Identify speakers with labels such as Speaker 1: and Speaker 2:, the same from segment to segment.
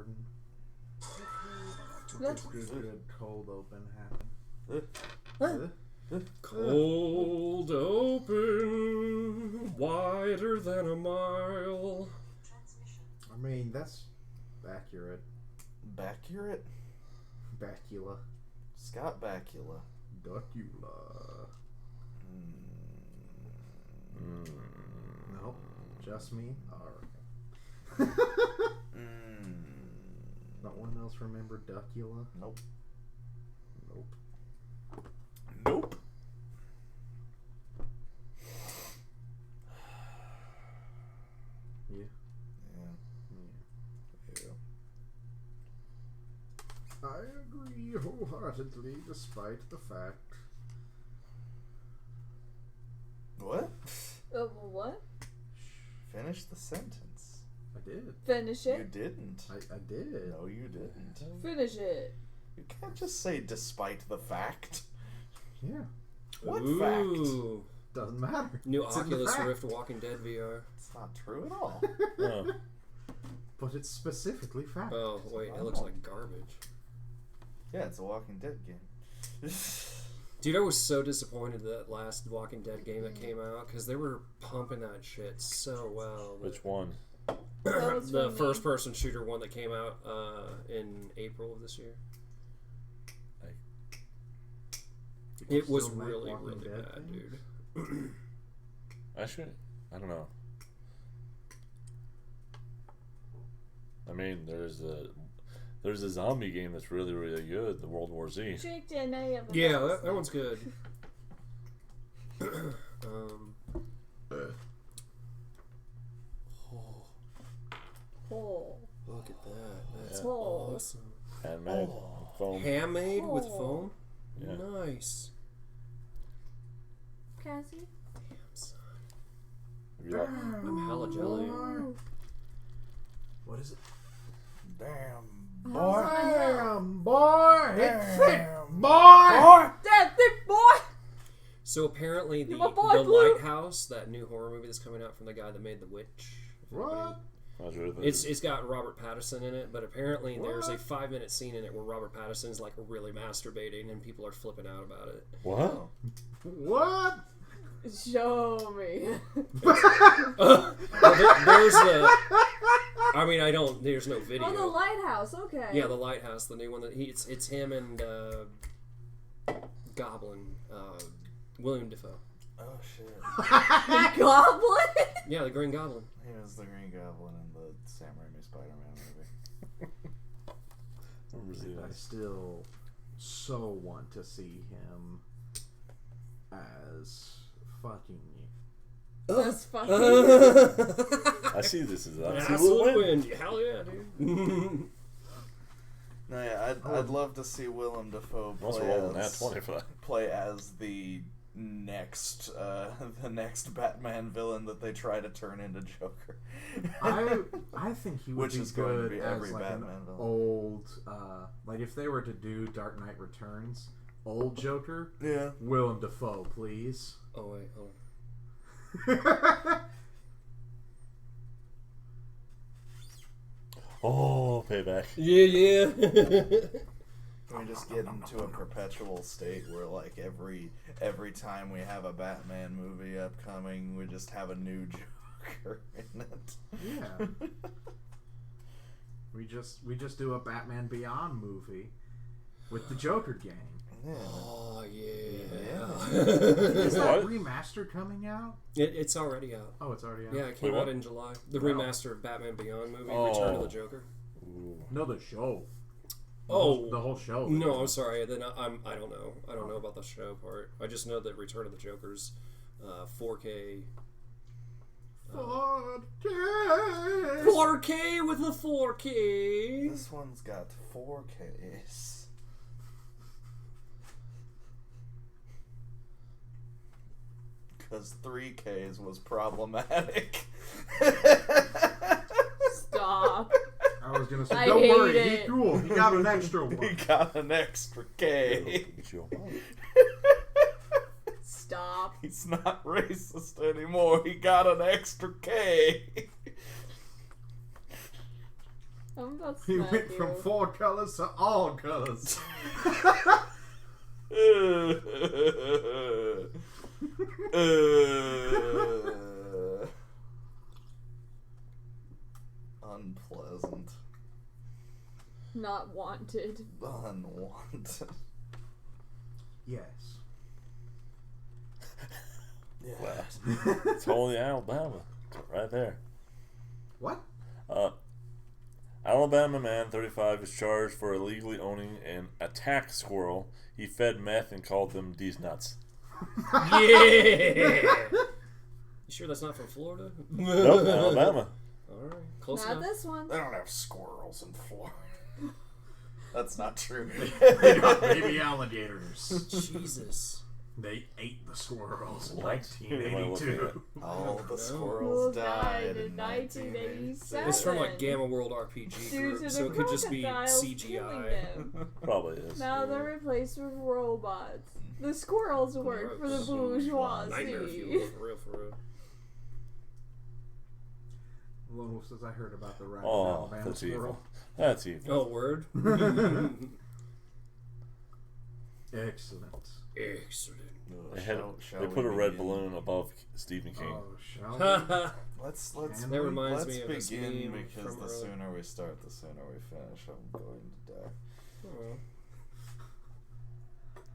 Speaker 1: recording. Good cold open happen.
Speaker 2: Cold open, wider than a mile.
Speaker 1: I mean, that's accurate.
Speaker 3: Bacurate?
Speaker 1: Bacula.
Speaker 3: Scott Bakula.
Speaker 1: Duckula. Nope. Just me? Alright. No one else remember Duckula?
Speaker 3: Nope.
Speaker 1: Nope.
Speaker 3: Nope.
Speaker 1: Yeah.
Speaker 3: Yeah.
Speaker 1: I agree wholeheartedly, despite the fact.
Speaker 3: What?
Speaker 4: What?
Speaker 3: Finish the sentence.
Speaker 1: I did.
Speaker 4: Finish
Speaker 3: You
Speaker 4: it.
Speaker 3: didn't.
Speaker 1: I did.
Speaker 3: No, you didn't.
Speaker 4: Finish it.
Speaker 3: You can't just say despite the fact.
Speaker 1: Yeah.
Speaker 3: What fact?
Speaker 2: Ooh.
Speaker 1: Doesn't matter.
Speaker 2: New
Speaker 1: It's in the
Speaker 2: Oculus
Speaker 1: fact.
Speaker 2: Rift Walking Dead VR.
Speaker 3: It's not true at all.
Speaker 5: Oh.
Speaker 1: But it's specifically fact.
Speaker 2: Oh, wait, it looks like garbage.
Speaker 3: Yeah, it's a Walking Dead game.
Speaker 2: Dude, I was so disappointed that last Walking Dead game that came out because they were pumping that shit so well.
Speaker 5: Which one?
Speaker 4: That was
Speaker 2: The
Speaker 4: from me.
Speaker 2: first-person shooter one that came out in April of this year.
Speaker 1: People
Speaker 2: It was
Speaker 1: still make
Speaker 2: really,
Speaker 1: Walking
Speaker 2: really
Speaker 1: Dead
Speaker 2: bad,
Speaker 1: things?
Speaker 2: dude.
Speaker 5: Actually, I don't know. I mean, there's a zombie game that's really, really good, the World War Z.
Speaker 4: Jake DNA of the
Speaker 2: Yeah,
Speaker 4: Mouse.
Speaker 2: that one's good.
Speaker 4: Oh.
Speaker 2: Look at that. That's
Speaker 5: Yeah.
Speaker 2: awesome.
Speaker 5: Handmade foam.
Speaker 2: Handmade with
Speaker 4: Oh.
Speaker 2: foam?
Speaker 5: Yeah.
Speaker 2: Nice.
Speaker 4: Cassie?
Speaker 2: Damn, son.
Speaker 5: Have you all-
Speaker 2: I'm hella jelly.
Speaker 1: What is it?
Speaker 3: Damn,
Speaker 4: How's
Speaker 3: boy.
Speaker 4: that?
Speaker 1: Damn, boy! It's thick,
Speaker 3: Damn,
Speaker 1: boy!
Speaker 4: That thick boy!
Speaker 2: So apparently the
Speaker 4: my boy, Blue.
Speaker 2: Lighthouse, that new horror movie that's coming out from the guy that made The Witch.
Speaker 1: What?
Speaker 5: How's your other-
Speaker 2: It's got Robert Pattinson in it, but apparently there's a
Speaker 1: What?
Speaker 2: 5-minute scene in it where Robert Pattinson's like really masturbating and people are flipping out about it.
Speaker 5: What?
Speaker 1: What?
Speaker 4: Show me.
Speaker 2: Well, there's the. I mean, there's no video.
Speaker 4: Oh, the lighthouse. Okay.
Speaker 2: Yeah, the Lighthouse, the new one that it's him and Goblin, William Dafoe.
Speaker 3: Oh shit.
Speaker 4: Goblin.
Speaker 2: Yeah, the Green Goblin.
Speaker 3: He was the Green Goblin in the Sam Raimi Spider-Man movie.
Speaker 1: I still so want to see him as fucking.
Speaker 4: That's fucking.
Speaker 5: I see this as a
Speaker 2: Absolute win. Hell yeah, dude.
Speaker 3: No, yeah, I'd love to see Willem Dafoe
Speaker 5: Also
Speaker 3: play
Speaker 5: rolling that
Speaker 3: as,
Speaker 5: 25.
Speaker 3: play as the next Batman villain that they try to turn into Joker.
Speaker 1: I think he would
Speaker 3: Which
Speaker 1: be
Speaker 3: is going to
Speaker 1: good
Speaker 3: be
Speaker 1: as
Speaker 3: every
Speaker 1: like
Speaker 3: Batman
Speaker 1: an
Speaker 3: villain.
Speaker 1: old, like if they were to do Dark Knight Returns, old Joker,
Speaker 3: Yeah.
Speaker 1: Willem Dafoe, please.
Speaker 2: Oh wait, hold on.
Speaker 5: Oh, payback.
Speaker 2: Yeah.
Speaker 3: We just get into a perpetual state where, like, every time we have a Batman movie upcoming, we just have a new Joker in it.
Speaker 1: Yeah. We just do a Batman Beyond movie with the Joker gang.
Speaker 3: Yeah.
Speaker 2: Oh yeah.
Speaker 1: Is that
Speaker 5: What?
Speaker 1: remaster coming out?
Speaker 2: It's already out.
Speaker 1: Oh, it's already out.
Speaker 2: Yeah, it came
Speaker 5: Wait,
Speaker 2: out
Speaker 5: what?
Speaker 2: in July. The
Speaker 1: Wow.
Speaker 2: remaster of Batman Beyond movie,
Speaker 5: Oh.
Speaker 2: Return of the Joker.
Speaker 5: Ooh.
Speaker 1: No, the show.
Speaker 2: Oh,
Speaker 1: The whole show.
Speaker 2: No, I'm sorry. Then I don't know. I don't know about the show part. I just know that Return of the Joker's 4K. 4K with the 4K.
Speaker 3: This one's got 4Ks. Because 3Ks was problematic.
Speaker 4: Stop.
Speaker 1: I was gonna say,
Speaker 4: I
Speaker 1: don't
Speaker 4: hate
Speaker 1: worry,
Speaker 4: it.
Speaker 1: he cool. He got an extra
Speaker 3: He
Speaker 1: one.
Speaker 3: got an extra K.
Speaker 4: Stop.
Speaker 3: He's not racist anymore. He got an extra K.
Speaker 4: I'm about to
Speaker 1: He
Speaker 4: smack
Speaker 1: went
Speaker 4: you.
Speaker 1: from 4 colors to all colors.
Speaker 3: Unpleasant.
Speaker 4: Not wanted.
Speaker 3: Unwanted.
Speaker 1: Yes.
Speaker 3: Yeah.
Speaker 5: It's only Alabama. Right there.
Speaker 1: What?
Speaker 5: Alabama man, 35, is charged for illegally owning an attack squirrel. He fed meth and called them these nuts.
Speaker 2: Yeah. You sure that's not from Florida?
Speaker 5: Nope, Alabama.
Speaker 2: All right, close
Speaker 4: Not
Speaker 2: enough.
Speaker 4: this one.
Speaker 3: They don't have squirrels in Florida. That's not true.
Speaker 1: They are baby alligators.
Speaker 2: Jesus.
Speaker 1: They ate the squirrels in
Speaker 5: What? Who am I looking
Speaker 1: 1982.
Speaker 3: All the
Speaker 2: No.
Speaker 3: squirrels died in
Speaker 4: 1987.
Speaker 3: 1987.
Speaker 2: It's from like Gamma World RPG
Speaker 4: Due
Speaker 2: group,
Speaker 4: to
Speaker 2: so
Speaker 4: the
Speaker 2: it could just be
Speaker 4: crocodiles killing
Speaker 2: CGI.
Speaker 4: them.
Speaker 5: Probably is.
Speaker 4: Now they're replaced with robots. The squirrels work for the
Speaker 2: Gross. Nightmare fuel,
Speaker 4: bourgeoisie.
Speaker 2: for real, for real.
Speaker 1: Lone Wolf says I heard about the rat
Speaker 5: Oh,
Speaker 1: Alabama
Speaker 5: that's
Speaker 1: squirrel.
Speaker 5: evil. That's evil.
Speaker 2: Oh, word?
Speaker 1: Excellent.
Speaker 2: Excellent.
Speaker 5: They put a red balloon above Stephen King.
Speaker 1: Oh, shall we?
Speaker 3: Let's
Speaker 1: That
Speaker 2: reminds
Speaker 3: let's
Speaker 2: me of this
Speaker 3: begin
Speaker 2: meme
Speaker 3: because
Speaker 2: from
Speaker 3: the
Speaker 2: earlier.
Speaker 3: sooner we start, the sooner we finish. I'm going to die.
Speaker 2: Oh.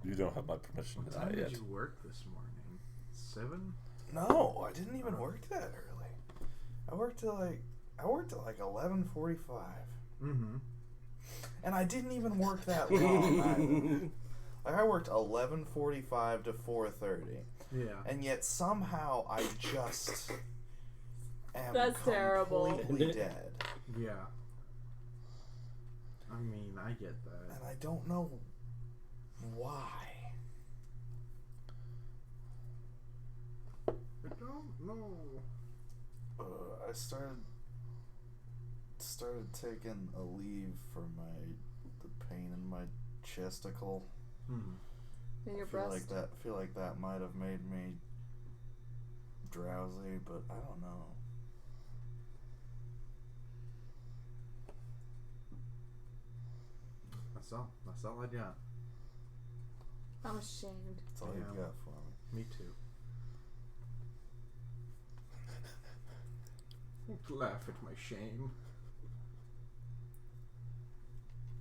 Speaker 5: You don't have my permission to
Speaker 1: What
Speaker 5: die
Speaker 1: time
Speaker 5: yet.
Speaker 1: did you work this morning? 7?
Speaker 3: No, I didn't even work that early. I worked till like 11:45,
Speaker 1: Mm-hmm.
Speaker 3: and I didn't even work that long either. Like I worked 11:45 to 4:30,
Speaker 1: Yeah.
Speaker 3: and yet somehow I just am
Speaker 4: That's terrible.
Speaker 3: completely dead,
Speaker 1: Yeah. I mean, I get that.
Speaker 3: and I don't know why.
Speaker 1: I don't know.
Speaker 3: I started taking a leave for the pain in my chesticle.
Speaker 1: Mm-hmm.
Speaker 4: In your
Speaker 3: feel
Speaker 4: breast.
Speaker 3: like that might have made me drowsy, but I don't know.
Speaker 1: That's all I got.
Speaker 4: I'm ashamed.
Speaker 3: That's all
Speaker 1: Yeah.
Speaker 3: you got for me.
Speaker 1: Me too. Don't laugh at my shame.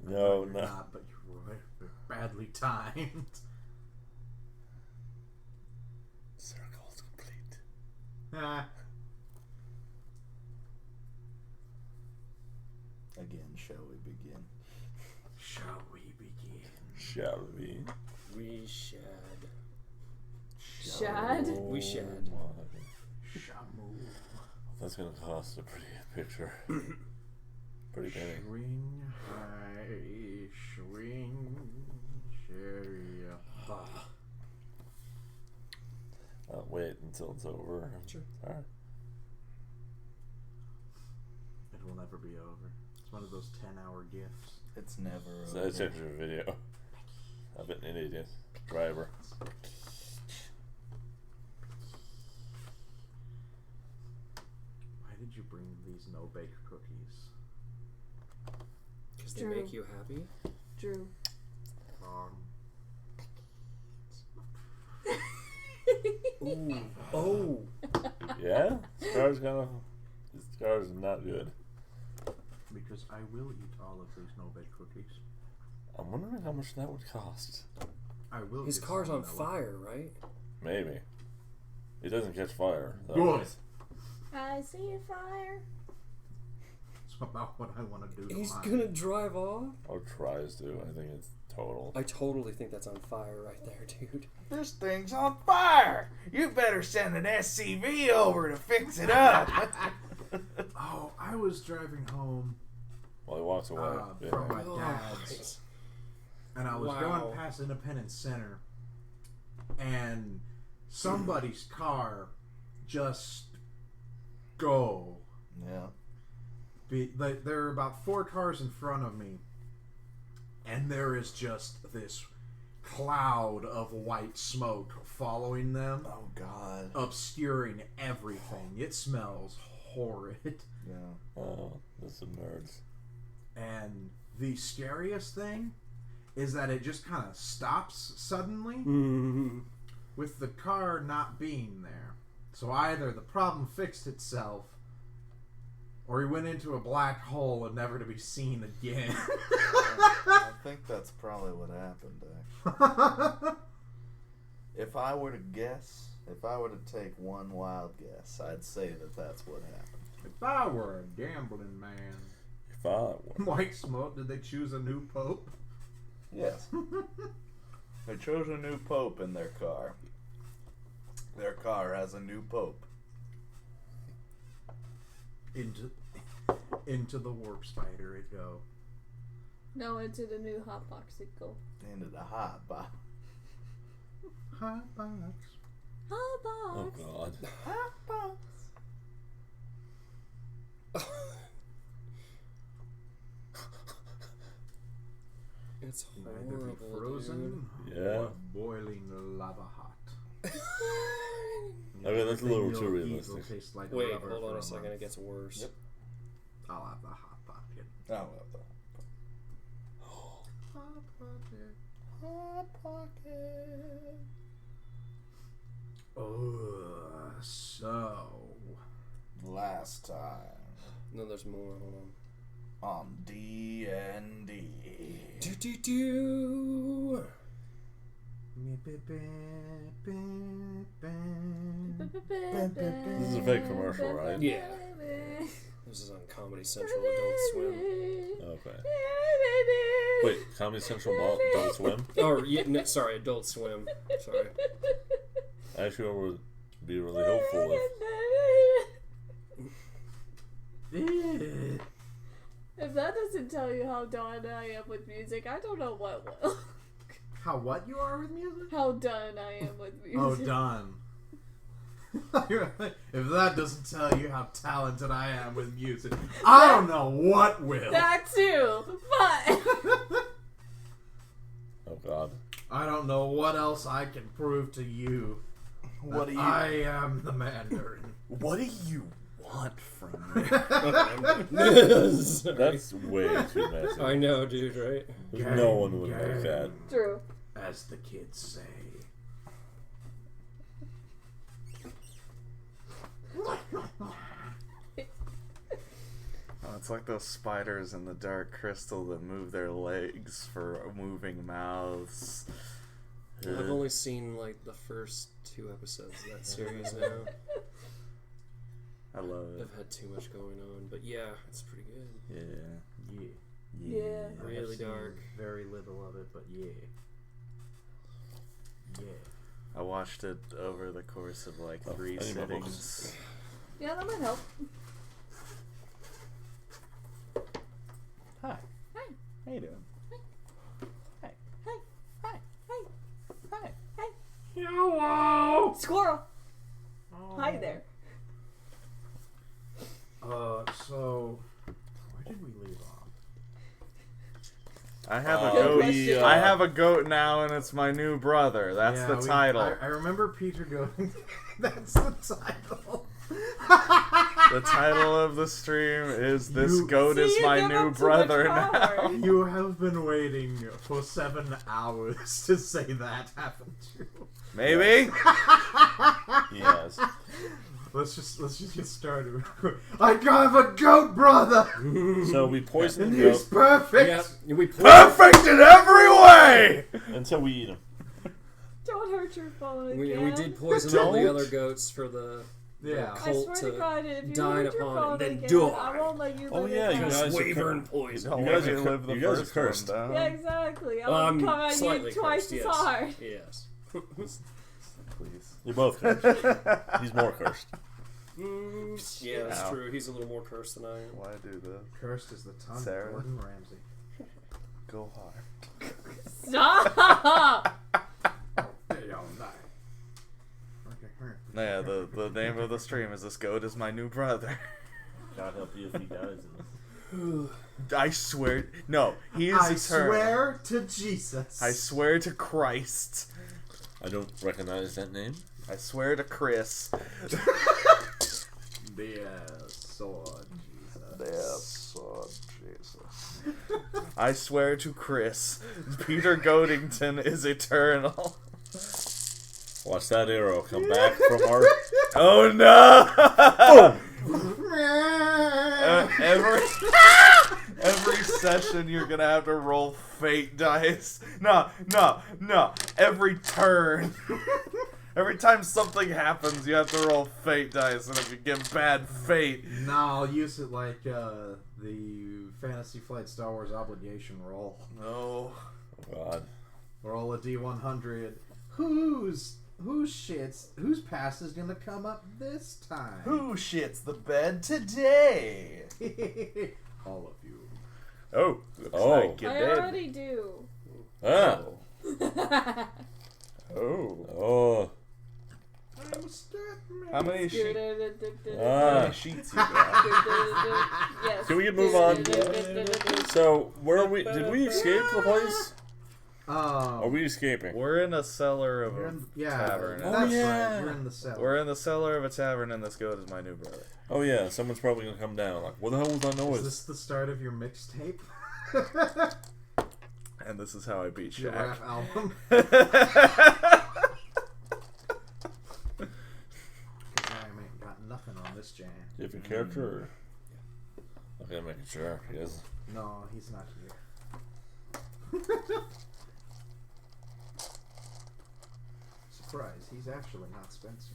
Speaker 5: No,
Speaker 1: You're
Speaker 5: no.
Speaker 1: not, but you're badly timed.
Speaker 5: Circle's complete.
Speaker 1: Ah.
Speaker 3: Again, shall we begin?
Speaker 1: Shall we begin?
Speaker 5: Shall we?
Speaker 2: We shad.
Speaker 4: Shad?
Speaker 5: Oh,
Speaker 2: We shad.
Speaker 5: my.
Speaker 1: Shamu.
Speaker 5: That's gonna cost a pretty picture. Pretty penny.
Speaker 1: Swing high, swing, chariot.
Speaker 5: Wait until it's over.
Speaker 2: Sure.
Speaker 5: Alright.
Speaker 1: It will never be over. It's one of those 10-hour gifts.
Speaker 3: It's never
Speaker 5: So
Speaker 3: over.
Speaker 5: that's extra video. I've been an idiot. Driver.
Speaker 1: Why did you bring these no-bake cookies?
Speaker 2: Because they
Speaker 4: True.
Speaker 2: make you happy.
Speaker 4: Drew.
Speaker 2: Ooh. Oh.
Speaker 5: Yeah? This car's not good.
Speaker 1: Because I will eat all of these no-bake cookies.
Speaker 5: I'm wondering how much that would cost.
Speaker 1: I will.
Speaker 2: His
Speaker 1: get
Speaker 2: car's on
Speaker 1: salmonella.
Speaker 2: fire, right?
Speaker 5: Maybe. It doesn't catch fire. though.
Speaker 1: Good.
Speaker 4: I see a fire.
Speaker 1: It's about what I want to do to
Speaker 2: He's
Speaker 1: mine.
Speaker 2: gonna drive off?
Speaker 5: Or tries to. I think it's total.
Speaker 2: I totally think that's on fire right there, dude.
Speaker 3: This thing's on fire! You better send an SCV over to fix it up!
Speaker 1: Oh, I was driving home
Speaker 5: Well, he walks away. Yeah.
Speaker 1: from my
Speaker 2: Oh,
Speaker 1: dad's, and I was
Speaker 2: Wow.
Speaker 1: going past Independence Center, and somebody's car just go.
Speaker 3: Yeah.
Speaker 1: There are about 4 cars in front of me, and there is just this cloud of white smoke following them,
Speaker 3: Oh God.
Speaker 1: obscuring everything. It smells horrid.
Speaker 3: Yeah.
Speaker 5: Oh, there's some nerds.
Speaker 1: And the scariest thing is that it just kind of stops suddenly with the car not being there. So either the problem fixed itself or he went into a black hole and never to be seen again.
Speaker 3: I think that's probably what happened, actually. If I were to guess, if I were to take one wild guess, I'd say that that's what happened.
Speaker 1: If I were a gambling man.
Speaker 5: If I were.
Speaker 1: White Smoke, did they choose a new pope?
Speaker 3: Yes. They chose a new pope in their car. Their car has a new pope.
Speaker 1: Into the warp spider it go.
Speaker 4: No, into the new hot popsicle.
Speaker 3: Into the hot box.
Speaker 1: Hot box.
Speaker 4: Hot
Speaker 5: Oh
Speaker 4: box.
Speaker 5: God.
Speaker 3: Hot box.
Speaker 2: It's
Speaker 1: Either
Speaker 2: horrible,
Speaker 1: be frozen
Speaker 5: Yeah.
Speaker 1: or boiling lava hot.
Speaker 5: Okay, that's a little
Speaker 1: Everything
Speaker 5: too
Speaker 1: you'll eat
Speaker 5: realistic.
Speaker 1: will taste like
Speaker 2: Wait,
Speaker 1: rubber
Speaker 2: hold on
Speaker 1: for
Speaker 2: a second.
Speaker 1: month.
Speaker 2: It gets worse.
Speaker 3: Yep.
Speaker 1: I'll have the hot pocket.
Speaker 3: Oh, well,
Speaker 1: Hot pocket.
Speaker 3: hot pocket.
Speaker 1: Oh, so
Speaker 3: Last time
Speaker 2: No, there's more. Hold on.
Speaker 3: on D&D.
Speaker 2: Do.
Speaker 5: This is a fake commercial, right?
Speaker 2: Yeah. This is on Comedy Central Adult Swim.
Speaker 5: Okay. Wait, Comedy Central Adult Swim?
Speaker 2: Oh, yeah, no, sorry, Adult Swim. Sorry.
Speaker 5: Actually, I would be really hopeful if.
Speaker 4: If that doesn't tell you how done I am with music, I don't know what will.
Speaker 1: How what you are with music?
Speaker 4: How done I am with music.
Speaker 1: Oh, done. If that doesn't tell you how talented I am with music, I don't know what will.
Speaker 4: That too, but
Speaker 5: Oh God.
Speaker 1: I don't know what else I can prove to you.
Speaker 3: What do you?
Speaker 1: I am the Mandarin.
Speaker 3: What do you want from me?
Speaker 2: Sorry.
Speaker 5: That's way too messy.
Speaker 2: I know, dude, right?
Speaker 5: No one would like that.
Speaker 4: true.
Speaker 1: As the kids say.
Speaker 3: Oh, it's like those spiders in the dark crystal that move their legs for moving mouths.
Speaker 2: I've only seen like the first 2 episodes of that series now.
Speaker 3: I love it.
Speaker 2: I've had too much going on, but yeah, it's pretty good.
Speaker 3: Yeah.
Speaker 1: Yeah.
Speaker 4: Yeah.
Speaker 2: Really
Speaker 1: I've seen
Speaker 2: dark.
Speaker 1: Very little of it, but yeah. Yeah.
Speaker 3: I watched it over the course of like 3
Speaker 5: I need my
Speaker 3: sittings.
Speaker 5: books.
Speaker 4: Yeah, that might help.
Speaker 3: Hi.
Speaker 4: Hi.
Speaker 3: How you doing?
Speaker 4: Hey. Hey.
Speaker 3: Hi.
Speaker 4: Hey.
Speaker 1: Hello.
Speaker 4: Squirrel. Hi there.
Speaker 1: So where did we leave off?
Speaker 3: I have a
Speaker 4: Good
Speaker 3: goat.
Speaker 4: question.
Speaker 3: I have a goat now, and it's my new brother. That's the title.
Speaker 1: I remember Peter going. That's the title.
Speaker 3: The title of the stream is "This
Speaker 1: You-
Speaker 3: goat
Speaker 4: See,
Speaker 3: is
Speaker 4: you
Speaker 3: my
Speaker 4: give
Speaker 3: new
Speaker 4: him too
Speaker 3: brother
Speaker 4: much
Speaker 3: now."
Speaker 4: power.
Speaker 1: You have been waiting for 7 hours to say that, haven't you?
Speaker 3: Maybe.
Speaker 5: Yes.
Speaker 1: Let's just get started. I have a goat brother.
Speaker 5: So we poison
Speaker 1: And
Speaker 5: the
Speaker 1: he's
Speaker 5: goat
Speaker 1: perfect.
Speaker 2: Yeah, we
Speaker 3: Perfect in every way.
Speaker 5: until we eat him.
Speaker 4: Don't hurt your phone again.
Speaker 2: we did poison all the
Speaker 3: Don't.
Speaker 2: other goats for the
Speaker 1: Yeah.
Speaker 4: I
Speaker 2: cult
Speaker 4: swear
Speaker 2: to
Speaker 4: to God, if you
Speaker 2: dine
Speaker 4: hurt your
Speaker 2: upon
Speaker 4: phone
Speaker 2: and then
Speaker 4: again,
Speaker 2: die.
Speaker 4: I won't let you
Speaker 5: Oh,
Speaker 4: live
Speaker 5: yeah,
Speaker 4: it
Speaker 5: you
Speaker 4: down.
Speaker 5: guys are
Speaker 2: Wyvern poison.
Speaker 3: Don't
Speaker 5: You
Speaker 3: let
Speaker 5: guys
Speaker 3: me
Speaker 5: are
Speaker 3: live
Speaker 5: cur-
Speaker 3: the
Speaker 5: you guys are
Speaker 3: first one
Speaker 5: cursed.
Speaker 3: down.
Speaker 4: Yeah, exactly. I will come at
Speaker 2: slightly
Speaker 4: you twice
Speaker 2: cursed,
Speaker 4: as
Speaker 2: yes.
Speaker 4: hard.
Speaker 2: Yes.
Speaker 3: Please.
Speaker 5: You're both cursed. He's more cursed.
Speaker 2: Yeah, that's
Speaker 3: Ow.
Speaker 2: true. He's a little more cursed than I am.
Speaker 3: Why do this?
Speaker 1: Cursed is the tongue
Speaker 3: Sarah?
Speaker 1: of Gordon Ramsay.
Speaker 3: Go hard.
Speaker 4: Stop!
Speaker 1: Hey, all night. Okay, here.
Speaker 3: Yeah, the name of the stream is "This goat is my new brother."
Speaker 5: God help you if he dies.
Speaker 3: I swear. No, he is
Speaker 1: I
Speaker 3: eternal.
Speaker 1: swear to Jesus.
Speaker 3: I swear to Christ.
Speaker 5: I don't recognize that name.
Speaker 3: I swear to Chris.
Speaker 1: The sword, Jesus.
Speaker 3: Yes, oh, Jesus. I swear to Chris, Peter Godington is eternal.
Speaker 5: Watch that arrow come back from our.
Speaker 3: Oh no! Every session you're gonna have to roll fate dice. No. Every turn. Every time something happens, you have to roll fate dice, and if you get bad fate...
Speaker 1: No, I'll use it like the Fantasy Flight Star Wars obligation roll.
Speaker 3: No.
Speaker 5: Oh, God.
Speaker 1: Roll a D100. Whose pass is gonna come up this time?
Speaker 3: Who shits the bed today?
Speaker 1: All of you.
Speaker 3: Oh. Looks
Speaker 5: Oh.
Speaker 3: like you
Speaker 4: I
Speaker 3: did.
Speaker 4: already do.
Speaker 5: Ah.
Speaker 3: Oh.
Speaker 5: Oh.
Speaker 1: I'm a stat man.
Speaker 3: How many
Speaker 5: Ah.
Speaker 3: sheets you got?
Speaker 4: Yes.
Speaker 5: Can we move on? So, where are we? Did we escape the place? Are we escaping?
Speaker 3: We're in a cellar of a tavern.
Speaker 1: That's right. You're in the cellar.
Speaker 3: We're in the cellar of a tavern, and this goat is my new brother.
Speaker 5: Oh yeah, someone's probably gonna come down. Like, what the hell was that
Speaker 1: Is
Speaker 5: noise?
Speaker 1: this the start of your mixtape?
Speaker 3: And this is how I beat
Speaker 1: Your
Speaker 3: Shaq.
Speaker 1: rap album? I ain't got nothing on this jam.
Speaker 5: Different character? Or... Okay, making sure. Yes.
Speaker 1: No, he's not here. Surprise, he's actually not Spencer.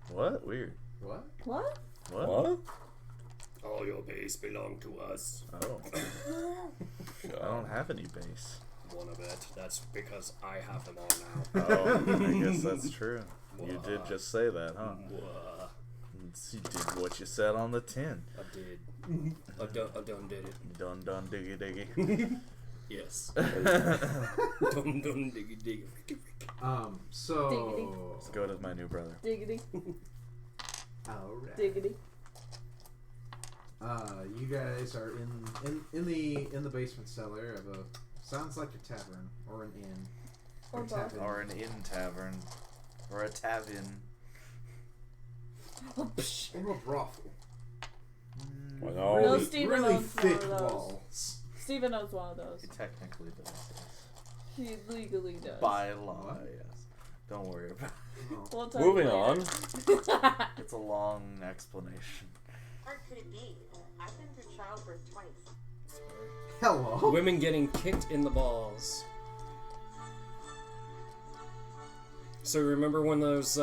Speaker 3: What? Weird.
Speaker 1: What?
Speaker 4: What?
Speaker 5: What?
Speaker 2: All your base belong to us.
Speaker 3: Oh. I don't have any base.
Speaker 2: One of it. That's because I have them all now.
Speaker 3: Oh, I guess that's true. You did just say that, huh? You did what you said on the tin.
Speaker 2: I did. I done did it.
Speaker 3: Dun diggy diggy.
Speaker 2: Yes. Dun diggy diggy.
Speaker 1: So...
Speaker 4: Diggity.
Speaker 3: This goat is my new brother.
Speaker 4: Diggity.
Speaker 1: Alright.
Speaker 4: Diggity.
Speaker 1: You guys are in the basement cellar of a... Sounds like a tavern, or an inn.
Speaker 4: Or both.
Speaker 1: tavern.
Speaker 3: Or an inn tavern. Or a tavern.
Speaker 1: Or a brothel.
Speaker 5: Well,
Speaker 4: No,
Speaker 5: no.
Speaker 4: Steven
Speaker 1: Really
Speaker 4: owns one
Speaker 1: thick
Speaker 4: of those.
Speaker 1: walls.
Speaker 4: Steven owns one of those.
Speaker 3: He technically does.
Speaker 4: He legally does.
Speaker 3: By law, yes. Don't worry about it.
Speaker 4: We'll tell you
Speaker 5: Moving
Speaker 4: later.
Speaker 5: on.
Speaker 3: It's a long explanation.
Speaker 6: Hard could it be? I've been through childbirth twice.
Speaker 1: Hello.
Speaker 2: Women getting kicked in the balls. So remember when those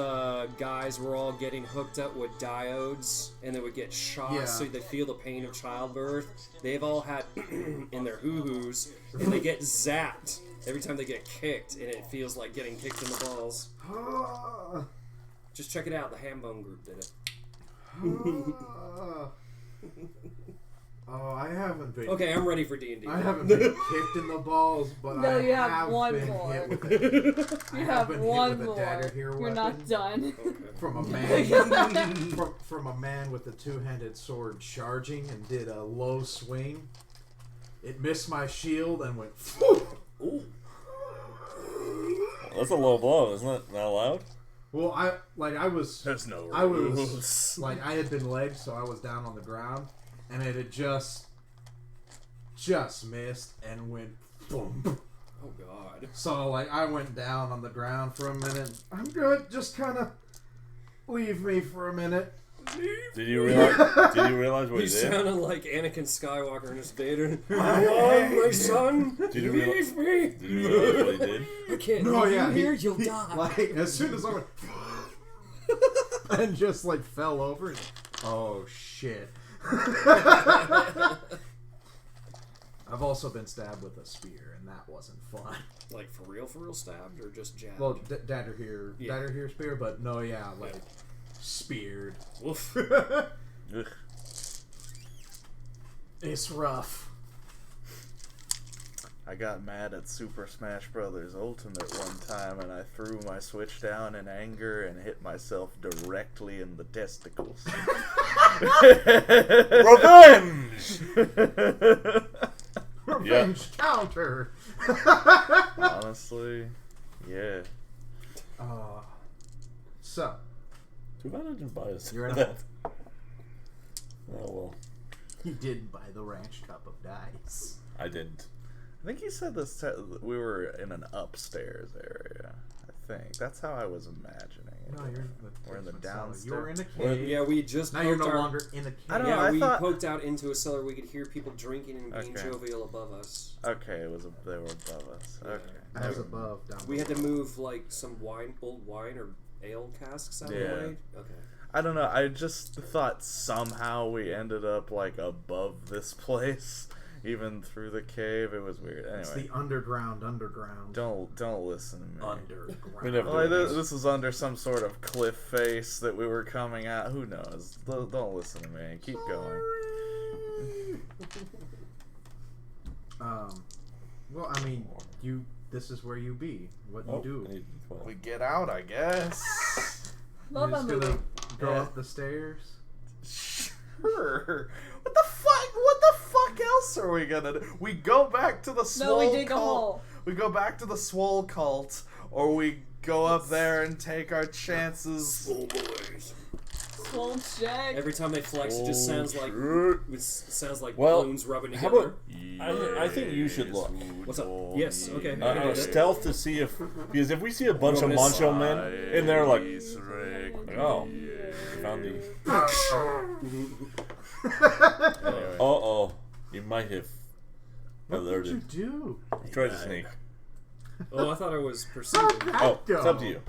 Speaker 2: guys were all getting hooked up with diodes and they would get shocked
Speaker 1: Yeah.
Speaker 2: so they feel the pain of childbirth? They've all had in their hoo-hoos and they get zapped every time they get kicked and it feels like getting kicked in the balls. Just check it out, the Hambone group did it.
Speaker 1: Oh, I haven't been.
Speaker 2: Okay, I'm ready for D&D.
Speaker 1: I haven't been kicked in the balls, but
Speaker 4: No,
Speaker 1: I
Speaker 4: you have one
Speaker 1: been
Speaker 4: more.
Speaker 1: hit with I
Speaker 4: You
Speaker 1: have
Speaker 4: have
Speaker 1: been
Speaker 4: one
Speaker 1: hit with a
Speaker 4: more.
Speaker 1: dagger here
Speaker 4: You're
Speaker 1: weapon
Speaker 4: not done.
Speaker 1: from a man from a man with a two-handed sword charging and did a low swing. It missed my shield and went.
Speaker 2: Ooh.
Speaker 5: That's a low blow, isn't it? Not loud?
Speaker 1: Well, I was
Speaker 3: There's no
Speaker 1: I
Speaker 3: rules.
Speaker 1: was like I had been legged, so I was down on the ground, and it had just missed and went boom.
Speaker 2: Oh god.
Speaker 1: So like I went down on the ground for a minute. I'm good. Just kind of leave me for a minute.
Speaker 5: Did you realize what
Speaker 2: You
Speaker 5: you did?
Speaker 2: sounded like Anakin Skywalker in his Vader. My son,
Speaker 5: Did you
Speaker 2: leave me.
Speaker 5: Did you realize what he did?
Speaker 2: I can't
Speaker 1: No,
Speaker 2: leave
Speaker 1: yeah,
Speaker 2: you here. You'll die.
Speaker 1: Like as soon as I went and just like fell over. Oh shit. I've also been stabbed with a spear, and that wasn't fun.
Speaker 2: Like for real stabbed or just jabbed?
Speaker 1: Well, dagger here spear, but no, yeah, like speared.
Speaker 2: Woof.
Speaker 5: Ugh.
Speaker 1: It's rough.
Speaker 3: I got mad at Super Smash Bros. Ultimate one time, and I threw my Switch down in anger and hit myself directly in the testicles.
Speaker 5: Revenge!
Speaker 1: Revenge counter.
Speaker 3: Honestly, yeah.
Speaker 1: So
Speaker 5: Too bad I didn't buy us.
Speaker 1: you're in
Speaker 5: that. Oh well,
Speaker 1: He did buy the ranch cup of dice.
Speaker 5: I didn't.
Speaker 3: I think he said this. We were in an upstairs area. I think that's how I was imagining it.
Speaker 1: No, you're
Speaker 3: We're in the downstairs.
Speaker 1: You were in a
Speaker 2: Well,
Speaker 1: cave.
Speaker 2: yeah, we just
Speaker 1: Now you're no
Speaker 2: poked our-
Speaker 1: longer in a cave.
Speaker 3: I don't know,
Speaker 2: Yeah,
Speaker 3: I
Speaker 2: we
Speaker 3: thought-
Speaker 2: poked out into a cellar. We could hear people drinking and being
Speaker 3: Okay.
Speaker 2: jovial above us.
Speaker 3: Okay, they were above us. Okay.
Speaker 1: I was above, down
Speaker 2: We had to
Speaker 1: below.
Speaker 2: move like some old wine or ale casks out of the
Speaker 3: Yeah.
Speaker 2: way. Okay.
Speaker 3: I don't know. I just thought somehow we ended up like above this place, even through the cave. It was weird.
Speaker 1: It's
Speaker 3: Anyway,
Speaker 1: the underground.
Speaker 3: don't listen to me.
Speaker 1: Underground.
Speaker 5: We never
Speaker 3: Well,
Speaker 5: do
Speaker 3: this was under some sort of cliff face that we were coming at. Who knows? Don't listen to me. Keep going.
Speaker 1: Well, I mean, this is where you be. What
Speaker 5: Oh,
Speaker 1: you do.
Speaker 5: I need 12.
Speaker 3: We get out, I guess.
Speaker 4: Love
Speaker 1: You're
Speaker 4: that
Speaker 1: just
Speaker 4: movie.
Speaker 1: gonna go
Speaker 3: Yeah.
Speaker 1: up the stairs.
Speaker 3: Sure. What the fuck? What the fuck else are we gonna do? We go back to the swole
Speaker 4: No, we dig a
Speaker 3: cult.
Speaker 4: hole.
Speaker 3: We go back to the swole cult, or we go up there and take our chances.
Speaker 4: Swole check.
Speaker 2: Every time they flex, it just sounds like
Speaker 5: Well,
Speaker 2: bones rubbing
Speaker 5: how
Speaker 2: together.
Speaker 5: I think you should look.
Speaker 2: What's up? Yes, okay. I can do that.
Speaker 5: Stealth to see because if we see a bunch of
Speaker 2: Bonus.
Speaker 5: macho men in there, like, oh, found the. Uh-oh, you might have
Speaker 1: What did you
Speaker 5: alerted.
Speaker 1: do?
Speaker 5: Try to sneak.
Speaker 2: Oh, I thought I was perceiving.
Speaker 5: Oh, it's up to you.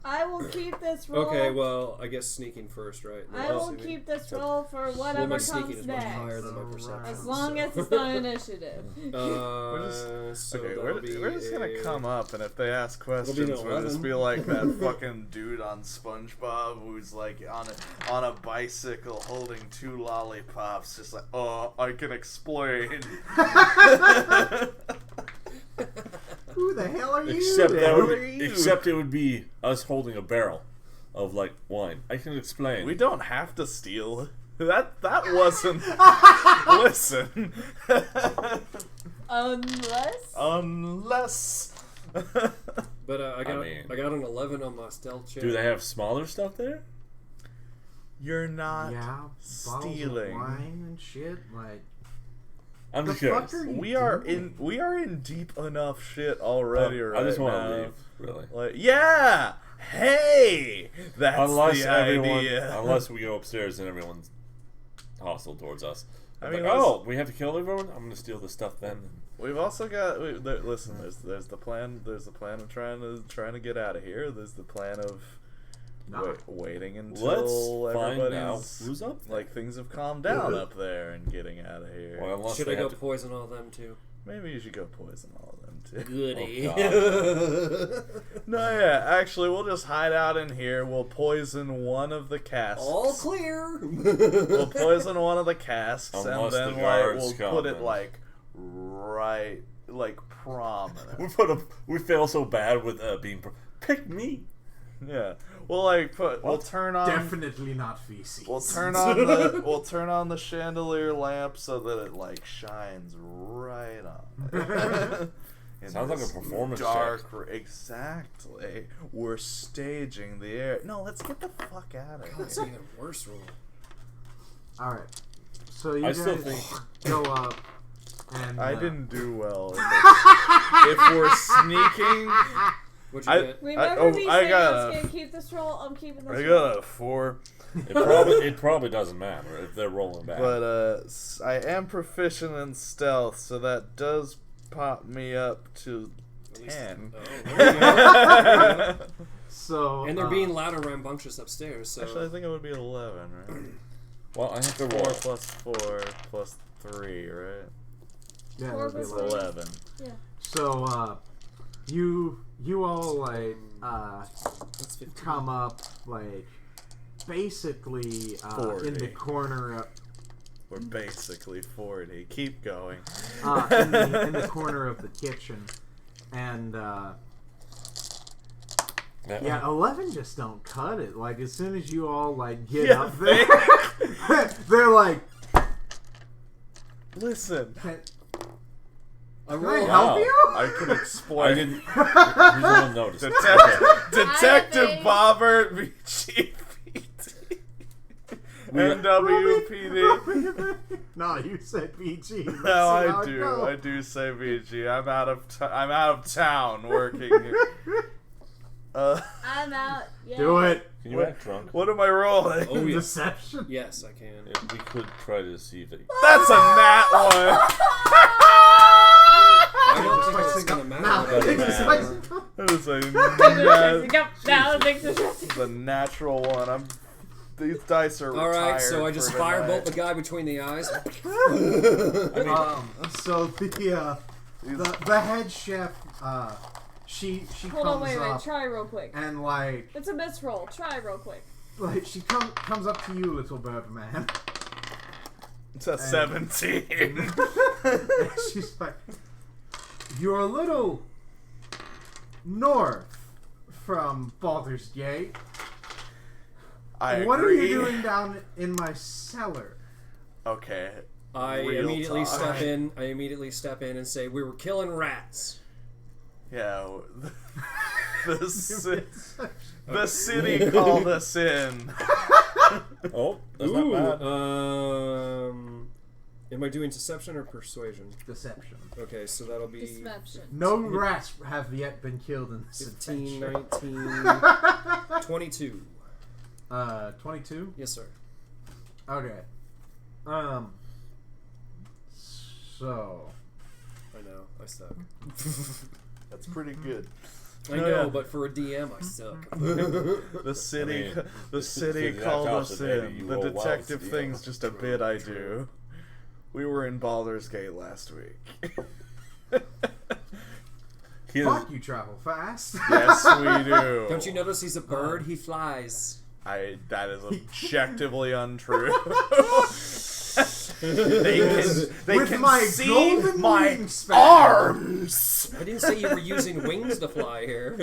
Speaker 4: I will keep this roll.
Speaker 2: Okay, well, I guess sneaking first, right?
Speaker 4: I will keep this roll for
Speaker 2: Well,
Speaker 4: whatever
Speaker 2: my sneaking
Speaker 4: comes
Speaker 2: is much higher
Speaker 4: next.
Speaker 2: than my perception.
Speaker 4: As long
Speaker 2: so.
Speaker 4: as it's not initiative.
Speaker 2: So
Speaker 3: Okay,
Speaker 2: that'll be
Speaker 3: we're just gonna
Speaker 2: a-
Speaker 3: come up, and if they ask
Speaker 2: be an
Speaker 3: questions, we'll just
Speaker 2: 11.
Speaker 3: be like that fucking dude on SpongeBob who's like on a bicycle holding 2 lollipops, just like, oh, I can explain.
Speaker 1: Who the hell are you?
Speaker 5: Except
Speaker 1: Who are you?
Speaker 5: except it would be us holding a barrel of like wine. I can explain.
Speaker 3: We don't have to steal. That wasn't. Listen. Unless.
Speaker 2: But I
Speaker 5: mean-
Speaker 2: got an 11 on my stealth check.
Speaker 5: Do they have smaller stuff there?
Speaker 3: You're not
Speaker 1: Yeah, bottles
Speaker 3: stealing.
Speaker 1: of wine and shit. Like,
Speaker 5: I'm
Speaker 1: the
Speaker 5: just curious.
Speaker 1: fuck are you
Speaker 3: We are in deep enough shit already.
Speaker 5: Oh,
Speaker 3: right
Speaker 5: I just want
Speaker 3: now.
Speaker 5: to leave, really.
Speaker 3: Like, yeah. Hey, that's
Speaker 5: Unless
Speaker 3: the
Speaker 5: everyone,
Speaker 3: idea.
Speaker 5: unless we go upstairs and everyone's hostile towards us.
Speaker 3: I
Speaker 5: I'm
Speaker 3: mean,
Speaker 5: like, oh, we have to kill everyone. I'm gonna steal the stuff then.
Speaker 3: We've also got. Listen, there's the plan. There's the plan of trying to get out of here. There's the plan of waiting until
Speaker 5: Let's find out
Speaker 3: everybody's
Speaker 5: who's up there.
Speaker 3: like things have calmed down up there and getting out of here.
Speaker 5: Well, unless
Speaker 2: Should
Speaker 5: they
Speaker 2: I go
Speaker 5: have to-
Speaker 2: poison all them too?
Speaker 3: Maybe you should go poison all of them too.
Speaker 2: Goody.
Speaker 5: Oh,
Speaker 3: No, yeah, actually, we'll just hide out in here. We'll poison one of the casks.
Speaker 2: All clear.
Speaker 3: We'll poison one of the casks,
Speaker 5: Unless
Speaker 3: and then
Speaker 5: the
Speaker 3: like
Speaker 5: guards
Speaker 3: we'll
Speaker 5: come
Speaker 3: put it
Speaker 5: and-
Speaker 3: like right, like prominent.
Speaker 5: we fail so bad with being. Pick me.
Speaker 3: Yeah, we'll like we'll turn on.
Speaker 1: definitely not feces.
Speaker 3: We'll turn on the chandelier lamp so that it like shines right on. In
Speaker 5: Sounds like a
Speaker 3: this
Speaker 5: performance
Speaker 3: dark. Exactly. We're staging the air. No, let's get the fuck out of
Speaker 2: That's
Speaker 3: here.
Speaker 2: even worse roll.
Speaker 1: All right. So you
Speaker 5: I
Speaker 1: guys
Speaker 5: still think-
Speaker 1: go up, and
Speaker 3: I didn't do well. If we're sneaking,
Speaker 2: What'd you
Speaker 3: I-
Speaker 2: get?
Speaker 4: Remember me
Speaker 3: I
Speaker 4: saying
Speaker 3: got
Speaker 4: I was
Speaker 3: a-
Speaker 4: going to keep this roll? I'm keeping this
Speaker 3: I
Speaker 4: roll.
Speaker 3: got a 4.
Speaker 5: It probably doesn't matter if they're rolling back.
Speaker 3: But I am proficient in stealth, so that does pop me up to
Speaker 2: At least-
Speaker 3: 10.
Speaker 2: Oh, there you go.
Speaker 1: So
Speaker 2: And they're being loud and rambunctious upstairs, so...
Speaker 3: Actually, I think it would be 11, right?
Speaker 5: well, I have to
Speaker 3: 4
Speaker 5: roll.
Speaker 3: plus 4 plus 3, right?
Speaker 1: yeah,
Speaker 4: Four
Speaker 1: it would be
Speaker 4: plus
Speaker 1: like-
Speaker 3: 11.
Speaker 4: Yeah.
Speaker 1: So you all like
Speaker 2: That's 15.
Speaker 1: come up like basically in
Speaker 3: 40.
Speaker 1: the corner of,
Speaker 3: We're basically 40. Keep going.
Speaker 1: in the corner of the kitchen, and yeah, 11 just don't cut it. Like as soon as you all like get
Speaker 3: Yeah,
Speaker 1: up there, they're like,
Speaker 3: Listen,
Speaker 1: "Can
Speaker 2: I
Speaker 1: I
Speaker 2: roll
Speaker 1: help you?"
Speaker 3: I can
Speaker 5: I
Speaker 3: explain.
Speaker 5: didn't. You don't notice.
Speaker 3: Detective
Speaker 4: I
Speaker 3: Bobbert v. Chief. NWPD.
Speaker 1: No, you said PG. Let's see
Speaker 3: No,
Speaker 1: how
Speaker 3: I
Speaker 1: it
Speaker 3: do.
Speaker 1: goes.
Speaker 3: I do say PG. I'm out of town working here.
Speaker 4: I'm out. Yeah.
Speaker 1: Do it.
Speaker 5: Can you act drunk?
Speaker 3: What am I rolling?
Speaker 2: Oh, yeah.
Speaker 1: Deception.
Speaker 2: Yes, I can.
Speaker 5: Yeah, we could try to see if it.
Speaker 3: That's a nat one.
Speaker 2: I don't think it's gonna matter.
Speaker 1: Now,
Speaker 2: what I
Speaker 5: matter.
Speaker 2: do.
Speaker 3: That is a
Speaker 4: Yep, now things are stressing.
Speaker 3: the natural one. These dice are
Speaker 2: All right, so I
Speaker 3: retired
Speaker 2: just
Speaker 3: for
Speaker 2: firebolt the
Speaker 3: tonight.
Speaker 2: guy between the eyes.
Speaker 1: So the head chef, she
Speaker 4: Hold on,
Speaker 1: comes
Speaker 4: wait.
Speaker 1: up
Speaker 4: Try real quick.
Speaker 1: and like
Speaker 4: It's a misroll. Try real quick.
Speaker 1: she comes up to you, little bird man.
Speaker 3: It's a 17.
Speaker 1: And she's like, "You're a little north from Baldur's Gate. What are you doing down in my cellar?"
Speaker 3: Okay.
Speaker 2: I
Speaker 3: Real
Speaker 2: immediately
Speaker 3: talk.
Speaker 2: step in. I immediately step in and say, "We were killing rats."
Speaker 3: Yeah. The city called us in.
Speaker 5: Oh, that's
Speaker 2: Ooh.
Speaker 5: not bad.
Speaker 2: Am I doing deception or persuasion?
Speaker 1: Deception.
Speaker 2: Okay, so that'll be
Speaker 4: Deception.
Speaker 1: No rats have yet been killed in this
Speaker 2: 15,
Speaker 1: adventure.
Speaker 2: 19, 22.
Speaker 1: 22?
Speaker 2: Yes, sir.
Speaker 1: Okay. So
Speaker 2: I know. I suck.
Speaker 3: That's pretty good.
Speaker 2: I know, but for a DM, I suck.
Speaker 3: The city,
Speaker 5: I mean,
Speaker 3: the city
Speaker 5: that
Speaker 3: called
Speaker 5: counts
Speaker 3: us
Speaker 5: as maybe
Speaker 3: in.
Speaker 5: you
Speaker 3: The
Speaker 5: roll well,
Speaker 3: detective
Speaker 5: yeah.
Speaker 3: thing's just a bit I do. We were in Baldur's Gate last week.
Speaker 1: fuck, you travel fast.
Speaker 3: Yes, we do.
Speaker 2: Don't you notice he's a bird? He flies.
Speaker 3: That is objectively untrue. they
Speaker 1: With
Speaker 3: can
Speaker 1: my
Speaker 3: see
Speaker 1: golden
Speaker 3: my
Speaker 1: wingspan.
Speaker 3: arms.
Speaker 2: I didn't say you were using wings to fly here.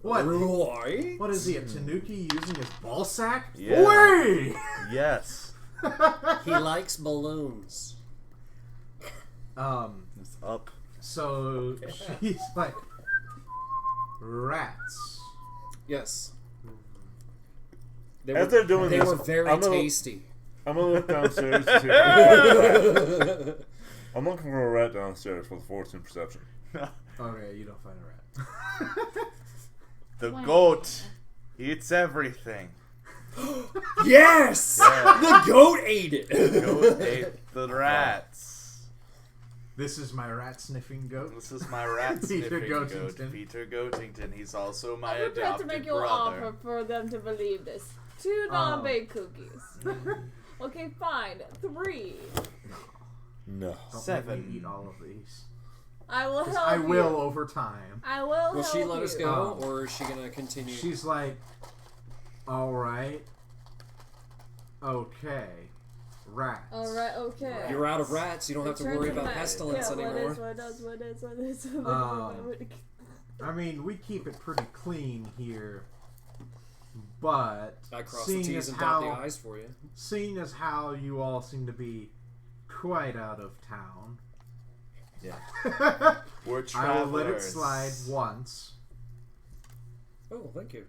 Speaker 1: What?
Speaker 2: Roy?
Speaker 1: What is he, a Tanuki using his ball sack?
Speaker 3: Yeah.
Speaker 1: Away!
Speaker 3: Yes.
Speaker 2: He likes balloons.
Speaker 3: It's up.
Speaker 1: So she's like, rats.
Speaker 2: Yes. They
Speaker 5: As they're doing
Speaker 2: they
Speaker 5: this,
Speaker 2: were very
Speaker 5: I'm gonna-
Speaker 2: tasty.
Speaker 5: I'm gonna look downstairs to see. I'm looking for a rat downstairs with 14 perception.
Speaker 1: Okay, you don't find a rat.
Speaker 3: The goat eats everything.
Speaker 2: Yes!
Speaker 3: Yeah.
Speaker 2: The goat ate it!
Speaker 3: Goat ate the rats.
Speaker 1: This is my rat sniffing goat.
Speaker 3: This is my rat
Speaker 1: Peter
Speaker 3: sniffing goat,
Speaker 1: Goatington.
Speaker 3: Peter Goatington. He's also my
Speaker 4: I'm prepared to
Speaker 3: adopted
Speaker 4: make you an
Speaker 3: brother.
Speaker 4: offer for them to believe this. 2 non-baked cookies. Okay, fine. 3.
Speaker 5: No.
Speaker 1: Don't
Speaker 3: 7.
Speaker 1: make me eat all of these.
Speaker 4: I will
Speaker 1: 'Cause
Speaker 4: help
Speaker 1: I
Speaker 4: you.
Speaker 1: will over time.
Speaker 4: I will
Speaker 2: Will
Speaker 4: help
Speaker 2: she let us
Speaker 4: you.
Speaker 2: go, or is she gonna continue?
Speaker 1: She's like, alright. Okay. Rats.
Speaker 4: Alright, okay.
Speaker 2: You're out of rats. You don't have to
Speaker 4: Return
Speaker 2: worry
Speaker 4: to
Speaker 2: about
Speaker 4: back.
Speaker 2: pestilence
Speaker 4: Yeah,
Speaker 2: anymore.
Speaker 4: What is?
Speaker 1: I mean, we keep it pretty clean here. But
Speaker 2: I cross the
Speaker 1: seeing
Speaker 2: T's
Speaker 1: as
Speaker 2: and dot the
Speaker 1: how
Speaker 2: I's for you.
Speaker 1: seeing as how you all seem to be quite out of town,
Speaker 3: Yeah. We're
Speaker 1: I will
Speaker 3: travelers.
Speaker 1: let it slide once.
Speaker 2: Oh, thank you.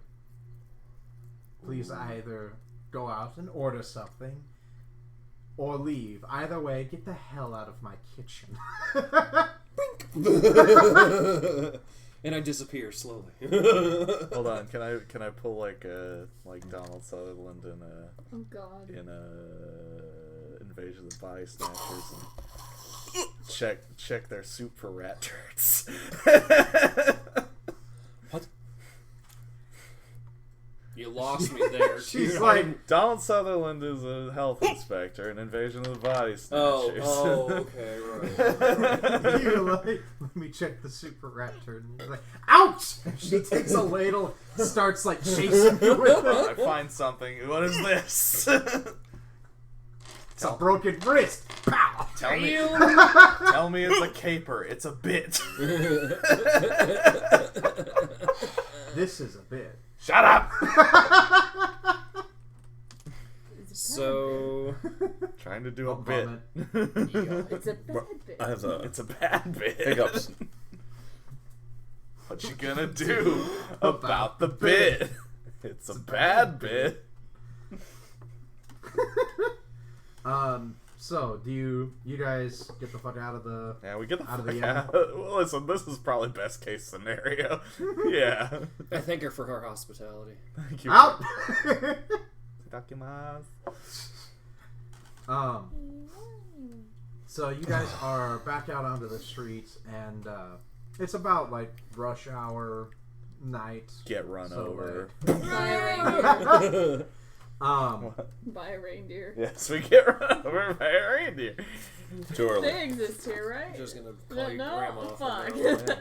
Speaker 1: Please either go out and order something or leave. Either way, get the hell out of my kitchen.
Speaker 2: And I disappear slowly.
Speaker 3: Hold on, can I pull like Donald Sutherland in
Speaker 4: Oh god.
Speaker 3: Invasion of the Body Snatchers and check their soup for rat turds.
Speaker 5: What?
Speaker 2: You lost me there.
Speaker 1: She's
Speaker 2: dude.
Speaker 1: like,
Speaker 3: Donald Sutherland is a health inspector in Invasion of the Body Snatchers.
Speaker 2: okay, right.
Speaker 1: you're like, let me check the super rat turd. And you're like, ouch! And she takes a ladle, starts like chasing you with
Speaker 3: I
Speaker 1: it.
Speaker 3: find something. What is this?
Speaker 1: It's a broken wrist. Pow!
Speaker 3: Tell me it's a caper. It's a bit.
Speaker 1: This is a bit.
Speaker 3: Shut up!
Speaker 2: So,
Speaker 3: Trying to do a
Speaker 1: Don't
Speaker 3: bit.
Speaker 1: vomit.
Speaker 4: It's a bad bit.
Speaker 5: I have the
Speaker 3: It's a bad bit.
Speaker 5: hiccups.
Speaker 3: What you gonna do about the bit? It's a bad bit.
Speaker 1: So do you guys get the fuck out of the?
Speaker 3: Yeah, we get the
Speaker 1: Out of
Speaker 3: fuck
Speaker 1: the
Speaker 3: out. Well, listen, this is probably best case scenario. Yeah.
Speaker 2: I thank her for her hospitality.
Speaker 3: Thank you.
Speaker 1: Out.
Speaker 3: Itadakimasu.
Speaker 1: So you guys are back out onto the streets, and it's about like rush hour night.
Speaker 3: Get run
Speaker 1: So,
Speaker 3: over.
Speaker 4: By a reindeer. By a reindeer.
Speaker 3: Yes, we get run over by a reindeer.
Speaker 5: Too early.
Speaker 4: They exist here, right?
Speaker 2: Just gonna call you
Speaker 4: No,
Speaker 2: grandma.
Speaker 4: fine.
Speaker 2: from now on.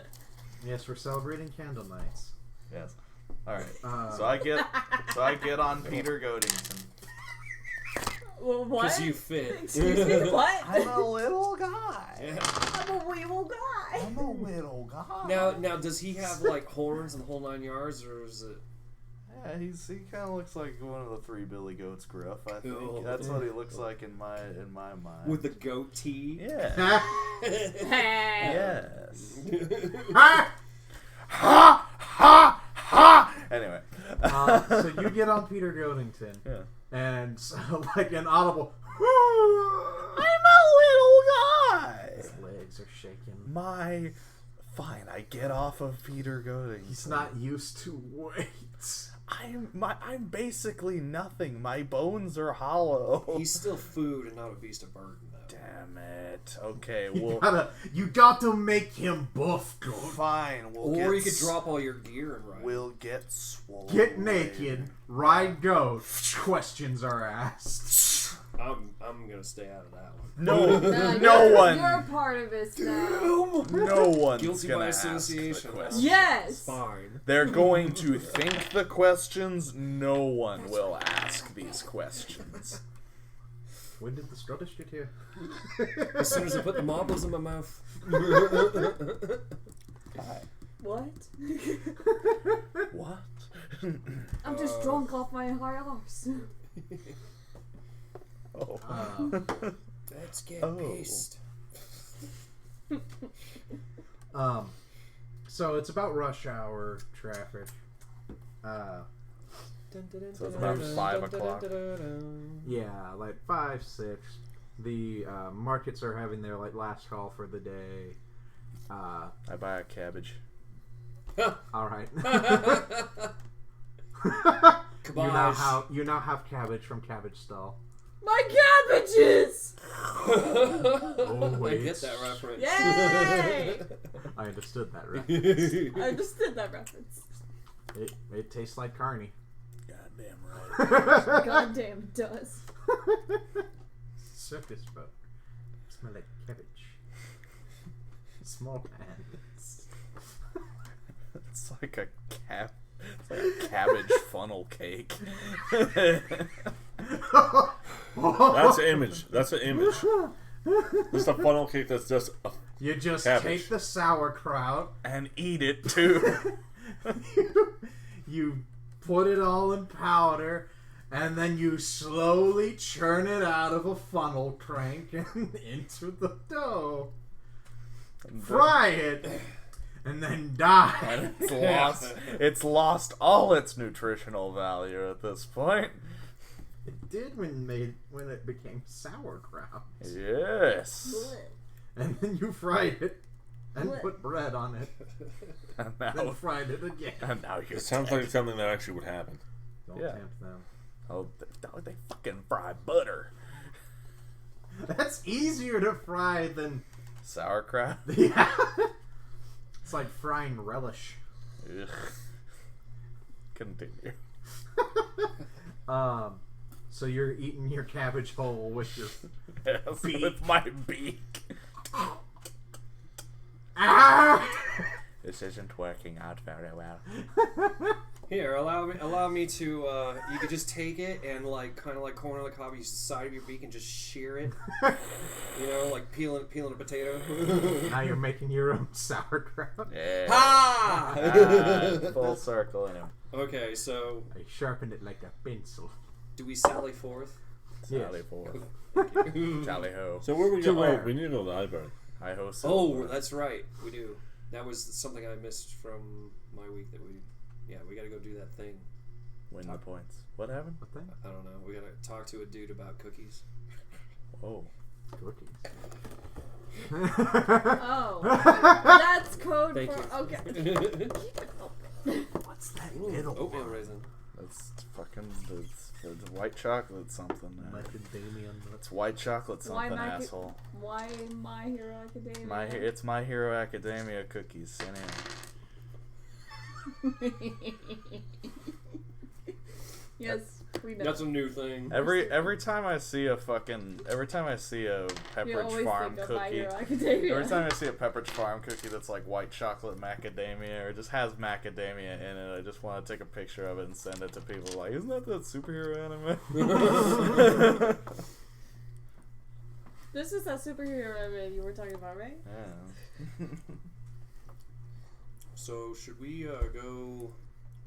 Speaker 1: Yes, we're celebrating candle nights.
Speaker 3: Yes. All right.
Speaker 1: Uh,
Speaker 3: So I get on Peter Godington.
Speaker 4: Well, what?
Speaker 2: Because you fit.
Speaker 4: Excuse me, what?
Speaker 3: I'm a little guy.
Speaker 2: Yeah.
Speaker 4: I'm a weevil guy.
Speaker 3: I'm a little guy.
Speaker 2: Now, does he have like horns and the whole 9 yards, or is it?
Speaker 3: Yeah, he kind of looks like one of the three Billy Goats gruff. I think
Speaker 2: Oh.
Speaker 3: that's what he looks like in my mind.
Speaker 2: With the goatee?
Speaker 3: Yeah.
Speaker 4: Hey.
Speaker 3: Yes.
Speaker 1: Ha!
Speaker 3: Ha ha ha. Anyway.
Speaker 1: So you get on Peter Godington,
Speaker 3: Yeah.
Speaker 1: and so, like an audible.
Speaker 3: I'm a little guy.
Speaker 1: His legs are shaking.
Speaker 3: Fine. I get off of Peter Godington.
Speaker 1: He's not used to weight.
Speaker 3: I'm basically nothing. My bones are hollow.
Speaker 2: He's still food and not a beast of burden, though.
Speaker 3: Damn it. Okay, well,
Speaker 1: You got to make him buff, good.
Speaker 3: fine.
Speaker 2: Or you could drop all your gear and ride.
Speaker 3: We'll get swole.
Speaker 1: Get naked, ride goat. Questions are asked.
Speaker 2: I'm gonna stay out of that one.
Speaker 3: No,
Speaker 4: No,
Speaker 3: no
Speaker 4: you're,
Speaker 3: one.
Speaker 4: You're a part of this now.
Speaker 3: No one's
Speaker 2: Guilty
Speaker 3: gonna
Speaker 2: by
Speaker 3: ask the
Speaker 2: association.
Speaker 3: questions.
Speaker 4: Yes.
Speaker 2: Fine.
Speaker 3: They're going to think the questions. No one will ask these questions.
Speaker 1: When did the Scottish get here?
Speaker 2: As soon as I put the marbles in my mouth.
Speaker 4: What?
Speaker 3: What?
Speaker 4: I'm just drunk off my high arse.
Speaker 3: Oh.
Speaker 2: Let's get pissed.
Speaker 1: So it's about rush hour traffic.
Speaker 3: So it's about 5 o'clock.
Speaker 1: Yeah, like 5, 6. The markets are having their like last call for the day.
Speaker 3: I buy a cabbage.
Speaker 1: All right.
Speaker 2: Kabaj.
Speaker 1: You now have cabbage from Cabbage Stall.
Speaker 4: My cabbages!
Speaker 1: Oh
Speaker 2: I
Speaker 1: wait,
Speaker 2: get that reference.
Speaker 4: Yay!
Speaker 1: I understood that right.
Speaker 4: I understood that reference.
Speaker 1: It tastes like carny.
Speaker 3: Goddamn right.
Speaker 4: Goddamn, it does.
Speaker 1: Circus folk smell like cabbage. Small hands.
Speaker 3: It's like a cabbage funnel cake.
Speaker 5: That's an image. That's an image. This is a funnel cake that's just a
Speaker 1: You just
Speaker 5: cabbage.
Speaker 1: take the sauerkraut,
Speaker 3: And eat it too.
Speaker 1: you put it all in powder, and then you slowly churn it out of a funnel crank and into the dough. Fry it, and then die.
Speaker 3: And it's lost all its nutritional value at this point.
Speaker 1: It did when it became sauerkraut.
Speaker 3: Yes.
Speaker 1: And then you fried it and
Speaker 4: Blech.
Speaker 1: put bread on it.
Speaker 3: And
Speaker 1: Then
Speaker 3: now,
Speaker 1: fried it again.
Speaker 3: and now you're
Speaker 5: It sounds
Speaker 3: dead.
Speaker 5: like something that actually would happen.
Speaker 1: Don't
Speaker 3: Yeah.
Speaker 1: tempt them.
Speaker 3: Oh, they fucking fry butter.
Speaker 1: That's easier to fry than
Speaker 3: Sauerkraut.
Speaker 1: yeah. It's like frying relish.
Speaker 3: Ugh. Continue.
Speaker 1: So you're eating your cabbage whole with your
Speaker 3: Yes,
Speaker 1: Beak.
Speaker 3: with my beak.
Speaker 1: ah!
Speaker 3: This isn't working out very well.
Speaker 2: Here, allow me to. You could just take it and like kind of like corner the cob, use the side of your beak and just shear it. You know, like peeling a potato.
Speaker 1: Now you're making your own sauerkraut.
Speaker 3: Yeah.
Speaker 2: Ha!
Speaker 3: Full circle anyway.
Speaker 2: Okay, so
Speaker 1: I sharpened it like a pencil.
Speaker 2: do we sally forth?
Speaker 3: Sally forth. Tally ho.
Speaker 5: So where we
Speaker 1: To
Speaker 5: go?
Speaker 1: where?
Speaker 5: Oh, we need to go to the library.
Speaker 3: Hi ho.
Speaker 2: Oh,
Speaker 3: Silver.
Speaker 2: that's right, we do. That was something I missed from my week. We gotta go do that thing.
Speaker 3: Win the points. What happened?
Speaker 1: What thing?
Speaker 2: I don't know. We gotta talk to a dude about cookies.
Speaker 3: Oh.
Speaker 1: Cookies.
Speaker 4: Oh, that's code
Speaker 2: Thank
Speaker 4: for.
Speaker 2: you.
Speaker 4: Okay.
Speaker 1: What's that middle
Speaker 2: Oatmeal
Speaker 1: one?
Speaker 2: raisin.
Speaker 3: That's fucking. It's white chocolate something.
Speaker 1: Macadamia nuts.
Speaker 3: It's white chocolate
Speaker 4: Why
Speaker 3: something,
Speaker 4: Mac-
Speaker 3: asshole.
Speaker 4: Why My Hero Academia?
Speaker 3: It's My Hero Academia cookies.
Speaker 4: Yes, we know.
Speaker 2: That's a new thing.
Speaker 3: Every time I see a
Speaker 4: You
Speaker 3: Pepperidge
Speaker 4: always
Speaker 3: Farm
Speaker 4: think of My
Speaker 3: cookie,
Speaker 4: Hero Academia.
Speaker 3: every time I see a Pepperidge Farm cookie that's like white chocolate macadamia or just has macadamia in it, I just want to take a picture of it and send it to people. Like, isn't that superhero anime?
Speaker 4: This is that superhero anime you were talking about, right?
Speaker 3: Yeah.
Speaker 2: So should we go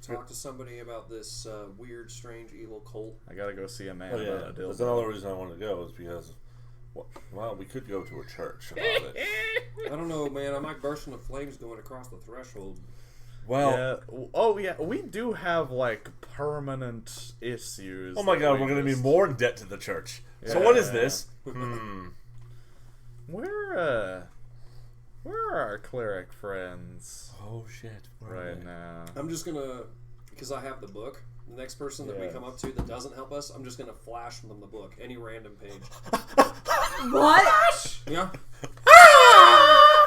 Speaker 2: talk to somebody about this weird, strange, evil cult?
Speaker 3: I gotta go see a man.
Speaker 5: Oh yeah,
Speaker 3: about a
Speaker 5: that's
Speaker 3: dildo.
Speaker 5: another reason I wanted to go is because, well, we could go to a church about it.
Speaker 2: I don't know, man. I might burst into flames going across the threshold.
Speaker 5: Well,
Speaker 3: Yeah. Oh yeah, we do have like permanent issues.
Speaker 5: oh my
Speaker 3: that
Speaker 5: God,
Speaker 3: we
Speaker 5: we're gonna be
Speaker 3: just-
Speaker 5: more in debt to the church. So what is
Speaker 3: Yeah.
Speaker 5: this?
Speaker 3: Where are our cleric friends
Speaker 5: Oh shit!
Speaker 3: right now?
Speaker 2: I'm just gonna, because I have the book. The next person that we
Speaker 3: Yes.
Speaker 2: come up to that doesn't help us, I'm just gonna flash them the book, any random page.
Speaker 4: What?
Speaker 2: Yeah.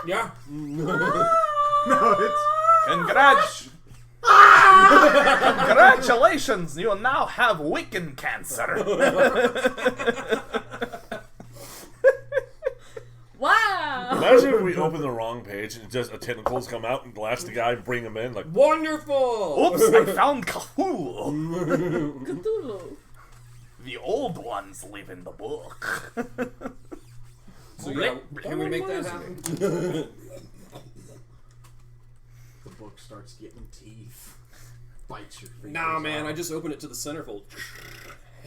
Speaker 2: Yeah.
Speaker 1: No, it's
Speaker 3: Congratulations! You now have Wiccan cancer.
Speaker 4: Wow!
Speaker 5: Imagine if we open the wrong page and just tentacles come out and lash the guy and bring him in like.
Speaker 2: Wonderful.
Speaker 3: Oops! I found Cthulhu.
Speaker 4: Cthulhu.
Speaker 3: The old ones live in the book.
Speaker 2: So yeah, can we make that happen?
Speaker 1: the book starts getting teeth. Bites your fingers
Speaker 2: Nah, man.
Speaker 1: off.
Speaker 2: I just opened it to the centerfold.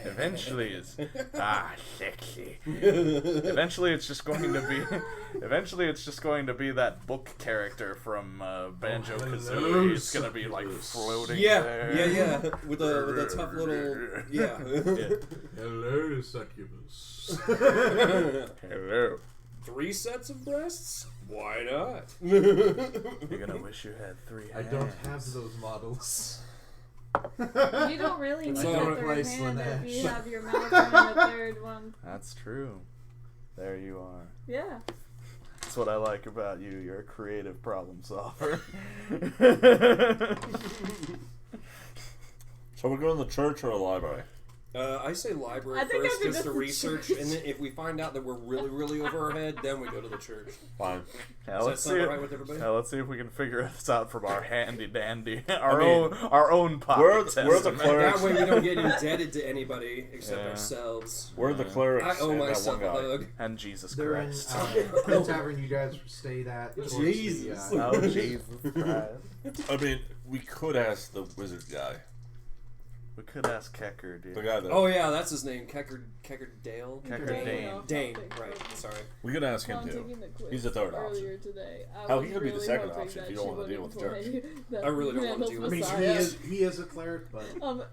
Speaker 3: Eventually, sexy. Eventually, it's just going to be. Eventually, it's just going to be that book character from Banjo Kazooie.
Speaker 1: hello,
Speaker 3: It's gonna be like floating
Speaker 2: Yeah,
Speaker 3: there.
Speaker 2: yeah. With a tough little. Yeah.
Speaker 1: Hello, succubus.
Speaker 3: Hello.
Speaker 2: 3 sets of breasts? Why not?
Speaker 3: You're gonna wish you had 3 hands.
Speaker 1: I don't have those models.
Speaker 4: You don't really need
Speaker 2: So-
Speaker 4: a third
Speaker 1: Play
Speaker 4: hand if
Speaker 1: Slanesh.
Speaker 4: you have your mouth on the third one.
Speaker 3: That's true. There you are.
Speaker 4: Yeah.
Speaker 3: That's what I like about you. You're a creative problem solver.
Speaker 5: So we're going to the church or a library?
Speaker 2: I say library
Speaker 4: I think
Speaker 2: first
Speaker 4: I've been
Speaker 2: just to
Speaker 4: to the
Speaker 2: research,
Speaker 4: church.
Speaker 2: and then if we find out that we're really, really over our head, then we go to the church.
Speaker 5: Fine.
Speaker 3: Yeah,
Speaker 2: Does that
Speaker 3: let's
Speaker 2: sound
Speaker 3: see.
Speaker 2: alright with everybody?
Speaker 3: Let's see if we can figure this out from our handy dandy, our
Speaker 5: mean,
Speaker 3: own pocket
Speaker 5: we're the
Speaker 3: testament.
Speaker 5: clerics.
Speaker 2: That way we don't get indebted to anybody except
Speaker 3: Yeah.
Speaker 2: ourselves.
Speaker 5: We're the clerics.
Speaker 2: I owe
Speaker 5: and that
Speaker 2: myself
Speaker 5: one
Speaker 2: a
Speaker 5: guy.
Speaker 2: hug.
Speaker 3: And Jesus
Speaker 1: They're in
Speaker 3: Christ.
Speaker 1: the tavern you guys stayed at. towards the,
Speaker 2: Jesus.
Speaker 3: Oh Jesus Christ.
Speaker 5: I mean, we could ask the wizard guy,
Speaker 3: We could ask Kecker, dude.
Speaker 5: the guy that
Speaker 2: Oh yeah, that's his name, Kecker Dale.
Speaker 3: Kecker
Speaker 4: Dane.
Speaker 2: Dane, right? Sorry.
Speaker 5: we could ask
Speaker 4: Well,
Speaker 5: him
Speaker 4: I'm
Speaker 5: too.
Speaker 4: taking the quiz
Speaker 5: He's the third
Speaker 4: earlier
Speaker 5: option.
Speaker 4: today. I
Speaker 5: Hell,
Speaker 4: was
Speaker 5: he could be the
Speaker 4: really
Speaker 5: second
Speaker 4: hoping
Speaker 5: option if
Speaker 4: that
Speaker 5: you don't
Speaker 4: she
Speaker 5: wanna deal with the
Speaker 4: wouldn't play that
Speaker 2: I really don't wanna
Speaker 4: Randall's
Speaker 2: deal
Speaker 1: I
Speaker 2: with
Speaker 1: mean,
Speaker 4: Messiah.
Speaker 1: he is a cleric, but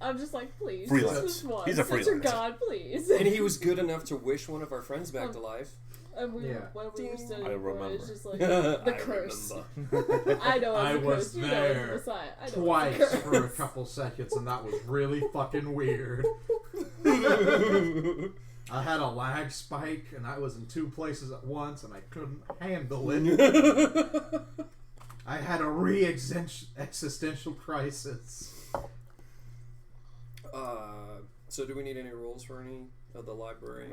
Speaker 4: I'm just like, please.
Speaker 5: Freelance.
Speaker 4: Just once.
Speaker 5: He's a
Speaker 4: Such
Speaker 5: freelance.
Speaker 4: God, please.
Speaker 2: And he was good enough to wish one of our friends back to life.
Speaker 4: And we,
Speaker 1: Yeah.
Speaker 4: when we were studying
Speaker 5: I
Speaker 4: for it,
Speaker 5: remember.
Speaker 4: it's just like the curse. I know
Speaker 1: I
Speaker 4: it's a
Speaker 1: was
Speaker 4: curse. You know
Speaker 1: there
Speaker 4: it's a Messiah. I know
Speaker 1: twice
Speaker 4: it's a
Speaker 1: for a
Speaker 4: curse.
Speaker 1: couple seconds, and that was really fucking weird. I had a lag spike, and I was in 2 places at once, and I couldn't handle it. I had a existential crisis.
Speaker 2: So do we need any rules for any of the library?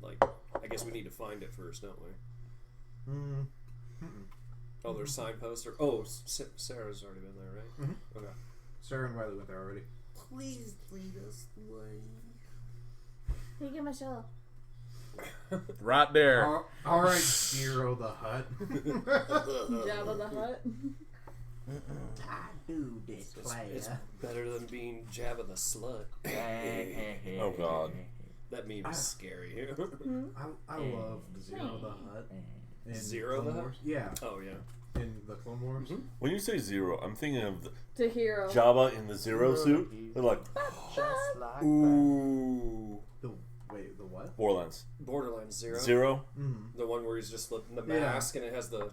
Speaker 2: Like, I guess we need to find it first, don't we? Oh, there's signposts. Oh, Sarah's already been there, right?
Speaker 1: Mhm.
Speaker 2: Okay.
Speaker 1: Sarah and Riley went there already.
Speaker 2: Please lead us the way.
Speaker 4: Hey, give my show.
Speaker 3: Right there.
Speaker 1: Alright, Zero the Hut.
Speaker 4: Jabba the Hutt.
Speaker 1: I do this,
Speaker 2: It's better than being Jabba the Slut.
Speaker 5: Oh God.
Speaker 2: That meme is scary.
Speaker 1: I love Zero the Hut. in
Speaker 2: Zero the
Speaker 1: Clone
Speaker 2: Hut?
Speaker 1: Wars. Yeah.
Speaker 2: Oh, yeah.
Speaker 1: in the Clone Wars.
Speaker 5: When you say zero, I'm thinking of
Speaker 4: To hero.
Speaker 5: Jabba in the Zero suit. They're like
Speaker 3: Just like
Speaker 2: Ooh.
Speaker 1: The what?
Speaker 5: Borderlands.
Speaker 2: Borderlands 0.
Speaker 5: Zero.
Speaker 1: Mm.
Speaker 2: The one where he's just flipping the
Speaker 1: Yeah.
Speaker 2: mask and it has the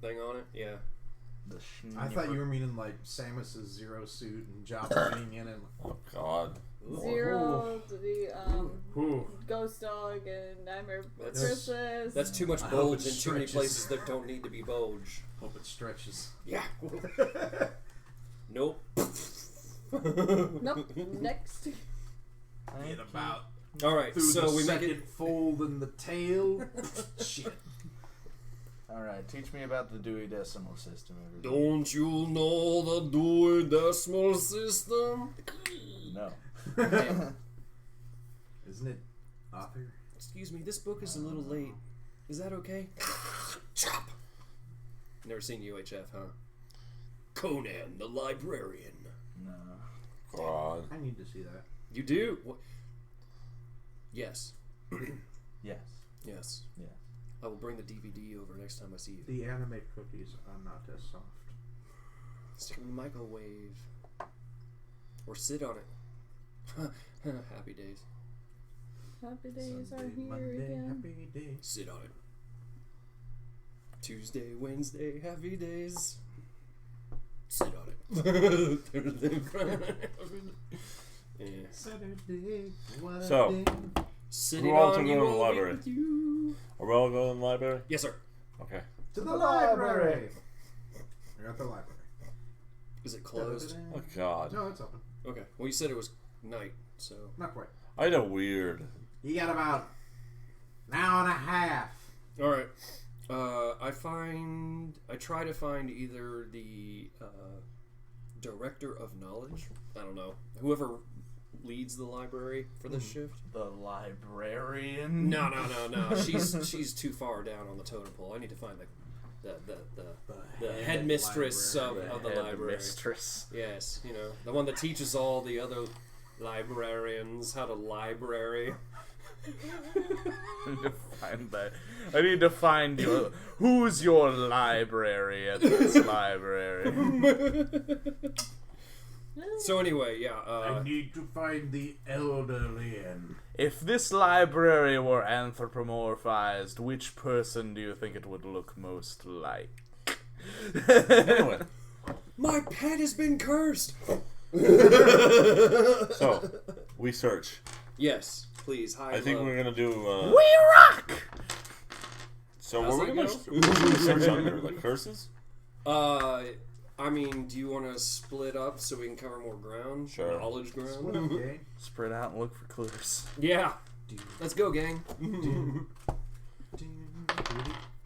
Speaker 2: thing on it. Yeah.
Speaker 3: the
Speaker 1: I thought you were meaning like Samus's Zero suit and Jabba being in it.
Speaker 5: Oh God.
Speaker 4: Zero to the
Speaker 1: Ooh.
Speaker 4: Ghost Dog and Nightmare Before
Speaker 2: That's-
Speaker 4: Christmas.
Speaker 2: That's too much
Speaker 1: I hope
Speaker 2: bulge
Speaker 1: it
Speaker 2: in too many
Speaker 1: stretches.
Speaker 2: places that don't need to be bulge.
Speaker 1: Hope it stretches.
Speaker 2: Yeah. Nope.
Speaker 4: Nope. Next.
Speaker 1: Get about
Speaker 2: All right,
Speaker 1: through
Speaker 2: so
Speaker 1: the
Speaker 2: we make
Speaker 1: second
Speaker 2: it.
Speaker 1: fold in the tail. Shit.
Speaker 3: Alright, teach me about the Dewey Decimal System, everybody.
Speaker 2: Don't you know the Dewey Decimal System?
Speaker 3: No.
Speaker 1: Isn't it author?
Speaker 2: Excuse me, this book is a little late. Is that okay? Chop. Never seen UHF, huh? Conan the Librarian.
Speaker 3: No.
Speaker 5: God.
Speaker 1: I need to see that.
Speaker 2: You do? What? Yes.
Speaker 3: Yes.
Speaker 2: Yes.
Speaker 3: Yeah.
Speaker 2: I will bring the DVD over next time I see you.
Speaker 1: The anime cookies are not as soft.
Speaker 2: Stick them in the microwave. Or sit on it. Happy days.
Speaker 4: Happy days
Speaker 1: Sunday,
Speaker 4: are here
Speaker 1: Monday,
Speaker 4: again.
Speaker 1: happy days.
Speaker 2: Sit on it. Tuesday, Wednesday, happy days. Sit on it. Thursday, Friday. Yeah.
Speaker 1: Saturday, what a
Speaker 5: So,
Speaker 1: day.
Speaker 2: Sitting
Speaker 5: We're all
Speaker 2: on
Speaker 5: to
Speaker 2: you
Speaker 5: go to the
Speaker 2: all week
Speaker 5: library.
Speaker 2: with you.
Speaker 5: Are we all going to the library?
Speaker 2: Yes, sir.
Speaker 5: Okay.
Speaker 1: To the library. You're at the library.
Speaker 2: Is it closed?
Speaker 5: Oh God.
Speaker 1: No, it's open.
Speaker 2: Okay. Well, you said it was night, so.
Speaker 1: Not quite.
Speaker 5: I had a weird.
Speaker 1: You got about an hour and a half.
Speaker 2: All right. I try to find either the director of knowledge. I don't know. Whoever leads the library for this shift.
Speaker 3: The librarian.
Speaker 2: No. She's too far down on the totem pole. I need to find the headmistress of the library.
Speaker 3: Mistress.
Speaker 2: Yes, you know, the one that teaches all the other librarians how to library.
Speaker 3: I need to find that. I need to find your. Who's your library at this library?
Speaker 2: So anyway, yeah.
Speaker 1: I need to find the elderly and
Speaker 3: If this library were anthropomorphized, which person do you think it would look most like?
Speaker 5: Anyway,
Speaker 2: My pet has been cursed.
Speaker 5: so we search.
Speaker 2: Yes, please. High
Speaker 5: I think
Speaker 2: low.
Speaker 5: we're gonna do.
Speaker 3: We rock!
Speaker 5: So
Speaker 2: How's
Speaker 5: what we're
Speaker 2: that
Speaker 5: gonna search under like curses.
Speaker 2: I mean, do you want to split up so we can cover more ground?
Speaker 5: Sure.
Speaker 2: Knowledge ground.
Speaker 1: split up, gang.
Speaker 3: Spread out and look for clues.
Speaker 2: Yeah. Let's go, gang.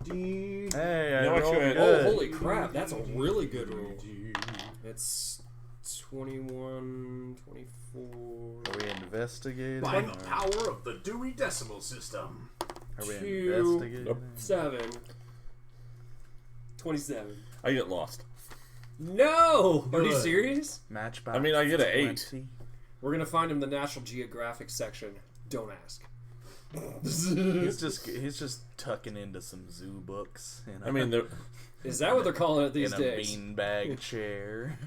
Speaker 3: Hey, I
Speaker 5: know what
Speaker 3: rolled
Speaker 5: you had-
Speaker 2: Oh,
Speaker 3: good.
Speaker 2: holy crap. That's a really good roll. It's 21, 24.
Speaker 3: Are we investigating?
Speaker 1: By the
Speaker 3: or
Speaker 1: power of the Dewey Decimal System.
Speaker 3: Are we
Speaker 2: 2,
Speaker 3: investigating?
Speaker 2: 7, 27.
Speaker 5: I get lost.
Speaker 2: No! Are you
Speaker 1: Good.
Speaker 2: serious?
Speaker 3: Matchbox.
Speaker 5: I mean, I get an 8.
Speaker 3: 20.
Speaker 2: We're gonna find him in the National Geographic section. Don't ask.
Speaker 3: He's just tucking into some zoo books. You know?
Speaker 5: I mean, they're
Speaker 2: Is that what they're calling it these
Speaker 3: in a
Speaker 2: days?
Speaker 3: beanbag chair.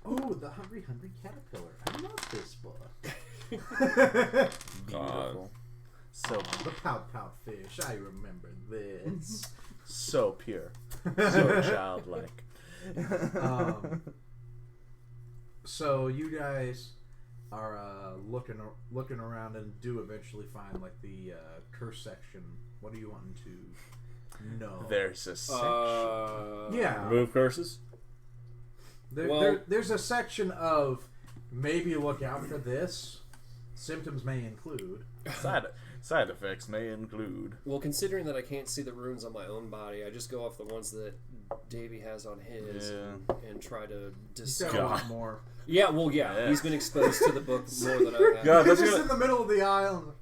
Speaker 1: Oh, the Hungry Hungry Caterpillar. I love this book.
Speaker 3: Beautiful. So
Speaker 1: The Pout Pout Fish. I remember this.
Speaker 3: so pure, so childlike.
Speaker 1: So you guys are looking around and do eventually find like the curse section. What are you wanting to know?
Speaker 3: There's a section.
Speaker 1: Yeah.
Speaker 5: remove curses.
Speaker 1: There's a section of maybe look out for this. Symptoms may include.
Speaker 3: Side effects may include.
Speaker 2: Well, considering that I can't see the runes on my own body, I just go off the ones that Davey has on his and try to
Speaker 1: He's got a
Speaker 2: discover.
Speaker 1: lot more.
Speaker 2: Yeah, well, yeah, he's been exposed to the book more than I have.
Speaker 5: Yeah,
Speaker 1: He's
Speaker 5: that's
Speaker 1: just
Speaker 5: gonna.
Speaker 1: in the middle of the aisle.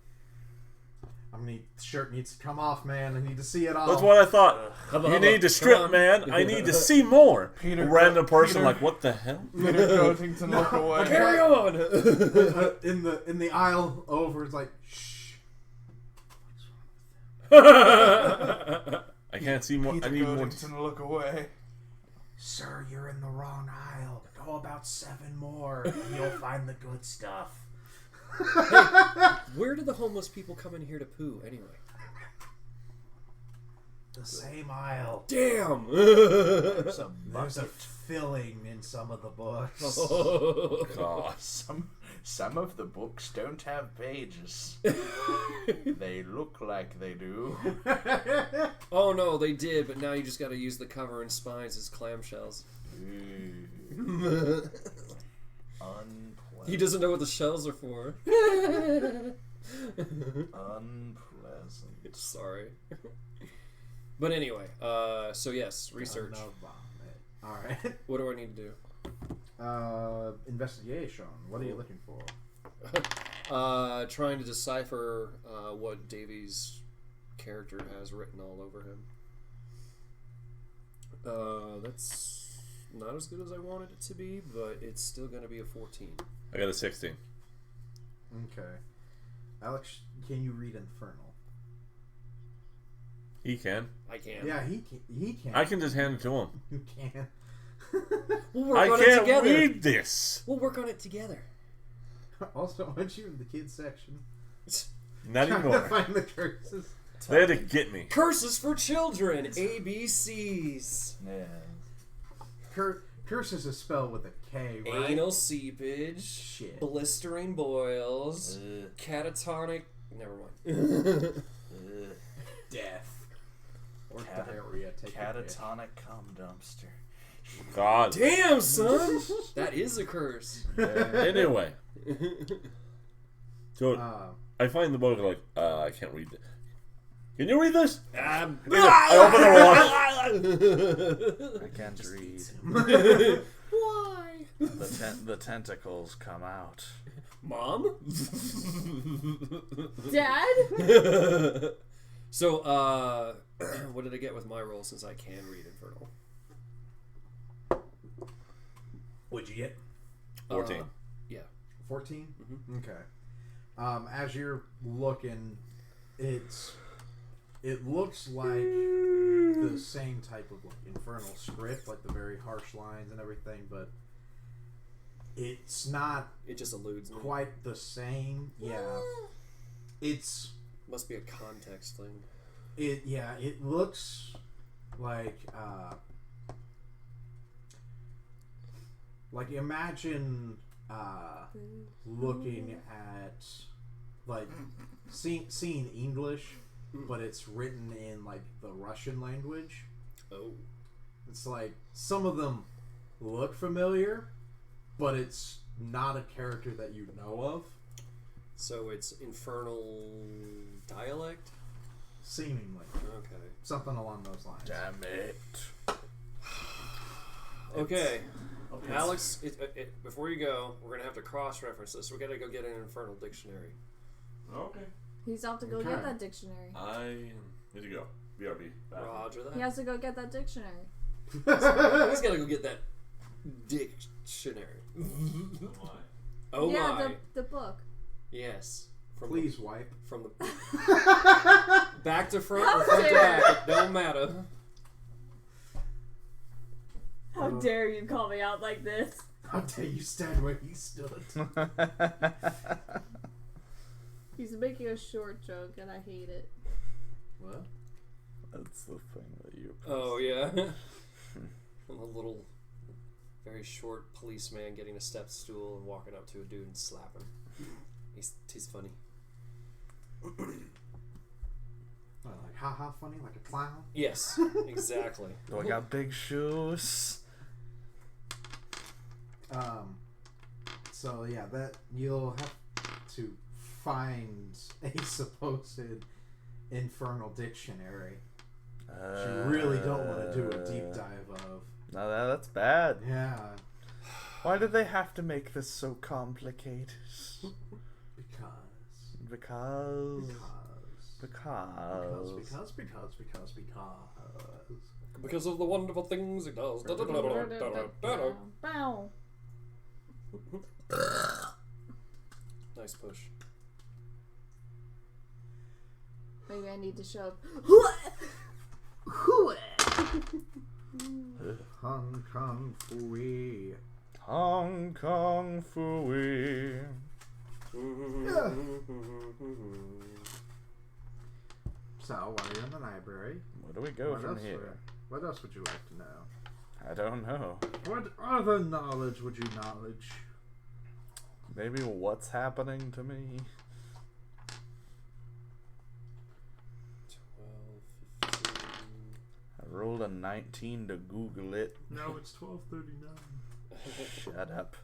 Speaker 1: The shirt needs to come off, man. I need to see it all.
Speaker 5: That's what I thought.
Speaker 2: Hubba,
Speaker 5: You
Speaker 2: hubba,
Speaker 5: need to
Speaker 2: come
Speaker 5: strip,
Speaker 2: on.
Speaker 5: man. I need to see more.
Speaker 3: Peter-
Speaker 5: Random person,
Speaker 3: Peter-
Speaker 5: like, what the hell?
Speaker 3: Peter Cotington, look away.
Speaker 2: Carry on!
Speaker 1: in the aisle over, it's like shh.
Speaker 5: I can't see more.
Speaker 3: Peter
Speaker 5: I need more.
Speaker 3: Cotington, look away.
Speaker 1: Sir, you're in the wrong aisle. Go about 7 more, and you'll find the good stuff.
Speaker 2: Where do the homeless people come in here to poo anyway?
Speaker 1: The same aisle.
Speaker 2: Damn!
Speaker 3: There's a
Speaker 1: There's a
Speaker 3: bucket.
Speaker 1: filling in some of the books.
Speaker 5: God.
Speaker 3: Some of the books don't have pages. They look like they do.
Speaker 2: Oh no, they did, but now you just gotta use the cover and spines as clamshells.
Speaker 3: Unpleasant.
Speaker 2: He doesn't know what the shells are for.
Speaker 3: Unpleasant.
Speaker 2: Sorry. But anyway, so yes, research.
Speaker 1: No vomit. All right.
Speaker 2: What do I need to do?
Speaker 1: Investigation. What are you looking for?
Speaker 2: Trying to decipher what Davy's character has written all over him. That's not as good as I wanted it to be, but it's still going to be a 14.
Speaker 5: I got a 16.
Speaker 1: Okay. Alex, can you read Infernal?
Speaker 5: He can.
Speaker 2: I can.
Speaker 1: Yeah, he can.
Speaker 5: I can just hand it to him.
Speaker 1: You can.
Speaker 2: We'll work
Speaker 5: I
Speaker 2: on it
Speaker 5: can't
Speaker 2: together.
Speaker 5: read this.
Speaker 2: We'll work on it together.
Speaker 1: Also, aren't you in the kids section?
Speaker 5: Not
Speaker 1: Trying to
Speaker 5: anymore.
Speaker 1: find the curses.
Speaker 5: They had to get me.
Speaker 2: Curses for children. ABCs.
Speaker 3: Yeah.
Speaker 1: Curse is a spell with a K, right?
Speaker 2: Anal seepage.
Speaker 1: Shit.
Speaker 2: Blistering boils. Catatonic. Never mind.
Speaker 1: Death. Or diarrhea. Take your pick.
Speaker 3: Catatonic cum dumpster.
Speaker 5: God.
Speaker 2: Damn, son. That is a curse.
Speaker 5: Anyway. So
Speaker 1: Uh,
Speaker 5: I find the book like I can't read it. Can you read this?
Speaker 2: I
Speaker 5: open
Speaker 3: I can't read.
Speaker 2: Why?
Speaker 3: The tentacles come out.
Speaker 2: Mom?
Speaker 4: Dad?
Speaker 2: So, what did I get with my roll since I can read Infernal?
Speaker 1: what'd you get?
Speaker 5: 14.
Speaker 2: Yeah.
Speaker 1: 14?
Speaker 2: Mhm.
Speaker 1: Okay. As you're looking, it looks like the same type of like infernal script, like the very harsh lines and everything, but it's not
Speaker 2: It just eludes me.
Speaker 1: quite the same. Yeah. It's
Speaker 2: Must be a context thing.
Speaker 1: it looks like imagine looking at like seeing English, but it's written in like the Russian language.
Speaker 2: Oh.
Speaker 1: It's like some of them look familiar, but it's not a character that you know of.
Speaker 2: So it's infernal dialect?
Speaker 1: Seemingly.
Speaker 2: Okay.
Speaker 1: Something along those lines.
Speaker 3: Damn it.
Speaker 2: Okay. Alex, before you go, we're going to have to cross-reference this. We're going to go get an infernal dictionary.
Speaker 5: Okay.
Speaker 4: He's off to go
Speaker 1: Okay.
Speaker 4: get that dictionary.
Speaker 5: I need to go. BRB.
Speaker 2: Roger that.
Speaker 4: He has to go get that dictionary.
Speaker 2: He's got to go get that dictionary. Oh
Speaker 4: yeah,
Speaker 2: my.
Speaker 4: the book.
Speaker 2: Yes.
Speaker 1: Please wipe.
Speaker 2: From the back to front
Speaker 4: How
Speaker 2: or front to
Speaker 4: dare
Speaker 2: back, it don't matter.
Speaker 4: How dare you call me out like this?
Speaker 1: How dare you stand where he stood?
Speaker 4: He's making a short joke and I hate it.
Speaker 1: What?
Speaker 3: That's the thing that you.
Speaker 2: Oh yeah. And a little, very short policeman getting a step stool and walking up to a dude and slapping. He's funny.
Speaker 1: Like haha funny, like a clown.
Speaker 2: Yes, exactly.
Speaker 3: Do I got big shoes?
Speaker 1: So yeah, that you'll have to find a supposed infernal dictionary. You really don't want to do a deep dive of.
Speaker 3: No, that's bad.
Speaker 1: Yeah,
Speaker 3: Why do they have to make this so complicated?
Speaker 1: because
Speaker 2: Because of the wonderful things it does.
Speaker 4: Bow.
Speaker 2: Nice push.
Speaker 4: Maybe I need to show up.
Speaker 1: Hong Kong Fooey.
Speaker 3: Hong Kong Fooey.
Speaker 1: So, while you're in the library,
Speaker 3: Where do we go from
Speaker 1: else
Speaker 3: here?
Speaker 1: what else would you like to know?
Speaker 3: I don't know.
Speaker 1: What other knowledge would you knowledge?
Speaker 3: Maybe what's happening to me?
Speaker 2: 12, 15.
Speaker 3: I rolled a 19 to Google it.
Speaker 1: No, it's 12:39.
Speaker 3: Shut up.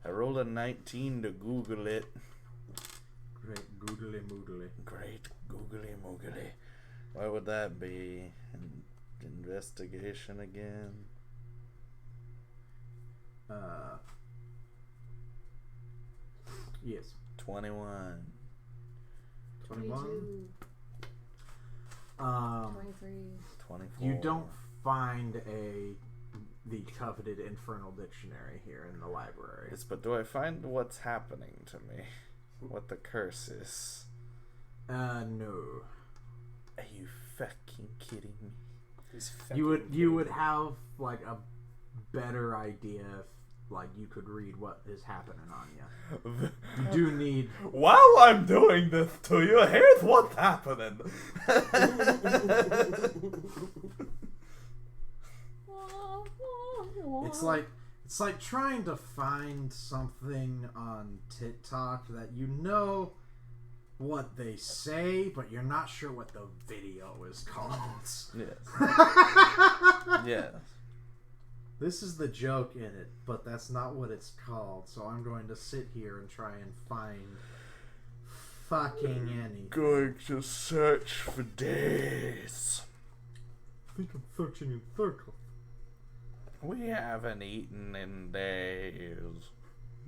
Speaker 3: I rolled a 19 to Google it.
Speaker 1: Great googly moogly.
Speaker 3: Great googly moogly. What would that be? Investigation again?
Speaker 1: Yes.
Speaker 3: 21.
Speaker 1: 21.
Speaker 4: 22, 23.
Speaker 3: 24.
Speaker 1: You don't find the coveted infernal dictionary here in the library.
Speaker 3: Yes, but do I find what's happening to me? What the curse is?
Speaker 1: No.
Speaker 3: Are you fucking kidding me?
Speaker 2: He's
Speaker 1: You would have like a better idea if like you could read what is happening on you. You do need.
Speaker 3: While I'm doing this to you, here's what's happening.
Speaker 1: It's like trying to find something on TikTok that you know what they say, but you're not sure what the video is called.
Speaker 3: Yes. Yes.
Speaker 1: This is the joke in it, but that's not what it's called. So I'm going to sit here and try and find fucking anything.
Speaker 3: Going to search for days.
Speaker 1: I think I'm searching in circles.
Speaker 3: We haven't eaten in days.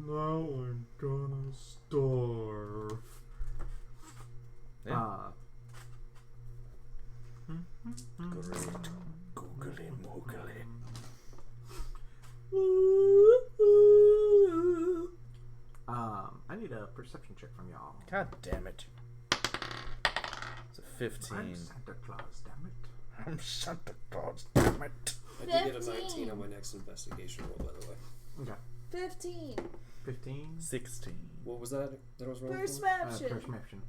Speaker 1: Now I'm gonna starve.
Speaker 3: Yeah. Great googly moogly.
Speaker 1: I need a perception check from y'all.
Speaker 3: God damn it. It's a 15.
Speaker 1: I'm Santa Claus, damn it.
Speaker 3: I'm Santa Claus, damn it.
Speaker 2: I did get a
Speaker 4: 15.
Speaker 2: 19 on my next investigation roll, by the way.
Speaker 1: Okay.
Speaker 4: 15.
Speaker 1: 15.
Speaker 3: 16.
Speaker 2: What was that? That was wrong.
Speaker 4: Perception.
Speaker 1: Perception.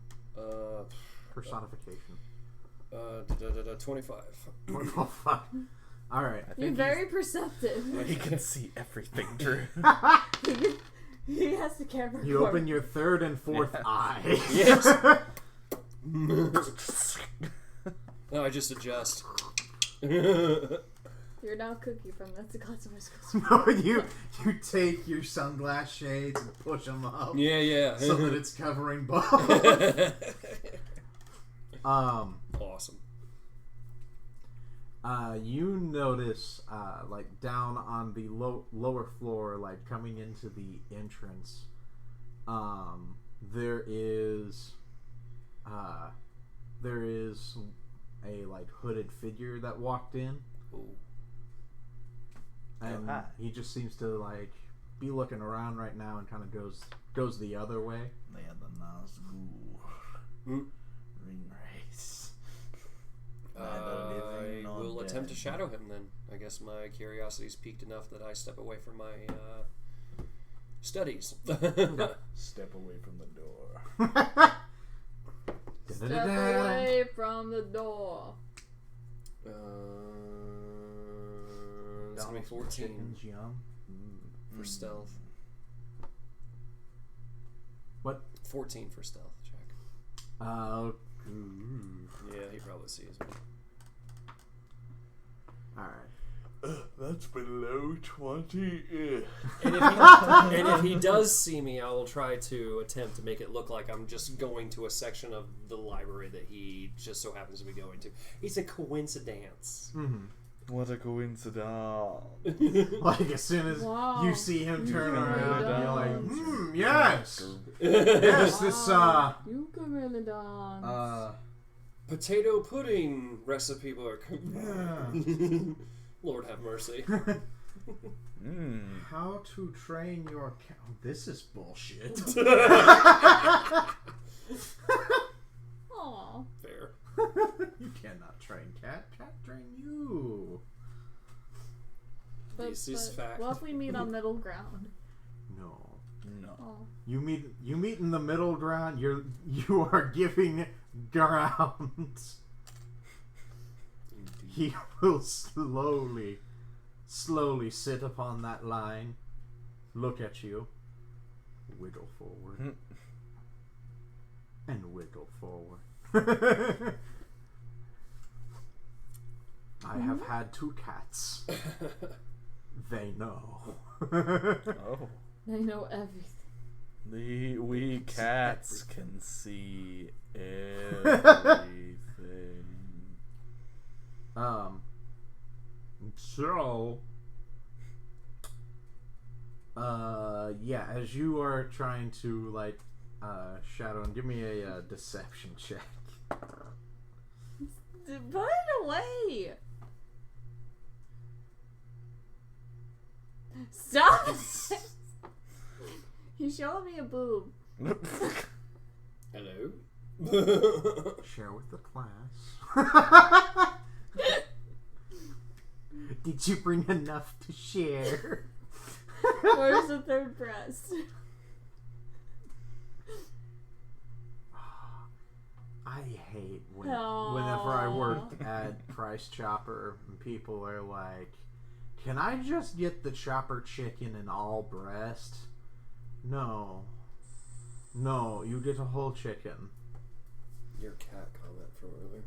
Speaker 1: Personification.
Speaker 2: 25.
Speaker 1: Oh, fuck. Alright.
Speaker 3: I
Speaker 4: You're
Speaker 3: think
Speaker 4: very perceptive.
Speaker 3: he can see everything, Drew.
Speaker 4: He has the camera.
Speaker 1: You open your third and fourth
Speaker 3: Yeah.
Speaker 1: eye.
Speaker 2: Yes. No, I just adjust.
Speaker 4: You're now Cookie from That's a Consequence.
Speaker 1: No, you take your sunglass shades and push them up.
Speaker 2: Yeah.
Speaker 1: So that it's covering both.
Speaker 2: Awesome.
Speaker 1: You notice, like down on the lower floor, like coming into the entrance, there is a like hooded figure that walked in,
Speaker 2: Ooh.
Speaker 1: and
Speaker 3: hi.
Speaker 1: he just seems to like be looking around right now and kind of goes the other way.
Speaker 3: They had the Nazgul ring race.
Speaker 2: I will attempt to shadow him then. I guess my curiosity's peaked enough that I step away from my studies.
Speaker 3: Step away from the door.
Speaker 4: Step away from the door.
Speaker 2: It's gonna be 14
Speaker 1: Yum.
Speaker 2: for stealth.
Speaker 1: What?
Speaker 2: 14 for stealth check. Yeah, he probably sees me.
Speaker 1: Alright.
Speaker 3: That's below 20.
Speaker 2: And if he does see me, I will try to attempt to make it look like I'm just going to a section of the library that he just so happens to be going to. It's a coincidence.
Speaker 1: Mm-hmm.
Speaker 3: What a coincidence.
Speaker 1: Like as soon as
Speaker 4: Wow.
Speaker 1: you see him turn
Speaker 3: can
Speaker 1: around,
Speaker 3: really
Speaker 1: you're like,
Speaker 4: dance.
Speaker 1: yes, yes, this
Speaker 4: You can really dance.
Speaker 2: Potato pudding recipe book.
Speaker 1: yeah.
Speaker 2: Lord have mercy.
Speaker 1: How to train your cat? Oh, this is bullshit.
Speaker 4: Aw.
Speaker 2: Fair.
Speaker 1: You cannot train cat. Cat train you.
Speaker 2: This
Speaker 4: but
Speaker 2: fact.
Speaker 4: what if we meet on middle ground?
Speaker 1: No.
Speaker 4: Oh.
Speaker 1: You meet in the middle ground. You are giving ground. He will slowly sit upon that line, look at you, wiggle forward, and wiggle forward. I have had 2 cats. They know.
Speaker 3: Oh.
Speaker 4: They know everything.
Speaker 3: We cats can see everything.
Speaker 1: So, yeah, as you are trying to, like, shadow, and give me a deception check.
Speaker 4: Put it away! Stop it! He's showing me a boob.
Speaker 2: Hello?
Speaker 1: Share with the class. Did you bring enough to share?
Speaker 4: Where's the third breast?
Speaker 1: I hate whenever I worked at Price Chopper and people are like, can I just get the chopper chicken and all breast? No, you get a whole chicken.
Speaker 2: Your cat comment from earlier.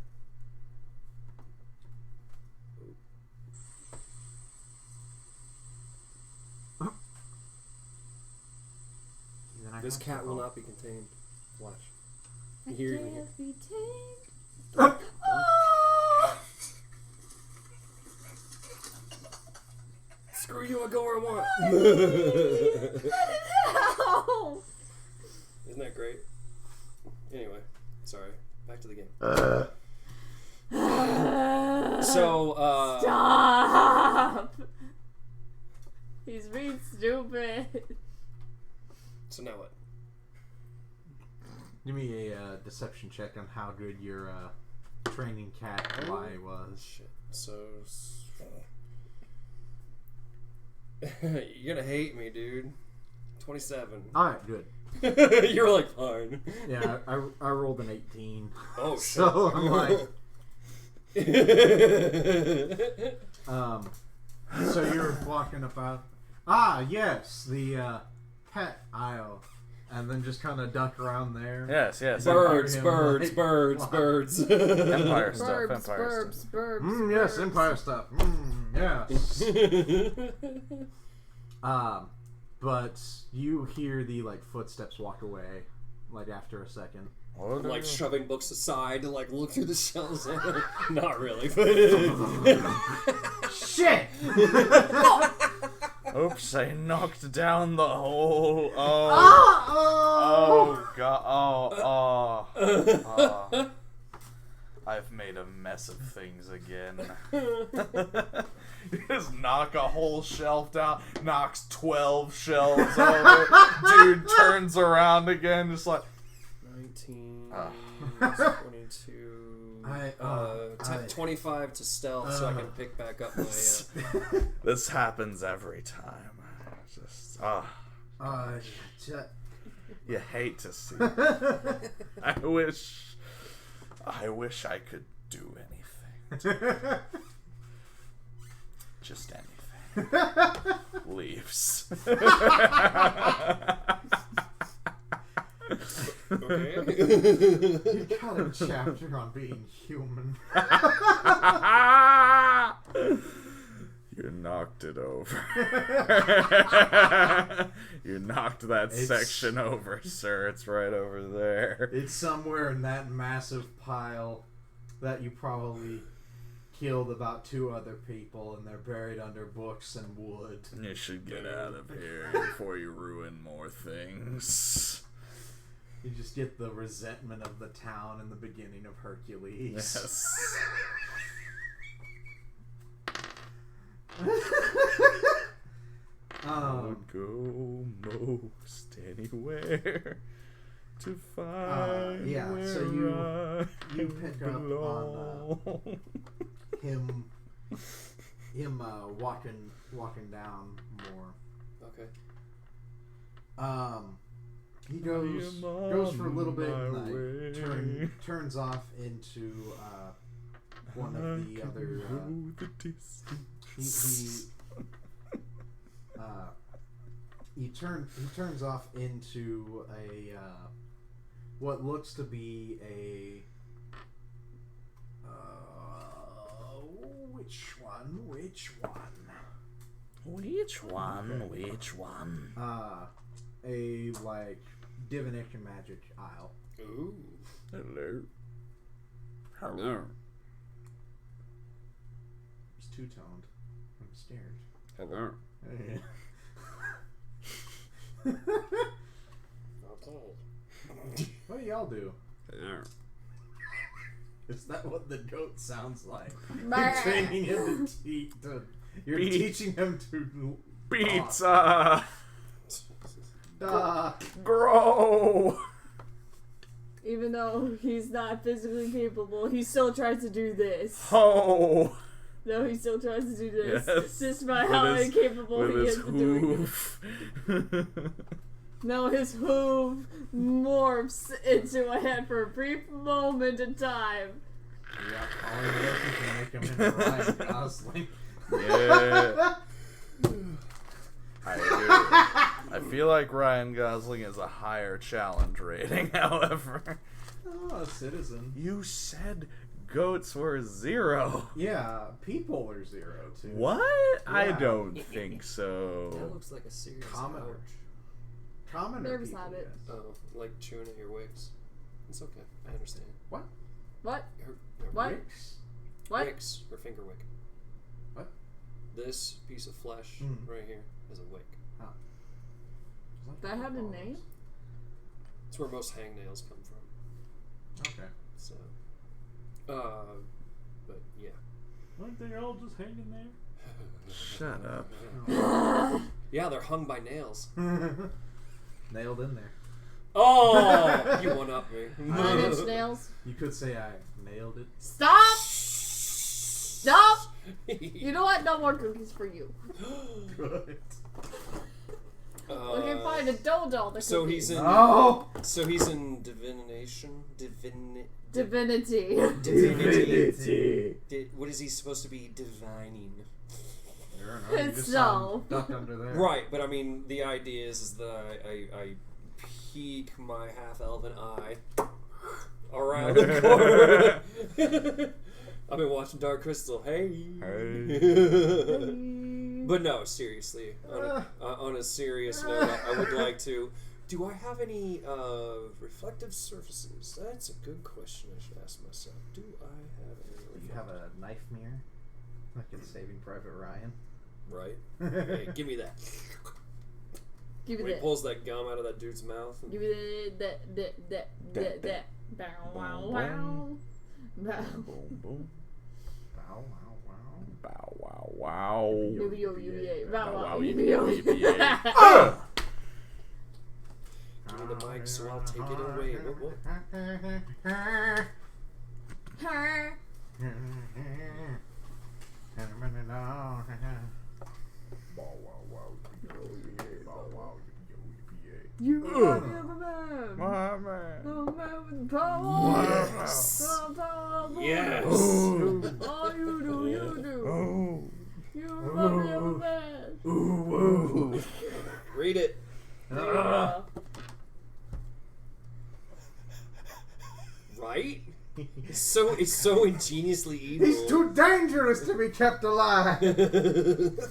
Speaker 2: This cat will not be contained. Watch.
Speaker 4: I
Speaker 2: You hear
Speaker 4: can't be tamed. Oh!
Speaker 2: Screw you, I go where I want.
Speaker 4: No!
Speaker 2: Isn't that great? Anyway, sorry. Back to the game. So,
Speaker 4: Stop! He's being stupid.
Speaker 2: So now what?
Speaker 1: Give me a deception check on how good your training cat lie was.
Speaker 2: Shit. So... You're gonna hate me, dude. 27.
Speaker 1: Alright, good.
Speaker 2: You're like, fine.
Speaker 1: Yeah, I rolled an 18.
Speaker 2: Oh, shit.
Speaker 1: So I'm like... So you're walking about... Ah, yes, the pet aisle. And then just kind of duck around there.
Speaker 3: Yes.
Speaker 2: Birds.
Speaker 3: Empire stuff.
Speaker 4: Burbs.
Speaker 1: Yes, Empire stuff. Yes. But you hear the footsteps walk away, after a second.
Speaker 2: I'm shoving books aside to look through the shelves. Not really, but
Speaker 1: Shit!
Speaker 3: Oops, I knocked down the whole.
Speaker 1: Oh
Speaker 3: God. I've made a mess of things again. You just knock a whole shelf down, knocks 12 shelves over. Dude turns around again, just like
Speaker 2: 19, 22, 25 to stealth, so I can pick back up my.
Speaker 3: This happens every time. Just you hate to see it. I wish I could do anything. Just anything. Leaves.
Speaker 2: Okay.
Speaker 1: You got a chapter on being human.
Speaker 3: You knocked it over. You knocked that section over, sir. It's right over there.
Speaker 1: It's somewhere in that massive pile that you probably killed about 2 other people, and they're buried under books and wood.
Speaker 3: You should get out of here before you ruin more things.
Speaker 1: You just get the resentment of the town in the beginning of Hercules.
Speaker 3: Yes. Would go most anywhere to find
Speaker 1: yeah,
Speaker 3: where
Speaker 1: so you pick up
Speaker 3: belong.
Speaker 1: on him him walking down more.
Speaker 2: Okay.
Speaker 1: He goes for a little bit and turns off into one of the other. He turns off into a what looks to be a which one? A like divination magic aisle.
Speaker 2: Ooh.
Speaker 5: Hello.
Speaker 1: It's two-toned. I'm scared.
Speaker 5: Hello.
Speaker 1: What do y'all do?
Speaker 5: Hello.
Speaker 1: Is that what the goat sounds like?
Speaker 4: Bah.
Speaker 1: You're training him you're teaching him to
Speaker 3: Pizza! Grow!
Speaker 4: Even though he's not physically capable, he still tries to do this.
Speaker 3: Ho!
Speaker 4: No, he still tries to do this.
Speaker 3: Yes.
Speaker 4: Despite how incapable he is of doing it. No, his hoof morphs into a head for a brief moment in time.
Speaker 1: Yeah, all he does is make him into Ryan Gosling.
Speaker 3: Yeah. I feel like Ryan Gosling is a higher challenge rating, however.
Speaker 1: Oh, a citizen.
Speaker 3: You said goats were 0.
Speaker 1: Yeah, people are 0 too.
Speaker 3: What? I
Speaker 1: Yeah.
Speaker 3: don't think
Speaker 2: That
Speaker 3: so.
Speaker 2: looks like a serious
Speaker 1: Commoner.
Speaker 2: ouch.
Speaker 1: Commoner
Speaker 4: Nervous
Speaker 1: people,
Speaker 4: habit.
Speaker 1: yes.
Speaker 2: Oh, like chewing at your wigs. It's okay. I understand.
Speaker 1: What?
Speaker 4: What?
Speaker 2: Your
Speaker 4: What?
Speaker 1: Wicks?
Speaker 4: What?
Speaker 2: Wigs or finger wig.
Speaker 1: What?
Speaker 2: This piece of flesh right here is a wig.
Speaker 4: That have a name?
Speaker 2: It's where most hangnails come from.
Speaker 1: Okay.
Speaker 2: So, but yeah.
Speaker 5: Aren't they all just hanging there?
Speaker 3: Shut up.
Speaker 2: Yeah, they're hung by nails.
Speaker 1: Nailed in there.
Speaker 2: Oh, you one up me.
Speaker 4: 9-inch nails.
Speaker 1: You could say I nailed it.
Speaker 4: Stop! Stop! You know what? No more cookies for you.
Speaker 1: Good.
Speaker 4: Okay, fine. A dodo. The
Speaker 2: So
Speaker 4: cookies.
Speaker 2: he's in.
Speaker 1: Oh!
Speaker 2: So he's in divination.
Speaker 4: Divinity.
Speaker 1: Divinity.
Speaker 2: What is he supposed to be divining?
Speaker 1: I don't know, you just
Speaker 4: So.
Speaker 1: duck under there.
Speaker 2: Right, but I mean, the idea is that I peek my half-elven eye around the corner. I've been watching Dark Crystal. Hey. But no, seriously. On a serious note, I would like to. Do I have any reflective surfaces? That's a good question I should ask myself. Do I have any reflective?
Speaker 1: You have a knife mirror? Like in Saving Private Ryan?
Speaker 2: Right. Hey, give me that.
Speaker 4: Give me
Speaker 2: When he
Speaker 4: that.
Speaker 2: pulls that gum out of that dude's mouth. And
Speaker 4: Give me that. Bow wow wow. Bow.
Speaker 3: Boom, boom.
Speaker 1: Bow, wow, wow.
Speaker 3: Bow, wow, wow.
Speaker 4: UBA. Bow wow.
Speaker 3: wow,
Speaker 4: UBA.
Speaker 2: give me the mic so I'll take it away. Whoop,
Speaker 4: Her. You are the man.
Speaker 3: My man.
Speaker 4: The man with power.
Speaker 2: Yes.
Speaker 4: The power.
Speaker 2: Yes.
Speaker 4: Oh, you do.
Speaker 3: Oh.
Speaker 4: You remind me of a man.
Speaker 3: Ooh.
Speaker 2: Read it.
Speaker 4: Yeah.
Speaker 2: Right? It's so ingeniously evil.
Speaker 1: He's too dangerous to be kept alive!
Speaker 3: Yes.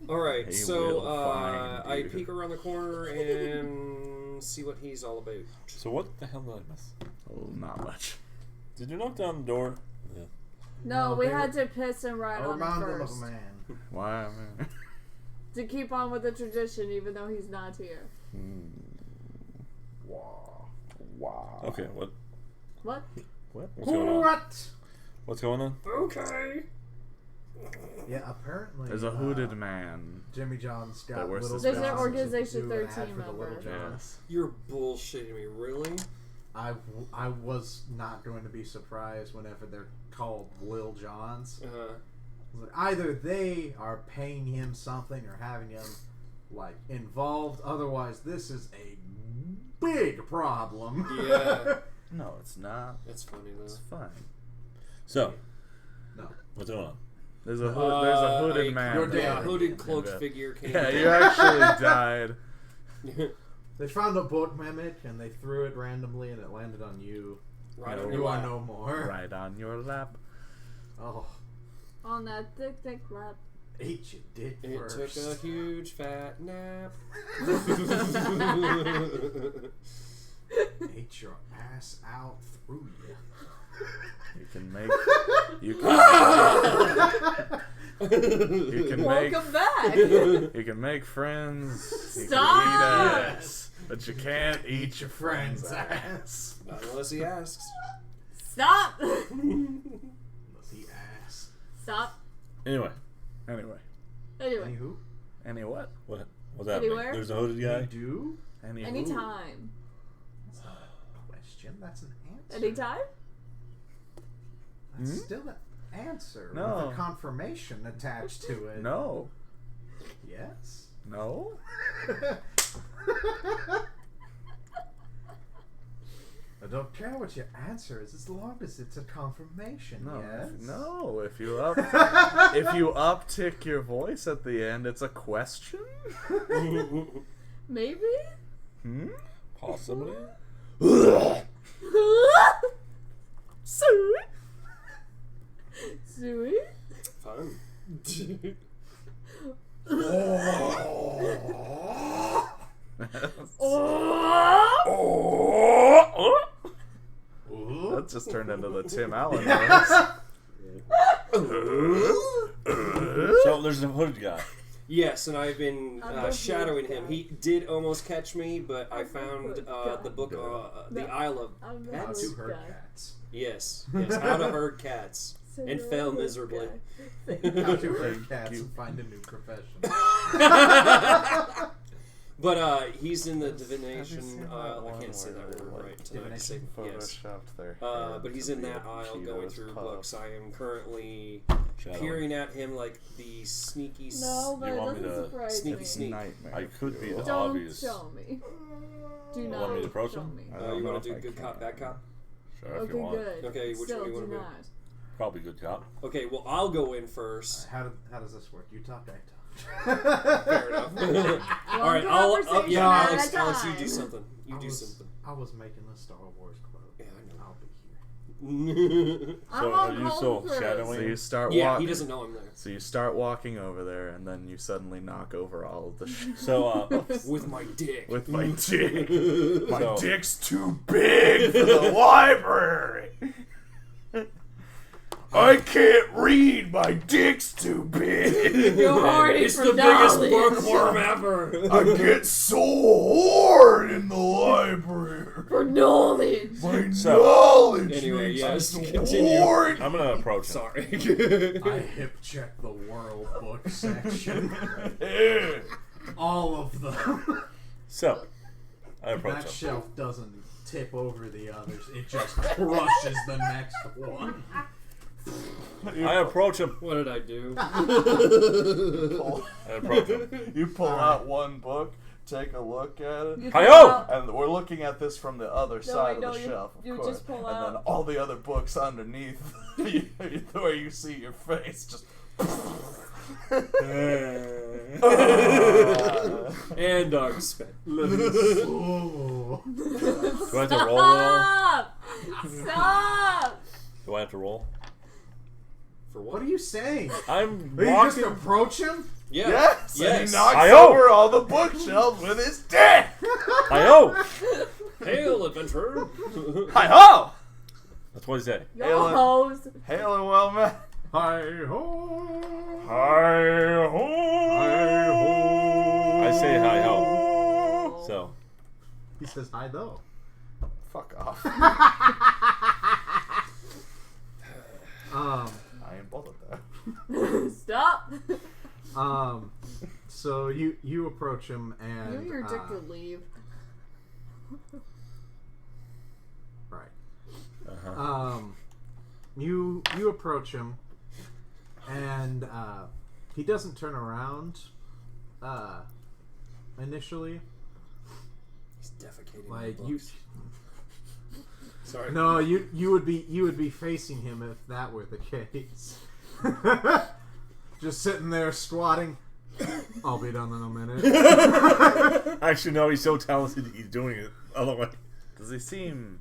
Speaker 2: Alright,
Speaker 3: He
Speaker 2: so
Speaker 3: will find
Speaker 2: I
Speaker 3: you.
Speaker 2: peek around the corner and see what he's all about.
Speaker 5: So what the hell did I miss?
Speaker 3: Oh, not much.
Speaker 5: Did you knock down the door? Yeah.
Speaker 4: No, we
Speaker 1: they
Speaker 4: had
Speaker 1: were-
Speaker 4: to piss and ride
Speaker 1: A
Speaker 4: on him
Speaker 1: mountain of a
Speaker 4: first.
Speaker 1: man.
Speaker 3: Why, man?
Speaker 4: To keep on with the tradition, even though he's not here.
Speaker 3: Wow. Wow.
Speaker 5: Okay, what?
Speaker 4: What?
Speaker 3: What?
Speaker 5: What's going on?
Speaker 1: What?
Speaker 5: What's going on?
Speaker 2: Okay.
Speaker 1: Yeah, apparently.
Speaker 3: There's a hooded man.
Speaker 1: Jimmy John's got
Speaker 3: That wears
Speaker 1: little
Speaker 3: his
Speaker 4: There's an
Speaker 1: Johns
Speaker 3: Johnson
Speaker 4: Organization
Speaker 1: to do an ad
Speaker 4: 13
Speaker 1: for the Little
Speaker 4: member.
Speaker 1: Johns.
Speaker 3: Yes.
Speaker 2: You're bullshitting me, really?
Speaker 1: I was not going to be surprised whenever they're called Lil Johns. Either they are paying him something or having him like involved. Otherwise, this is a big problem.
Speaker 2: Yeah.
Speaker 3: No, it's not.
Speaker 2: That's funny though.
Speaker 3: It's fine.
Speaker 5: So,
Speaker 1: No.
Speaker 5: what's going on?
Speaker 3: There's a hooded man.
Speaker 1: You're
Speaker 3: there.
Speaker 1: dead.
Speaker 2: Hooded cloaked figure came
Speaker 3: Yeah,
Speaker 2: down.
Speaker 3: you actually died.
Speaker 1: They found a book mimic and they threw it randomly and it landed on you.
Speaker 2: Right on
Speaker 1: You
Speaker 2: your
Speaker 1: are
Speaker 2: lap.
Speaker 1: no more.
Speaker 3: Right on your lap.
Speaker 1: Oh,
Speaker 4: On that thick lap.
Speaker 1: eat your dick
Speaker 2: It
Speaker 1: first.
Speaker 2: took a huge fat nap.
Speaker 1: Ate your ass out through you.
Speaker 3: You can make. You can make.
Speaker 4: Welcome back.
Speaker 3: You can make friends. You
Speaker 4: Stop!
Speaker 3: can eat ass, but you can't eat your friend's ass.
Speaker 2: Not unless he asks.
Speaker 4: Stop.
Speaker 1: Unless he ass.
Speaker 4: Stop.
Speaker 5: Anyway,
Speaker 3: Anyway,
Speaker 4: Anyway.
Speaker 1: Anywho,
Speaker 3: any what?
Speaker 5: what's happening?
Speaker 4: Anywhere?
Speaker 5: There's a hooded
Speaker 1: you
Speaker 5: guy.
Speaker 1: do?
Speaker 3: Any who?
Speaker 4: Anytime.
Speaker 1: That's not a question. That's an answer.
Speaker 4: Anytime?
Speaker 1: That's
Speaker 3: Hmm?
Speaker 1: still an answer
Speaker 3: No.
Speaker 1: with a confirmation attached to it.
Speaker 3: No.
Speaker 1: Yes.
Speaker 3: No.
Speaker 1: I don't care what your answer is as long as it's a confirmation.
Speaker 3: No.
Speaker 1: Yes.
Speaker 3: No. If you uptick your voice at the end, it's a question.
Speaker 4: Maybe?
Speaker 3: Hmm.
Speaker 5: Possibly.
Speaker 4: Sweet. Sweet.
Speaker 2: Fun.
Speaker 3: That just turned into the Tim Allen voice.
Speaker 5: So there's a hooded guy.
Speaker 2: Yes, and I've been
Speaker 4: I'm the
Speaker 2: shadowing
Speaker 4: hooded
Speaker 2: him.
Speaker 4: guy.
Speaker 2: He did almost catch me, but I found
Speaker 4: hooded guy.
Speaker 2: the book, The
Speaker 4: No.
Speaker 2: Isle of
Speaker 4: I'm the
Speaker 1: How
Speaker 2: Pets.
Speaker 1: to
Speaker 4: hooded
Speaker 1: herd
Speaker 4: guy.
Speaker 1: cats.
Speaker 2: Yes, how to herd cats.
Speaker 4: So
Speaker 2: And
Speaker 4: you're
Speaker 2: fell
Speaker 4: a hooded
Speaker 2: miserably.
Speaker 4: guy.
Speaker 1: How to herd
Speaker 3: Thank
Speaker 1: cats
Speaker 3: you.
Speaker 1: and find a new profession.
Speaker 2: But he's in the
Speaker 3: Have you seen
Speaker 2: divination
Speaker 3: that
Speaker 2: aisle. I
Speaker 3: one
Speaker 2: can't say
Speaker 3: where
Speaker 2: that
Speaker 3: they're,
Speaker 2: word
Speaker 3: like,
Speaker 2: right tonight. Say, yes.
Speaker 3: Photoshopped their
Speaker 2: But
Speaker 3: hair
Speaker 2: he's
Speaker 3: to
Speaker 2: in
Speaker 3: be
Speaker 2: that
Speaker 3: a
Speaker 2: aisle going
Speaker 3: Cheetos
Speaker 2: through
Speaker 3: puff.
Speaker 2: books. I am currently
Speaker 5: Shadow.
Speaker 2: peering at him like the sneaky
Speaker 4: No, but
Speaker 5: You
Speaker 4: it
Speaker 5: want me
Speaker 4: doesn't
Speaker 5: to
Speaker 4: surprise
Speaker 2: sneaky
Speaker 4: me.
Speaker 2: sneak?
Speaker 3: Nightmare.
Speaker 5: I could be the
Speaker 4: Don't
Speaker 5: obvious.
Speaker 4: show me. Do
Speaker 5: You
Speaker 4: not
Speaker 5: want me to approach
Speaker 4: show
Speaker 5: him?
Speaker 4: me.
Speaker 3: I don't
Speaker 2: you
Speaker 3: know
Speaker 2: want to
Speaker 3: if
Speaker 2: do
Speaker 3: I
Speaker 2: good
Speaker 3: can.
Speaker 2: cop, bad cop?
Speaker 5: Sure, if
Speaker 4: Okay,
Speaker 5: you want.
Speaker 4: good.
Speaker 2: Okay, which
Speaker 4: Still
Speaker 2: one do you
Speaker 4: do
Speaker 2: wanna
Speaker 4: not.
Speaker 5: Probably good cop.
Speaker 2: Okay, well I'll go in first.
Speaker 1: How does this work? You talk, I talk.
Speaker 2: Fair enough. All right,
Speaker 4: conversation
Speaker 2: yeah,
Speaker 4: at
Speaker 2: Alex,
Speaker 4: a
Speaker 2: Alex, you
Speaker 4: time.
Speaker 2: do something. You do
Speaker 1: was,
Speaker 2: something.
Speaker 1: I was making a Star Wars quote.
Speaker 2: Yeah, I know.
Speaker 1: I'll be here.
Speaker 4: I'm
Speaker 5: So
Speaker 4: on
Speaker 5: are you
Speaker 4: hold
Speaker 5: still
Speaker 4: first.
Speaker 5: shadowing?
Speaker 3: So you start
Speaker 2: Yeah,
Speaker 3: walking.
Speaker 2: he doesn't know I'm there.
Speaker 3: So you start walking over there, and then you suddenly knock over all of the shit
Speaker 5: So,
Speaker 2: With my dick.
Speaker 3: with my dick. My
Speaker 5: So-
Speaker 3: dick's too big for the library. I can't read. My dick's too big.
Speaker 4: You're horny
Speaker 2: It's
Speaker 4: for
Speaker 2: the biggest
Speaker 4: knowledge.
Speaker 2: bookworm ever.
Speaker 3: I get so hard in the library.
Speaker 4: For knowledge.
Speaker 3: My
Speaker 5: So-
Speaker 3: knowledge
Speaker 2: Anyway,
Speaker 3: makes
Speaker 2: yes,
Speaker 3: me
Speaker 2: continue.
Speaker 3: horny.
Speaker 5: I'm gonna approach him.
Speaker 2: Sorry.
Speaker 1: I hip check the world book section.
Speaker 3: Yeah.
Speaker 1: All of them.
Speaker 5: So, I approach
Speaker 1: That
Speaker 5: him.
Speaker 1: shelf doesn't tip over the others. It just crushes the next one.
Speaker 5: I approach him.
Speaker 2: What did I do?
Speaker 5: I approach him.
Speaker 3: You pull out one book, take a look at it.
Speaker 4: You
Speaker 5: Hi-yo!
Speaker 4: pull out-
Speaker 3: And we're looking at this from the other side
Speaker 4: wait,
Speaker 3: of the
Speaker 4: no, you-
Speaker 3: shelf, of
Speaker 4: you
Speaker 3: course.
Speaker 4: just pull
Speaker 3: and then
Speaker 4: out-
Speaker 3: all the other books underneath, where you see your face, just.
Speaker 2: And dog spit.
Speaker 1: Oh.
Speaker 5: Do I have to roll at all?
Speaker 4: Stop! Stop!
Speaker 5: Do I have to roll?
Speaker 2: For
Speaker 1: What
Speaker 2: what?
Speaker 1: are you saying?
Speaker 5: I'm
Speaker 1: Are you just
Speaker 5: walking.
Speaker 1: approach him?
Speaker 2: Yeah.
Speaker 3: Yes! And
Speaker 2: Yes.
Speaker 3: he knocks
Speaker 5: Hi-yo!
Speaker 3: over all the bookshelves with his dick!
Speaker 5: Hi-yo!
Speaker 2: Hail, adventurer.
Speaker 3: Hi-ho!
Speaker 5: That's what he said.
Speaker 4: Yo
Speaker 3: Hail it.
Speaker 4: hoes.
Speaker 3: Hail and well met.
Speaker 1: Hi ho.
Speaker 3: Hi-ho!
Speaker 5: I say hi-ho. So,
Speaker 1: He says hi though.
Speaker 3: Fuck off.
Speaker 1: Um.
Speaker 3: I ain't bothered that.
Speaker 4: Stop!
Speaker 1: So you approach him and
Speaker 4: You and your dick could leave.
Speaker 1: you approach him, and he doesn't turn around initially.
Speaker 2: He's defecating
Speaker 1: Like
Speaker 2: on
Speaker 1: you.
Speaker 2: books. Sorry.
Speaker 1: No, you would be facing him if that were the case. Just sitting there squatting. I'll be done in a minute.
Speaker 5: Actually, no, he's so talented he's doing it. Otherwise,
Speaker 3: Does he seem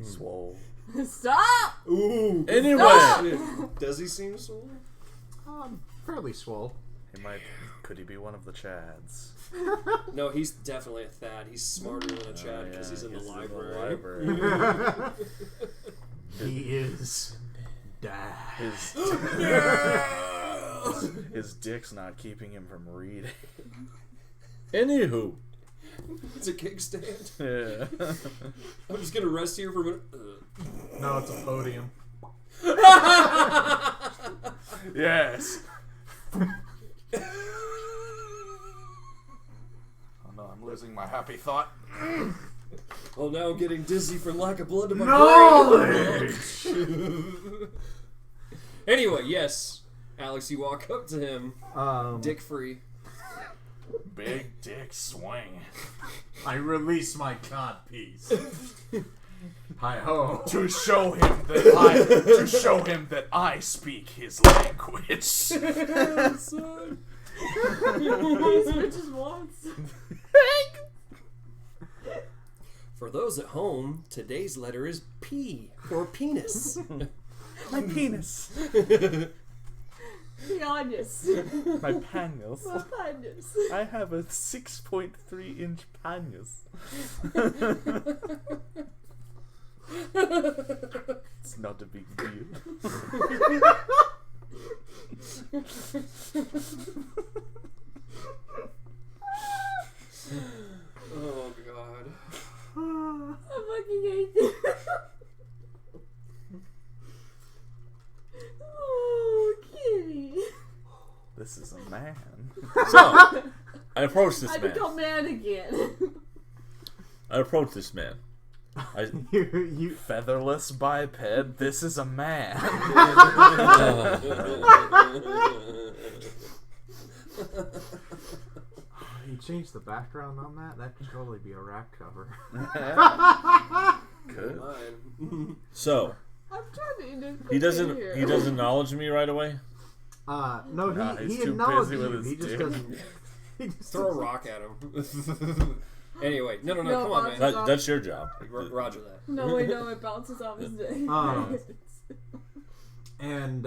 Speaker 3: swole?
Speaker 4: Stop!
Speaker 2: Ooh.
Speaker 5: anyway,
Speaker 2: Does he seem so?
Speaker 1: Fairly swole.
Speaker 3: Could he be one of the Chads?
Speaker 2: No, he's definitely a Thad. He's smarter than a Chad because he's in the library.
Speaker 1: He is dead.
Speaker 3: His dick's not keeping him from reading.
Speaker 5: anywho,
Speaker 2: It's a kickstand.
Speaker 3: Yeah.
Speaker 2: I'm just gonna rest here for a minute.
Speaker 1: No, it's a podium.
Speaker 3: Yes. Oh no, I'm losing my happy thought.
Speaker 2: Oh, now I'm getting dizzy for lack of blood to my
Speaker 1: Knowledge!
Speaker 2: brain. Anyway, yes, Alex, you walk up to him, dick free.
Speaker 3: Big dick swing.
Speaker 1: I release my codpiece. Hi ho.
Speaker 3: To show him that I speak his language.
Speaker 4: He switches once.
Speaker 2: For those at home, today's letter is P for penis.
Speaker 3: My penis.
Speaker 4: Pianus.
Speaker 3: My panus.
Speaker 4: My pianus.
Speaker 3: I have a 6.3-inch panus. It's not a big deal.
Speaker 2: Oh, God.
Speaker 4: I fucking hate this. Oh, kitty.
Speaker 3: This is a man.
Speaker 5: so I approach this
Speaker 4: I
Speaker 5: man.
Speaker 4: become man again.
Speaker 5: I approach this man.
Speaker 1: You
Speaker 3: Featherless biped. This is a man.
Speaker 1: you changed the background on that? That could totally be a rack cover.
Speaker 3: Good.
Speaker 2: Mine.
Speaker 5: So
Speaker 4: I'm trying to
Speaker 5: he doesn't acknowledge me right away.
Speaker 1: No,
Speaker 3: Nah,
Speaker 1: he
Speaker 3: he's too
Speaker 1: acknowledged
Speaker 3: busy with
Speaker 1: you.
Speaker 3: his
Speaker 1: He just
Speaker 3: dick.
Speaker 1: doesn't. He just
Speaker 2: Throw a
Speaker 1: doesn't-
Speaker 2: rock at him. Anyway, no,
Speaker 4: No,
Speaker 2: come on, man.
Speaker 5: That's your job.
Speaker 2: Roger that.
Speaker 4: No, wait, no, it bounces off his dick.
Speaker 1: And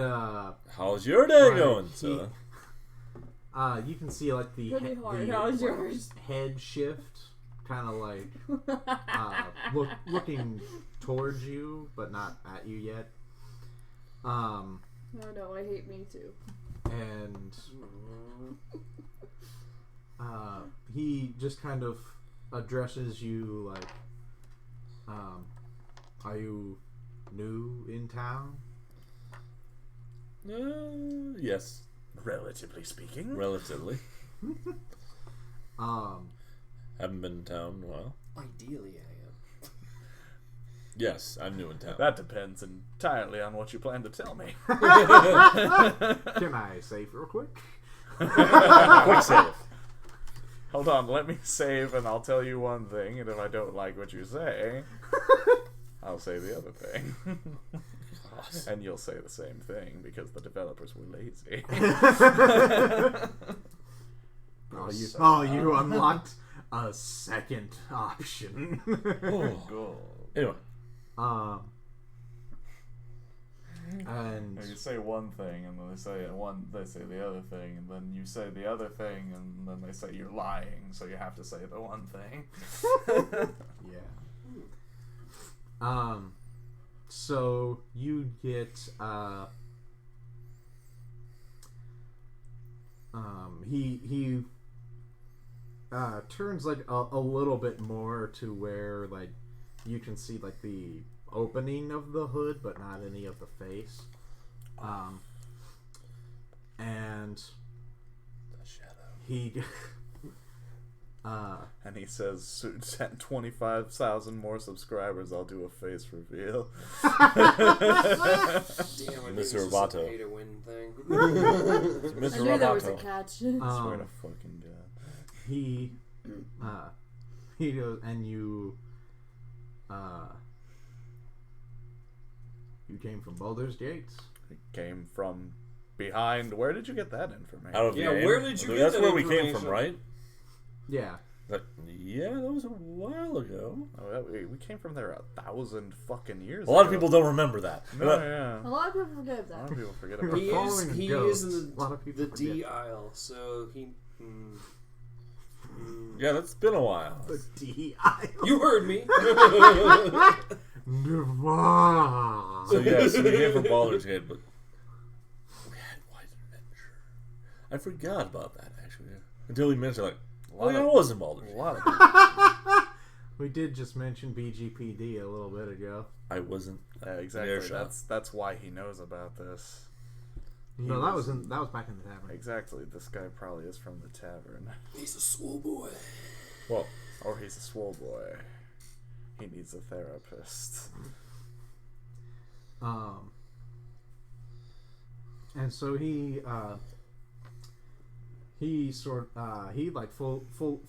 Speaker 5: How's your day
Speaker 1: Right,
Speaker 5: going,
Speaker 1: he-
Speaker 5: sir?
Speaker 1: you can see like the
Speaker 4: Pretty hard.
Speaker 1: the
Speaker 4: How's yours?
Speaker 1: head shift, kind of like looking towards you, but not at you yet.
Speaker 4: No, I hate me too.
Speaker 1: And he just kind of addresses you like, are you new in town?
Speaker 5: Yes,
Speaker 3: Relatively speaking.
Speaker 5: relatively.
Speaker 1: Um,
Speaker 5: Haven't been in town in a while.
Speaker 2: Ideally, I am.
Speaker 5: Yes, I'm new in town.
Speaker 3: That depends entirely on what you plan to tell me.
Speaker 1: can I save real quick?
Speaker 5: Quick save.
Speaker 3: Hold on, let me save and I'll tell you one thing, and if I don't like what you say, I'll say the other thing. And you'll say the same thing because the developers were lazy.
Speaker 1: You unlocked a second option.
Speaker 3: Cool.
Speaker 5: Anyway,
Speaker 1: and
Speaker 3: You say one thing, and then they say the other thing, and then you say the other thing, and then they say you're lying, so you have to say the one thing.
Speaker 1: yeah. So you get he turns like a little bit more to where like you can see like the opening of the hood but not any of the face. And
Speaker 5: the shadow.
Speaker 1: he
Speaker 3: And he says, 25,000 more subscribers, I'll do a face reveal.
Speaker 2: Damn, I
Speaker 5: Mr.
Speaker 2: knew this was a
Speaker 5: Roboto.
Speaker 2: pay to win thing.
Speaker 5: Mr.
Speaker 4: I knew there was a
Speaker 5: Roboto.
Speaker 4: catch.
Speaker 3: I swear to fucking God.
Speaker 1: He goes, and you came from Baldur's Gate.
Speaker 3: It came from behind. Where did you get that information?
Speaker 5: Out of
Speaker 2: Yeah,
Speaker 5: game.
Speaker 2: where did you get
Speaker 5: That's
Speaker 2: that
Speaker 5: where we came
Speaker 2: information?
Speaker 5: from, right?
Speaker 1: Yeah.
Speaker 5: Like, yeah, that was a while ago.
Speaker 3: Oh, we came from there 1,000 fucking years
Speaker 5: A lot of
Speaker 3: ago.
Speaker 5: people don't remember that.
Speaker 3: No, yeah.
Speaker 4: A lot of people forget
Speaker 3: A lot
Speaker 4: that.
Speaker 3: of people forget about
Speaker 2: He
Speaker 3: that.
Speaker 1: Following
Speaker 2: is
Speaker 1: ghosts,
Speaker 2: in
Speaker 1: a lot of people
Speaker 2: the
Speaker 1: forget.
Speaker 2: D aisle, so he.
Speaker 5: Yeah, that's been a while.
Speaker 1: The D.I.
Speaker 2: You heard me.
Speaker 1: Nirvana.
Speaker 5: So yeah, so we came from Baldur's Gate, but we had Wide Adventure. I forgot about that actually until we mentioned like, oh yeah, I was in Baldur's
Speaker 3: A
Speaker 5: Gate.
Speaker 3: lot of people.
Speaker 1: We did just mention BGPD a little bit ago.
Speaker 5: I wasn't.
Speaker 3: Yeah, exactly.
Speaker 5: Earshot.
Speaker 3: That's why he knows about this.
Speaker 1: No, that was back in the tavern.
Speaker 3: Exactly. This guy probably is from the tavern.
Speaker 2: He's a swole boy.
Speaker 5: Well,
Speaker 3: Or he's a swole boy. He needs a therapist.
Speaker 1: And so he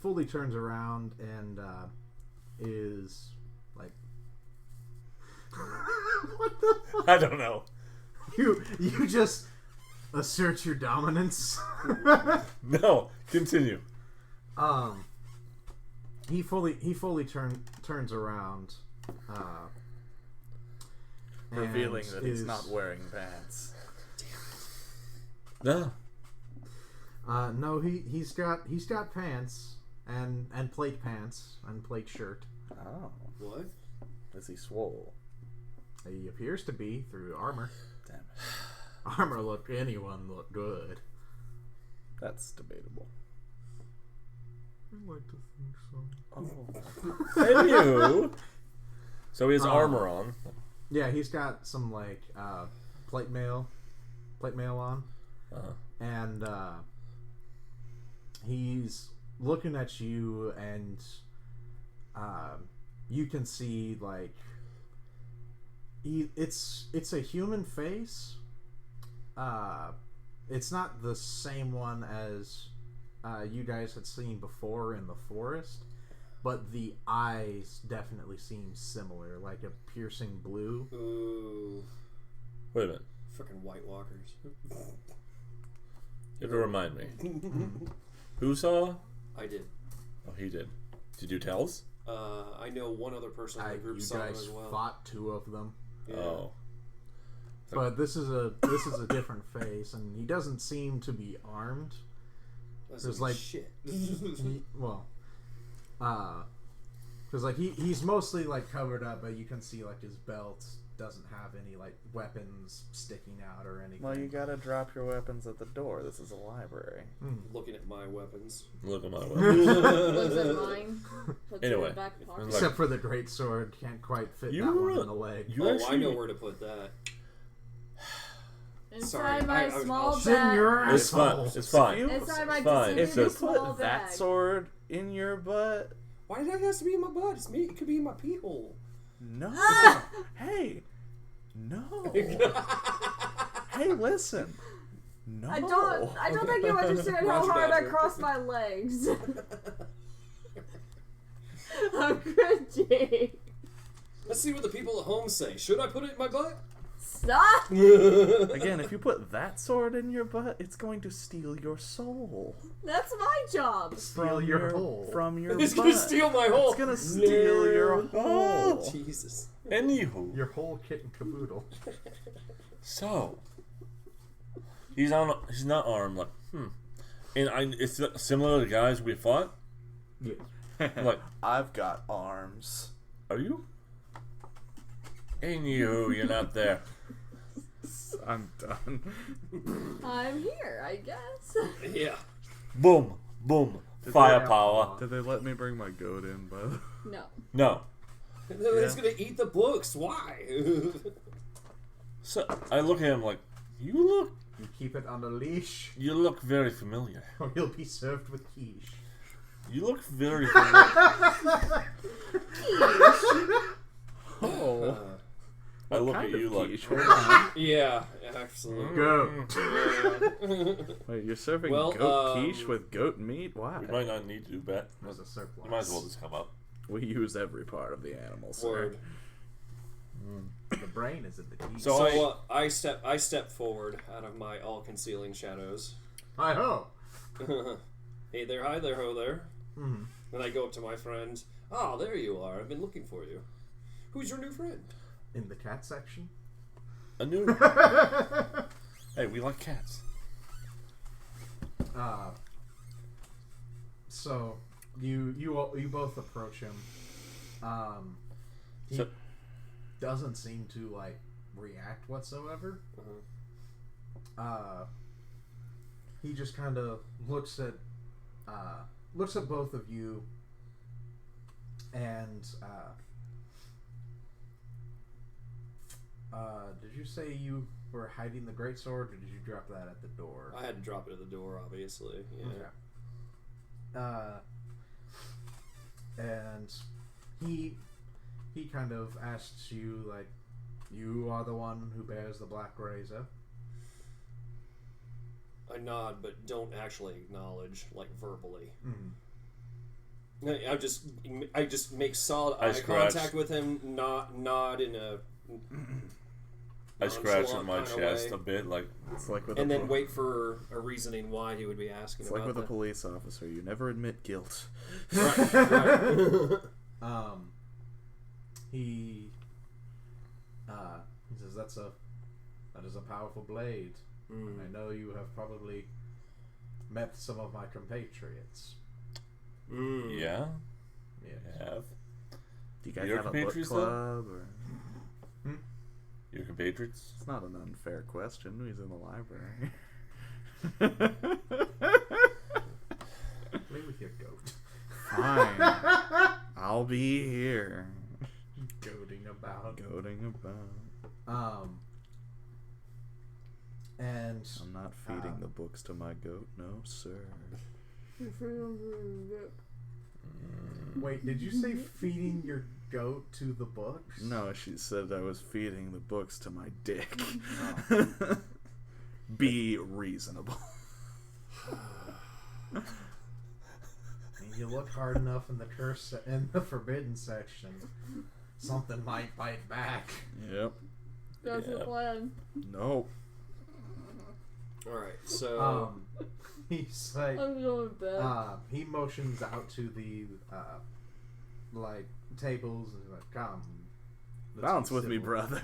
Speaker 1: fully turns around and is like, what the fuck?
Speaker 5: I don't know.
Speaker 1: You just assert your dominance.
Speaker 5: No, continue.
Speaker 1: He fully turns around,
Speaker 3: Revealing
Speaker 1: and
Speaker 3: that he's
Speaker 1: is-
Speaker 3: not wearing pants.
Speaker 5: No.
Speaker 1: No, he's got pants and plate pants and plate shirt.
Speaker 3: Oh.
Speaker 2: What?
Speaker 3: Is he swole?
Speaker 1: He appears to be through armor.
Speaker 3: Damn it.
Speaker 1: Armor anyone look good.
Speaker 3: That's debatable.
Speaker 1: I like to think so.
Speaker 3: Oh.
Speaker 5: Anywho. So he has armor on.
Speaker 1: Yeah, he's got some like plate mail on, and he's looking at you, and you can see like it's a human face. It's not the same one as you guys had seen before in the forest, but the eyes definitely seem similar, like a piercing blue.
Speaker 2: Ooh.
Speaker 5: Wait a minute.
Speaker 2: Freaking White Walkers.
Speaker 5: You have to remind me. Who saw?
Speaker 2: I did.
Speaker 5: Oh, he did. Did you tell us?
Speaker 2: I know one other person in the group
Speaker 1: You
Speaker 2: saw them
Speaker 1: guys
Speaker 2: as well.
Speaker 1: fought two of them,
Speaker 2: Yeah.
Speaker 5: Oh.
Speaker 1: but this is a different face, and he doesn't seem to be armed.
Speaker 2: That's
Speaker 1: There's
Speaker 2: like
Speaker 1: like-
Speaker 2: shit.
Speaker 1: Because like he's mostly like covered up, but you can see like his belt doesn't have any like weapons sticking out or anything.
Speaker 3: Well, you gotta drop your weapons at the door. This is a library.
Speaker 2: Looking at my weapons.
Speaker 5: Look at my way.
Speaker 4: Looks at mine. Puts it in
Speaker 5: Anyway,
Speaker 4: the back pocket.
Speaker 1: Except for the great sword, can't quite fit
Speaker 5: You
Speaker 1: that one
Speaker 5: really-
Speaker 1: in the leg.
Speaker 5: You
Speaker 2: Oh, I
Speaker 5: actually.
Speaker 2: know where to put that.
Speaker 4: Inside
Speaker 2: Sorry,
Speaker 4: my
Speaker 2: I'll
Speaker 4: small
Speaker 2: shit
Speaker 4: bag.
Speaker 5: It's fine. It's fine.
Speaker 4: Inside my
Speaker 5: fine.
Speaker 3: If
Speaker 4: disintegrated
Speaker 3: you
Speaker 4: small
Speaker 3: put that
Speaker 4: bag.
Speaker 3: sword in your butt,
Speaker 2: Why did that have to be in my butt? It's me. It could be in my pee hole.
Speaker 3: no. Hey, no. Hey, listen. No.
Speaker 4: I don't think you understand how
Speaker 2: Roger,
Speaker 4: hard I
Speaker 2: Roger.
Speaker 4: cross my legs. I'm cringy.
Speaker 2: Let's see what the people at home say. Should I put it in my butt?
Speaker 4: Stop!
Speaker 3: Again, if you put that sword in your butt, it's going to steal your soul
Speaker 4: That's my job.
Speaker 1: Steal your hole.
Speaker 3: from your
Speaker 2: It's
Speaker 3: butt.
Speaker 2: gonna steal my hole.
Speaker 3: It's gonna steal your
Speaker 5: Oh.
Speaker 3: hole.
Speaker 2: Jesus.
Speaker 5: Anywho.
Speaker 1: Your whole kit and caboodle.
Speaker 5: So. He's not armed. Like, And it's similar to the guys we fought.
Speaker 1: Yeah.
Speaker 5: Like,
Speaker 3: I've got arms.
Speaker 5: are you? Anywho, you're not there.
Speaker 3: I'm done.
Speaker 4: I'm here, I guess.
Speaker 2: Yeah.
Speaker 5: Boom. Boom. Firepower.
Speaker 3: Did they let me bring my goat in, by the
Speaker 4: No.
Speaker 5: No.
Speaker 2: It's gonna eat the books. Why?
Speaker 5: So I look at him like, you
Speaker 1: You keep it on a leash,
Speaker 5: look very familiar.
Speaker 1: or you'll be served with quiche.
Speaker 5: You look very familiar.
Speaker 3: Oh.
Speaker 5: I look
Speaker 3: Kind
Speaker 5: at
Speaker 3: of
Speaker 5: you like.
Speaker 3: quiche. Hold on.
Speaker 2: Yeah, absolutely.
Speaker 1: Go.
Speaker 3: Wait, you're serving
Speaker 2: Well,
Speaker 3: goat quiche with goat meat? Why?
Speaker 5: We might not need to do that.
Speaker 1: There's a surplus.
Speaker 5: You might as well just come up.
Speaker 3: We use every part of the animal, sir.
Speaker 2: Word.
Speaker 1: The brain is in the key.
Speaker 2: So I step forward out of my all-concealing shadows.
Speaker 1: Hi ho.
Speaker 2: Hey there, hi there, ho there.
Speaker 1: Mm-hmm.
Speaker 2: Then I go up to my friend. Oh, there you are. I've been looking for you. Who's your new friend?
Speaker 1: In the cat section.
Speaker 5: A new. Hey, we like cats.
Speaker 1: So you both approach him. He
Speaker 5: So-
Speaker 1: doesn't seem to like react whatsoever. He just kind of looks at both of you, and did you say you were hiding the greatsword, or did you drop that at the door?
Speaker 2: I had to drop it at the door, obviously. Yeah.
Speaker 1: Okay. And he kind of asks you, like, you are the one who bears the black razor.
Speaker 2: I nod, but don't actually acknowledge, like verbally.
Speaker 1: Mm-hmm.
Speaker 2: I just make solid
Speaker 5: I
Speaker 2: eye
Speaker 5: scratch.
Speaker 2: contact with him. Nod in a.
Speaker 5: I scratch in
Speaker 2: nonchalant
Speaker 5: my
Speaker 2: kinda
Speaker 5: chest
Speaker 2: way,
Speaker 5: a bit, like.
Speaker 3: It's like with
Speaker 2: and
Speaker 3: a
Speaker 2: then wait for a reasoning why he would be asking
Speaker 3: It's like
Speaker 2: about
Speaker 3: with a
Speaker 2: that.
Speaker 3: police officer. You never admit guilt.
Speaker 2: Right.
Speaker 1: He says that is a powerful blade. I know you have probably met some of my compatriots.
Speaker 5: Yeah?
Speaker 1: Yes.
Speaker 5: Have.
Speaker 3: Do you guys
Speaker 5: Your
Speaker 3: have a book
Speaker 5: compatriots,
Speaker 3: club? Or...
Speaker 5: Your compatriots?
Speaker 3: It's not an unfair question. He's in the library.
Speaker 1: Play with your goat.
Speaker 3: Fine. I'll be here.
Speaker 1: Goading about.
Speaker 3: Goading about.
Speaker 1: And
Speaker 3: I'm not feeding the books to my goat, no, sir.
Speaker 1: wait, did you say feeding your goat to the books?
Speaker 3: No, she said I was feeding the books to my dick.
Speaker 1: Oh.
Speaker 3: Be reasonable.
Speaker 1: You look hard enough in the forbidden section, something might bite back.
Speaker 3: Yep.
Speaker 4: That's the plan.
Speaker 3: Nope.
Speaker 2: Alright, so.
Speaker 1: He's like,
Speaker 4: I'm going to bed.
Speaker 1: he motions out to the like tables and he's like, come, let's
Speaker 3: Bounce
Speaker 1: be
Speaker 3: with me,
Speaker 1: civil."
Speaker 3: brother.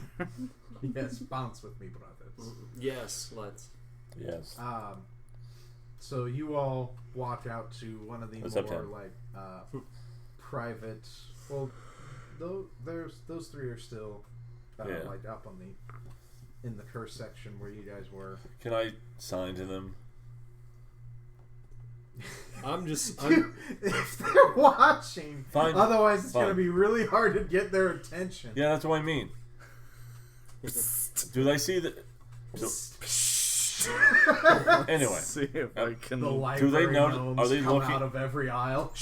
Speaker 1: Yes, bounce with me, brothers.
Speaker 2: Yes, let's.
Speaker 5: Yes.
Speaker 1: So you all walk out to one of the
Speaker 5: What's up,
Speaker 1: more
Speaker 5: Tim?
Speaker 1: like private. Well, those three are still
Speaker 5: Yeah.
Speaker 1: like up on in the curse section where you guys were.
Speaker 5: Can I sign to them?
Speaker 1: If they're watching,
Speaker 5: Fine.
Speaker 1: otherwise it's
Speaker 5: Fine.
Speaker 1: gonna be really hard to get their attention.
Speaker 5: Yeah, that's what I mean. Do they see the... Anyway.
Speaker 3: See if I can.
Speaker 1: The
Speaker 5: Do
Speaker 1: library
Speaker 5: they know?
Speaker 1: gnomes
Speaker 5: Are they
Speaker 1: come
Speaker 5: looking?
Speaker 1: out of every aisle.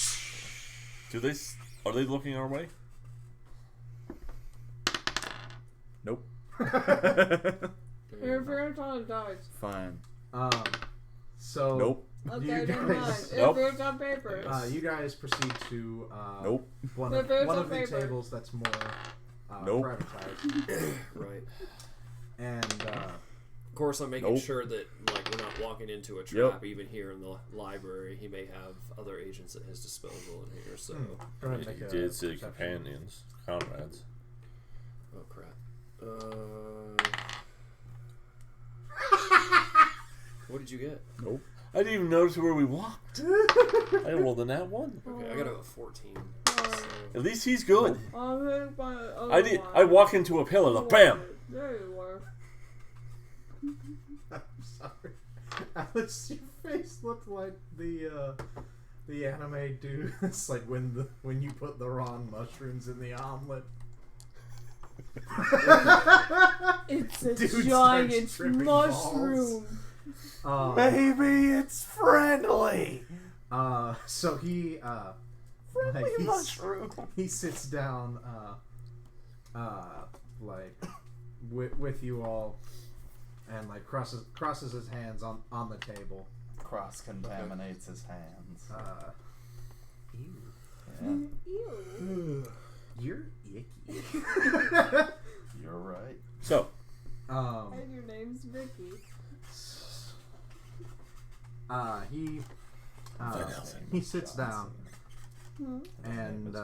Speaker 5: Are they looking our way?
Speaker 3: Nope.
Speaker 4: Interference on dice.
Speaker 3: Fine.
Speaker 1: So
Speaker 3: Nope.
Speaker 4: Okay,
Speaker 1: You
Speaker 4: never mind.
Speaker 1: guys-
Speaker 5: Nope.
Speaker 4: Interference on paper.
Speaker 1: you guys proceed to
Speaker 3: Nope.
Speaker 1: one
Speaker 4: But there's
Speaker 1: of
Speaker 4: a
Speaker 1: the
Speaker 4: paper.
Speaker 1: tables that's more
Speaker 3: Nope.
Speaker 1: privatized,
Speaker 2: Right.
Speaker 1: and
Speaker 2: Of course, I'm making
Speaker 3: Nope.
Speaker 2: sure that like we're not walking into a trap. Even here in the library, he may have other agents at his disposal in here. So,
Speaker 1: go ahead and
Speaker 5: You
Speaker 1: make a
Speaker 5: did say
Speaker 1: perception.
Speaker 5: companions, comrades.
Speaker 2: oh crap. What did you get?
Speaker 3: Nope.
Speaker 5: I didn't even notice where we walked. I rolled a nat 1.
Speaker 2: Okay, I got a 14.
Speaker 5: At least he's good.
Speaker 4: I'm hit by other
Speaker 5: I did.
Speaker 4: one.
Speaker 5: I walk into a pillar, like, bam.
Speaker 4: There you are.
Speaker 1: I'm sorry, Alex. Your face looked like the anime dude. It's like when you put the wrong mushrooms in the omelet.
Speaker 4: It's a
Speaker 1: Dude
Speaker 4: giant
Speaker 1: starts tripping
Speaker 4: mushroom.
Speaker 1: balls.
Speaker 3: Maybe it's friendly.
Speaker 1: So he
Speaker 3: Friendly mushroom.
Speaker 1: he sits down like with you all and like crosses his hands on the table.
Speaker 3: Cross contaminates his hands.
Speaker 1: Ew.
Speaker 3: Yeah.
Speaker 1: You're icky.
Speaker 3: You're right.
Speaker 5: So,
Speaker 4: And your name's Vicky.
Speaker 1: He sits down
Speaker 4: Hmm?
Speaker 1: and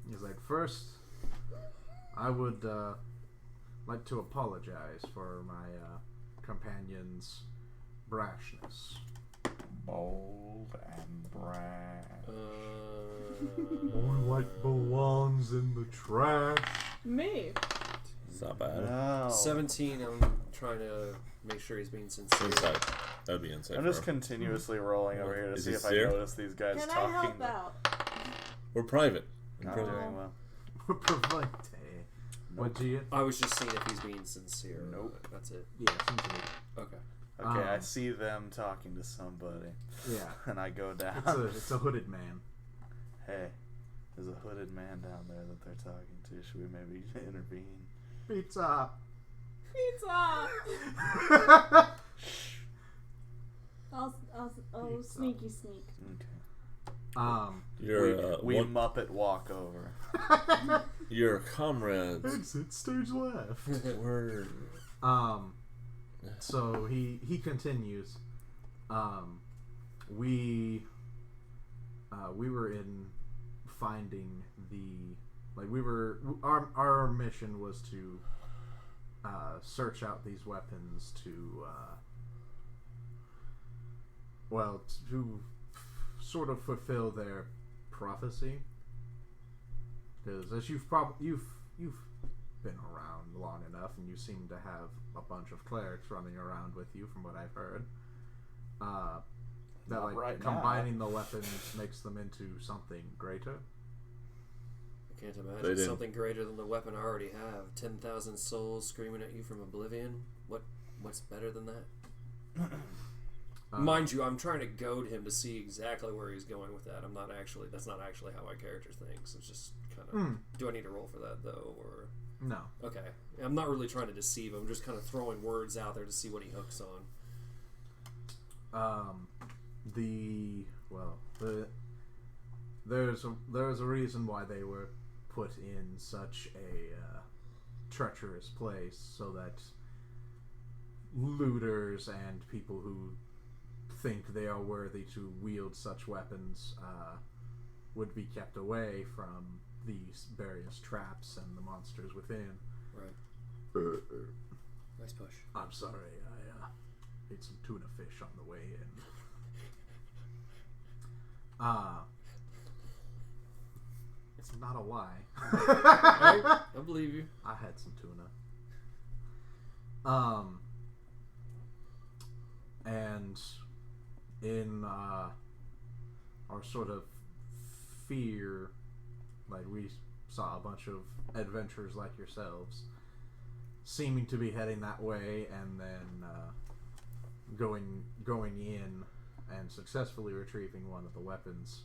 Speaker 1: he's like, first, I would like to apologize for my companion's brashness.
Speaker 3: Bold and brash.
Speaker 1: More like belongs in the trash.
Speaker 4: Me.
Speaker 5: it's not bad.
Speaker 3: No.
Speaker 2: 17. I'm trying to make sure he's being sincere.
Speaker 5: Insight. That would be insight.
Speaker 3: I'm just continuously rolling over here to
Speaker 5: Is
Speaker 3: see
Speaker 5: he
Speaker 3: if I
Speaker 5: sincere?
Speaker 3: notice these guys
Speaker 4: Can I
Speaker 3: talking.
Speaker 4: help out?
Speaker 5: We're private.
Speaker 3: Not doing well.
Speaker 1: Provide. What do you?
Speaker 2: I was just seeing if he's being sincere.
Speaker 3: Nope.
Speaker 2: That's it.
Speaker 1: Yeah, seems to be.
Speaker 2: Okay.
Speaker 3: Okay, I see them talking to somebody,
Speaker 1: Yeah,
Speaker 3: and I go down.
Speaker 1: it's a hooded man.
Speaker 3: Hey, there's a hooded man down there that they're talking to. Should we maybe intervene?
Speaker 1: Pizza.
Speaker 4: Pizza!
Speaker 3: Shh.
Speaker 4: I'll sneaky sneak.
Speaker 3: Okay.
Speaker 5: Your
Speaker 3: We Muppet walk over.
Speaker 5: your comrades
Speaker 1: Exit stage left.
Speaker 5: were
Speaker 1: So he continues. We were in finding our mission was to search out these weapons to to sort of fulfill their prophecy. Because as you've been around long enough, and you seem to have a bunch of clerics running around with you, from what I've heard. That
Speaker 3: Not
Speaker 1: like
Speaker 3: right now.
Speaker 1: combining the weapons makes them into something greater.
Speaker 2: I can't
Speaker 5: They
Speaker 2: imagine
Speaker 5: did.
Speaker 2: something greater than the weapon I already have. 10,000 souls screaming at you from oblivion. What's better than that? Mind you, I'm trying to goad him to see exactly where he's going with that. That's not actually how my character thinks. It's just kind of. Do I need to roll for that though, or?
Speaker 1: No.
Speaker 2: Okay, I'm not really trying to deceive him. I'm just kind of throwing words out there to see what he hooks on.
Speaker 1: There's a reason why they were put in such a treacherous place, so that looters and people who think they are worthy to wield such weapons would be kept away from these various traps and the monsters within.
Speaker 2: Right. Nice push.
Speaker 1: I'm sorry, I ate some tuna fish on the way in. It's not a lie.
Speaker 2: I believe you.
Speaker 1: I had some tuna. And in our sort of fear, like we saw a bunch of adventurers like yourselves seeming to be heading that way, and then going in and successfully retrieving one of the weapons.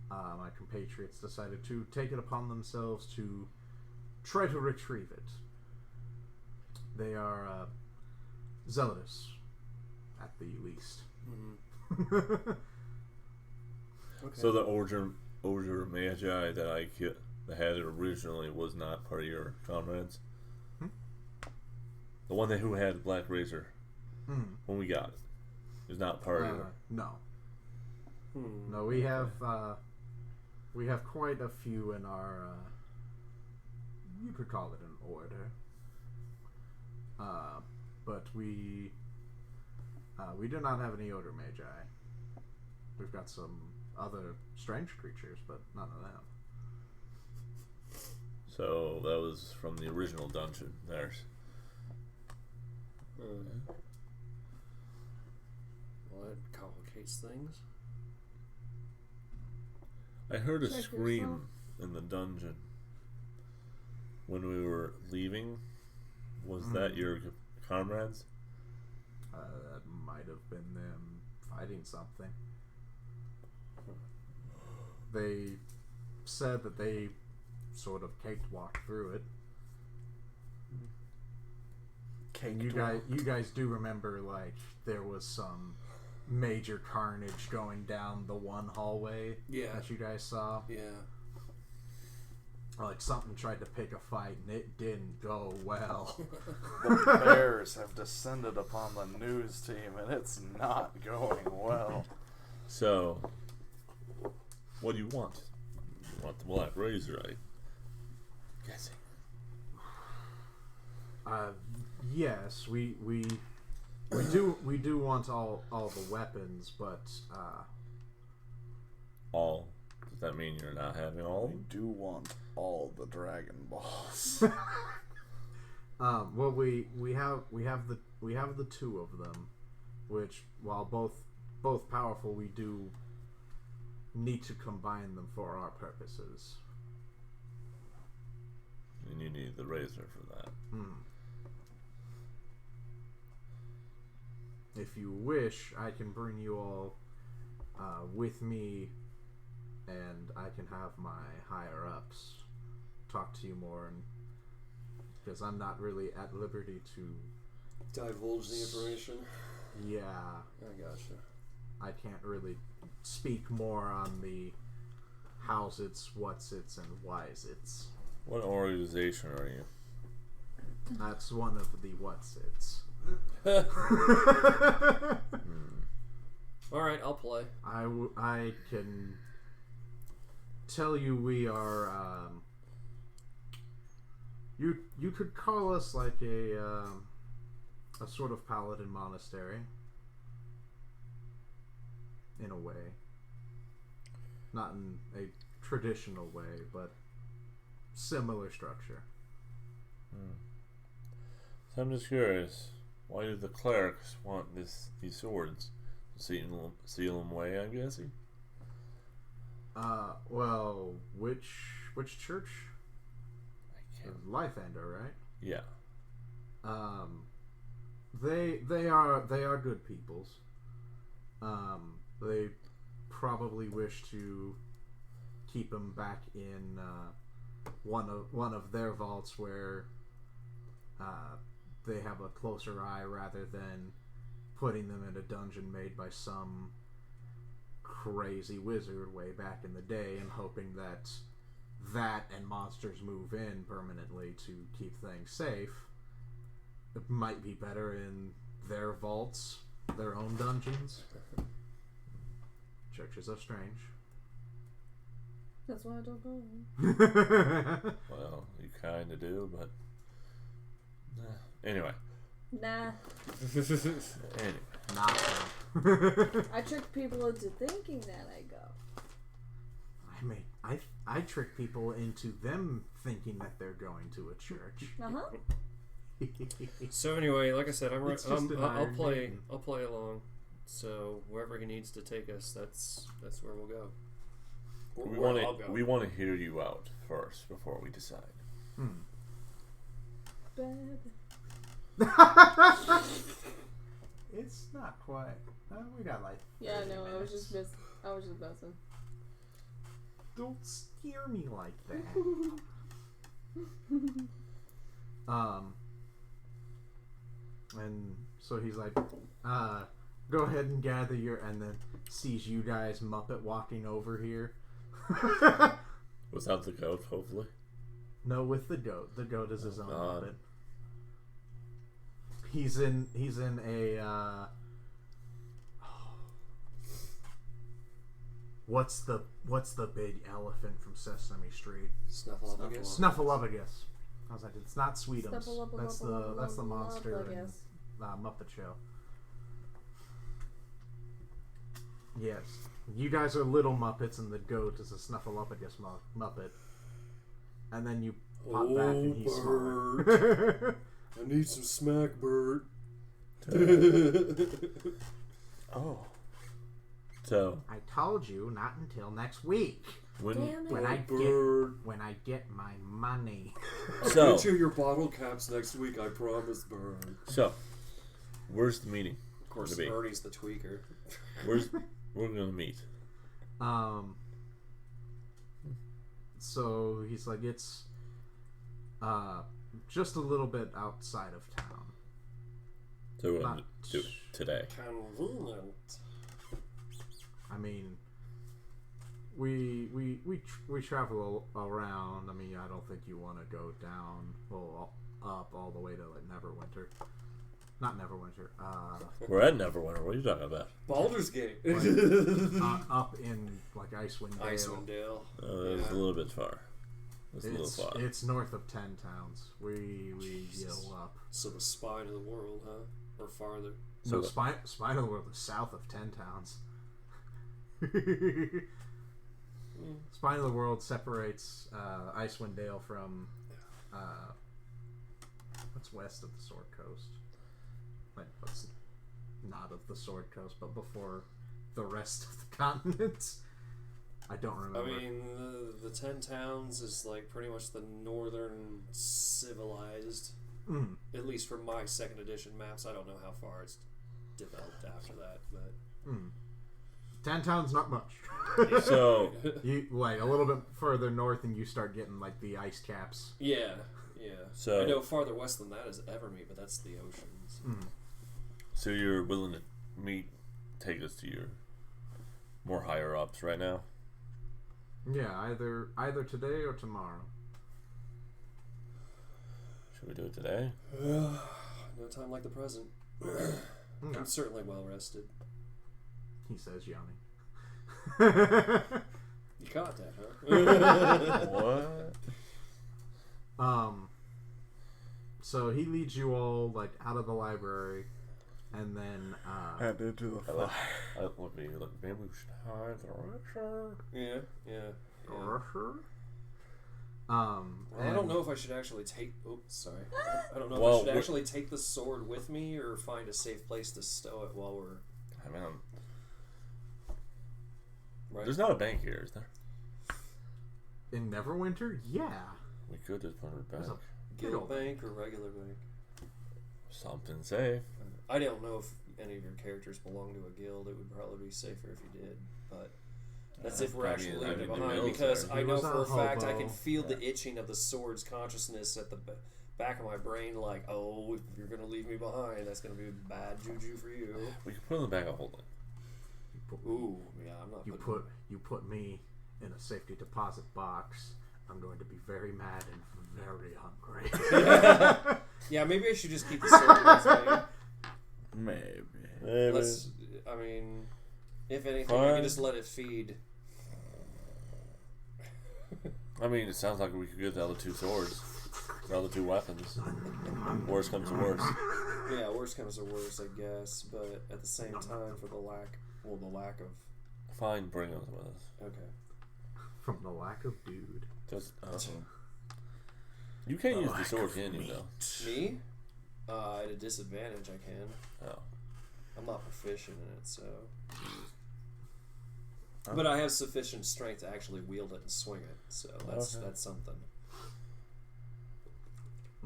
Speaker 1: My compatriots decided to take it upon themselves to try to retrieve it. They are zealous, at the least.
Speaker 2: Mm-hmm. Okay.
Speaker 5: So the Ogre Magi that had it originally was not part of your comrades? The one who had Black Razor when we got it is not part of it.
Speaker 1: No. No, we have quite a few in our you could call it an order. But we do not have any Ogre Magi. We've got some other strange creatures, but none of them.
Speaker 5: So that was from the original dungeon. There's.
Speaker 2: Well, that complicates things.
Speaker 5: I heard a
Speaker 4: Check
Speaker 5: scream
Speaker 4: yourself.
Speaker 5: in the dungeon when we were leaving. Was that your comrades?
Speaker 1: That might have been them fighting something. they said that they sort of cakewalked through it. You guys do remember, like, there was some major carnage going down the one hallway that you guys saw?
Speaker 2: Yeah.
Speaker 1: Like, something tried to pick a fight, and it didn't go well.
Speaker 3: The Bears have descended upon the news team, and it's not going well.
Speaker 5: So, what do you want? You want the black razor, right? Guessing.
Speaker 1: Yes, we do want all the weapons, but
Speaker 5: All? Does that mean you're not having all?
Speaker 3: We do want all the Dragon Balls.
Speaker 1: well, we have the two of them, which, while both powerful, we do need to combine them for our purposes.
Speaker 5: And you need the razor for that.
Speaker 1: If you wish, I can bring you all with me, and I can have my higher ups talk to you more, because I'm not really at liberty to
Speaker 2: divulge the information.
Speaker 1: Yeah,
Speaker 2: I gotcha.
Speaker 1: I can't really speak more on the how's it's, what's it's, and why's it's.
Speaker 5: What organization are you?
Speaker 1: That's one of the what's it's.
Speaker 2: Alright, I'll play.
Speaker 1: I can tell you we are, you could call us like a sort of paladin monastery, in a way. Not in a traditional way, but similar structure.
Speaker 5: So I'm just curious, why do the clerics want these swords? Seal them away, I'm guessing?
Speaker 1: Well, which church?
Speaker 5: I can't.
Speaker 1: Lythander, right?
Speaker 5: Yeah.
Speaker 1: They are good peoples. They probably wish to keep them back in one of their vaults where they have a closer eye, rather than putting them in a dungeon made by some crazy wizard way back in the day, and hoping that and monsters move in permanently to keep things safe. It might be better in their vaults, their own dungeons. Churches are strange.
Speaker 4: That's why I don't go.
Speaker 5: Well, you kind of do, but... Anyway.
Speaker 4: Nah.
Speaker 5: Anyway.
Speaker 1: Nah.
Speaker 4: I trick people into thinking that I go.
Speaker 1: I trick people into them thinking that they're going to a church.
Speaker 2: So anyway, like I said, I'll play
Speaker 1: Maiden.
Speaker 2: I'll play along. So wherever he needs to take us, that's where we'll go.
Speaker 5: We want to hear you out first before we decide.
Speaker 1: It's not quite. We got like.
Speaker 4: Yeah,
Speaker 1: 30
Speaker 4: no, I was just
Speaker 1: minutes.
Speaker 4: messing.
Speaker 1: Don't scare me like that. And so he's like, go ahead and gather your, and then sees you guys Muppet walking over here.
Speaker 5: Without the goat, hopefully.
Speaker 1: No, with the goat. The goat is his own Muppet. He's in a what's the big elephant from Sesame Street?
Speaker 2: Snuffleupagus.
Speaker 1: Snuffleupagus. I was like, it's not Sweetums. That's the
Speaker 4: Snuffleupagus.
Speaker 1: monster in Muppet Show. Yes, you guys are little Muppets, and the goat is a Snuffleupagus Muppet. And then you pop back, and he's smaller.
Speaker 2: I need some smack, Bert.
Speaker 5: Oh. So
Speaker 1: I told you not until next week.
Speaker 5: when
Speaker 1: When I get my money.
Speaker 5: so
Speaker 2: I'll get you your bottle caps next week, I promise, Bert.
Speaker 5: so where's the meeting?
Speaker 2: Of course,
Speaker 5: Gonna be?
Speaker 2: Ernie's the tweaker.
Speaker 5: We're gonna meet.
Speaker 1: So he's like, it's just a little bit outside of town.
Speaker 5: So we're going
Speaker 1: Not-
Speaker 5: to do it today.
Speaker 2: Convenient.
Speaker 1: I mean, we travel around. I mean, I don't think you want to go down, well, up all the way to like Neverwinter. Not Neverwinter.
Speaker 5: We're at Neverwinter. What are you talking about?
Speaker 2: Baldur's Gate.
Speaker 1: Up in like Icewind Dale.
Speaker 2: Icewind Dale.
Speaker 5: It's a little bit far. It's a little far.
Speaker 1: It's north of 10 towns. We go up.
Speaker 2: So the spine of the world, huh? Or farther.
Speaker 1: So spine of the world is south of 10 towns. Spine of the world separates Icewind Dale from what's west of the Sword Coast. Like what's not of the Sword Coast, but before the rest of the continent. I don't remember.
Speaker 2: I mean, the 10 towns is like pretty much the northern civilized. At least for my second edition maps. I don't know how far it's developed after that, but
Speaker 1: 10 towns, not much.
Speaker 5: So
Speaker 1: You like a little bit further north, and you start getting like the ice caps.
Speaker 2: yeah.
Speaker 5: So-
Speaker 2: I know farther west than that is Evermeet, but that's the oceans.
Speaker 5: So you're willing to take us to your more higher ups right now?
Speaker 1: Yeah, either today or tomorrow.
Speaker 5: Should we do it today?
Speaker 2: No time like the present.
Speaker 1: Okay.
Speaker 2: I'm certainly well rested.
Speaker 1: He says, yawning.
Speaker 2: You caught that, huh?
Speaker 5: What?
Speaker 1: So he leads you all like out of the library, and then
Speaker 3: And into the
Speaker 5: I
Speaker 3: fire.
Speaker 5: look at you. Look, maybe we should hide the Russia.
Speaker 2: Yeah. I don't know if I should actually take. Oh, sorry. I don't know if I should actually take the sword with me or find a safe place to stow it while we're.
Speaker 5: I mean,
Speaker 2: Right.
Speaker 5: there's not a bank here, is there?
Speaker 1: in Neverwinter, yeah.
Speaker 5: We could just put it back.
Speaker 1: There's a
Speaker 2: Guild bank or regular bank.
Speaker 5: Something safe.
Speaker 2: I don't know if any of your characters belong to a guild. It would probably be safer if you did, but that's if we're actually leaving it behind. Because I know for a fact I can feel the itching of the sword's consciousness at the back of my brain, like, oh, if you're gonna leave me behind, that's gonna be bad juju for you.
Speaker 5: We can put it in the bag of holding.
Speaker 2: Ooh, yeah, I'm not.
Speaker 1: You put me in a safety deposit box. I'm going to be very mad and very hungry.
Speaker 2: Yeah, maybe I should just keep the sword with me.
Speaker 3: Maybe.
Speaker 2: Let's. I mean, if anything, I can just let it feed.
Speaker 5: I mean, it sounds like we could get the other two swords, the other two weapons. Worst comes to worst.
Speaker 2: Yeah, worst comes to worst, I guess. But at the same time, for the lack of.
Speaker 5: Fine, bring those with us.
Speaker 2: Okay.
Speaker 1: From the lack of dude.
Speaker 5: Just you can't use the sword, can you? Though.
Speaker 2: Me? At a disadvantage, I can.
Speaker 5: Oh.
Speaker 2: I'm not proficient in it, so. But I have sufficient strength to actually wield it and swing it, so that's something.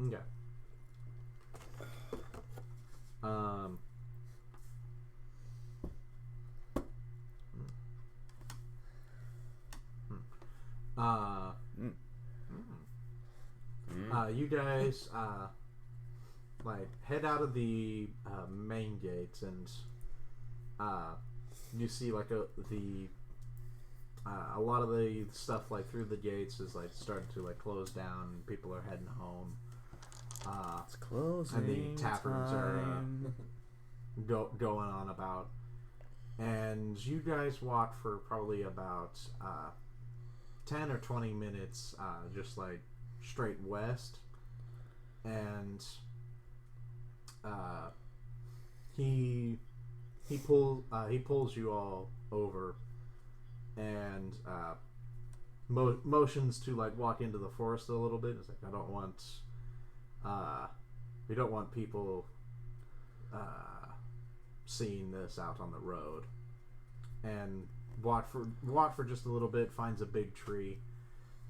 Speaker 1: Okay. You guys like head out of the main gates, and you see like a lot of the stuff like through the gates is like starting to like close down, and people are heading home.
Speaker 3: It's closing.
Speaker 1: And the taverns are going on about. And you guys walk for probably about 10 or 20 minutes, just like straight west. And he pulls you all over and motions to like walk into the forest a little bit. It's like, we don't want people seeing this out on the road. And walk for just a little bit, finds a big tree,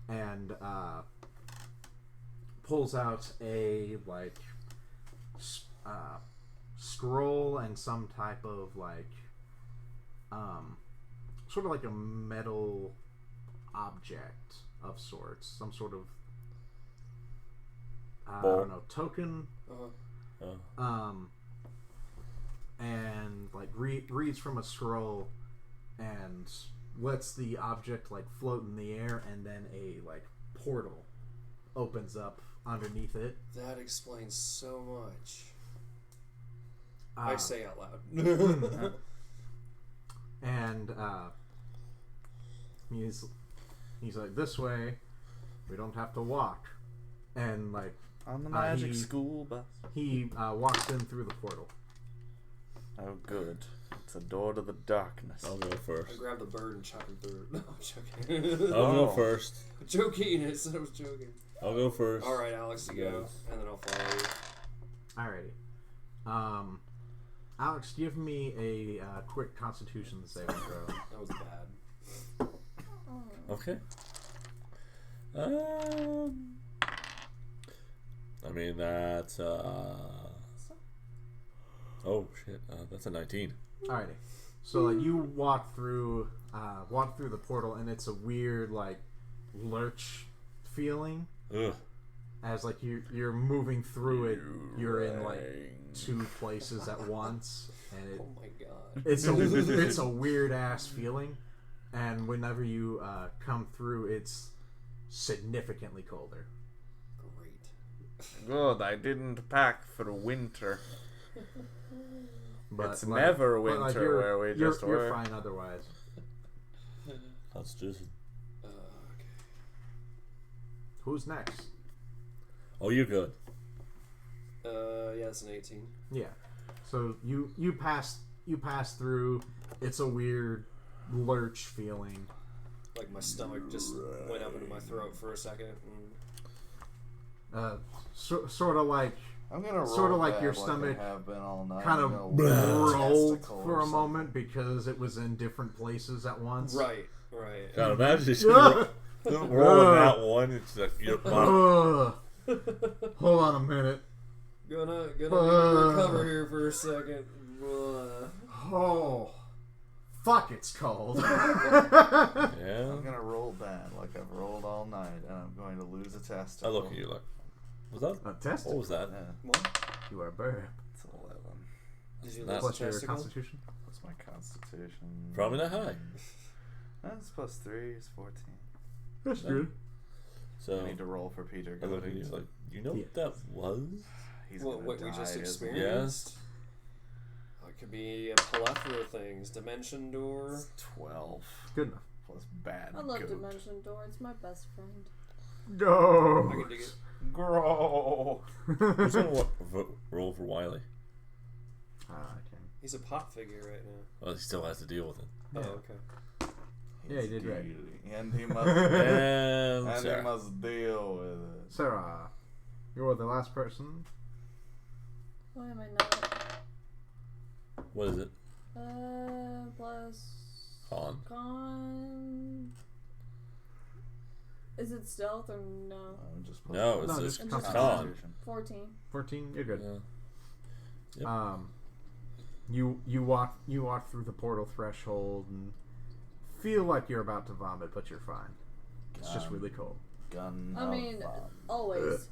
Speaker 1: and pulls out a like scroll and some type of like sort of like a metal object, of sorts, some sort of I
Speaker 5: Bowl.
Speaker 1: don't know, token. And like reads from a scroll and lets the object like float in the air, and then a like portal opens up underneath it.
Speaker 2: That explains so much.
Speaker 1: I
Speaker 2: I say out loud.
Speaker 1: And he's like, this way we don't have to walk, and like
Speaker 3: On the magic
Speaker 1: he-
Speaker 3: school bus.
Speaker 1: he walks in through the portal.
Speaker 3: Oh, good. It's a door to the darkness.
Speaker 5: I'll go
Speaker 2: I
Speaker 5: first.
Speaker 2: grab the bird and chuck him through it. No, I'm joking.
Speaker 5: I'll go
Speaker 3: Oh.
Speaker 5: first.
Speaker 2: Joking. I said I was joking.
Speaker 5: I'll go first.
Speaker 2: All right, Alex, you go,
Speaker 5: Yes.
Speaker 2: and then I'll follow you.
Speaker 1: Alrighty. Alex, give me a quick Constitution saving throw.
Speaker 2: That was bad.
Speaker 5: Okay. I mean that's oh shit, that's a 19.
Speaker 1: Alrighty. So like you walk through the portal, and it's a weird like lurch feeling
Speaker 5: Ugh.
Speaker 1: as like you're moving through it. You're in like two places at once, and
Speaker 2: Oh my god.
Speaker 1: it's a weird ass feeling. And whenever you come through, it's significantly colder.
Speaker 2: Great.
Speaker 3: Good, I didn't pack for winter.
Speaker 1: But
Speaker 3: It's never
Speaker 1: but,
Speaker 3: winter
Speaker 1: you're-
Speaker 3: where we
Speaker 1: you're,
Speaker 3: just
Speaker 1: you're
Speaker 3: were.
Speaker 1: fine otherwise.
Speaker 5: Constitution.
Speaker 2: Okay.
Speaker 1: Who's next?
Speaker 5: Oh, you're good.
Speaker 2: Yeah, it's an 18.
Speaker 1: Yeah. So you pass through. It's a weird lurch feeling.
Speaker 2: Like my stomach just went up into my throat for a second. And
Speaker 1: Sort of like
Speaker 3: I'm gonna roll
Speaker 1: Sort of like
Speaker 3: bad
Speaker 1: your
Speaker 3: I
Speaker 1: stomach
Speaker 3: have been all night.
Speaker 1: kind
Speaker 3: I'm
Speaker 1: of
Speaker 3: gonna
Speaker 1: rolled
Speaker 3: testicle
Speaker 1: for
Speaker 3: or
Speaker 1: a
Speaker 3: something.
Speaker 1: moment because it was in different places at once.
Speaker 2: right.
Speaker 5: God, imagine if you rolling that one. It's like your butt.
Speaker 1: Hold on a minute.
Speaker 2: Gonna need to recover here for a second.
Speaker 1: Oh, fuck! It's cold.
Speaker 5: Yeah.
Speaker 3: I'm gonna roll bad like I've rolled all night, and I'm going to lose a testicle.
Speaker 5: I look at you like, was that?
Speaker 1: A test.
Speaker 5: What was that?
Speaker 3: Yeah,
Speaker 2: What?
Speaker 1: You are a bird.
Speaker 3: it's 11.
Speaker 2: Did you
Speaker 5: That's
Speaker 2: lose
Speaker 1: Plus
Speaker 2: a
Speaker 1: your
Speaker 2: testicle?
Speaker 1: Constitution.
Speaker 3: What's my constitution?
Speaker 5: Probably not high.
Speaker 3: That's plus 3 is 14.
Speaker 1: That's good.
Speaker 5: So
Speaker 3: I need to roll for Peter.
Speaker 5: I look at you like, you know what that was?
Speaker 3: He's
Speaker 2: What
Speaker 3: gonna
Speaker 2: we
Speaker 3: die,
Speaker 2: just
Speaker 3: isn't he?
Speaker 2: experienced? Oh, it could be a plethora of things. Dimension door.
Speaker 3: It's 12
Speaker 1: Good enough.
Speaker 3: plus bad
Speaker 4: I love
Speaker 3: goat.
Speaker 4: Dimension Door. It's my best friend.
Speaker 1: Go.
Speaker 2: I can dig it.
Speaker 3: Grow.
Speaker 5: Who's gonna roll for Wiley?
Speaker 1: I can.
Speaker 2: He's a pot figure right now.
Speaker 5: Well, he still has to deal with it.
Speaker 2: Oh, okay.
Speaker 1: Yeah, he did right.
Speaker 3: And he must.
Speaker 5: And
Speaker 3: and he
Speaker 5: Sarah.
Speaker 3: must deal with it.
Speaker 1: Sarah, you're the last person.
Speaker 4: Why am I not?
Speaker 5: What is it?
Speaker 4: Plus
Speaker 5: Con.
Speaker 4: con. Is it stealth or no?
Speaker 3: Just
Speaker 5: No, it's
Speaker 1: No,
Speaker 5: just
Speaker 1: just
Speaker 5: con.
Speaker 3: Constitution.
Speaker 4: 14.
Speaker 1: 14. You're good.
Speaker 5: Yeah. Yep.
Speaker 1: You walk through the portal threshold and feel like you're about to vomit, but you're fine. It's just really cold.
Speaker 3: Gun.
Speaker 4: I mean, always.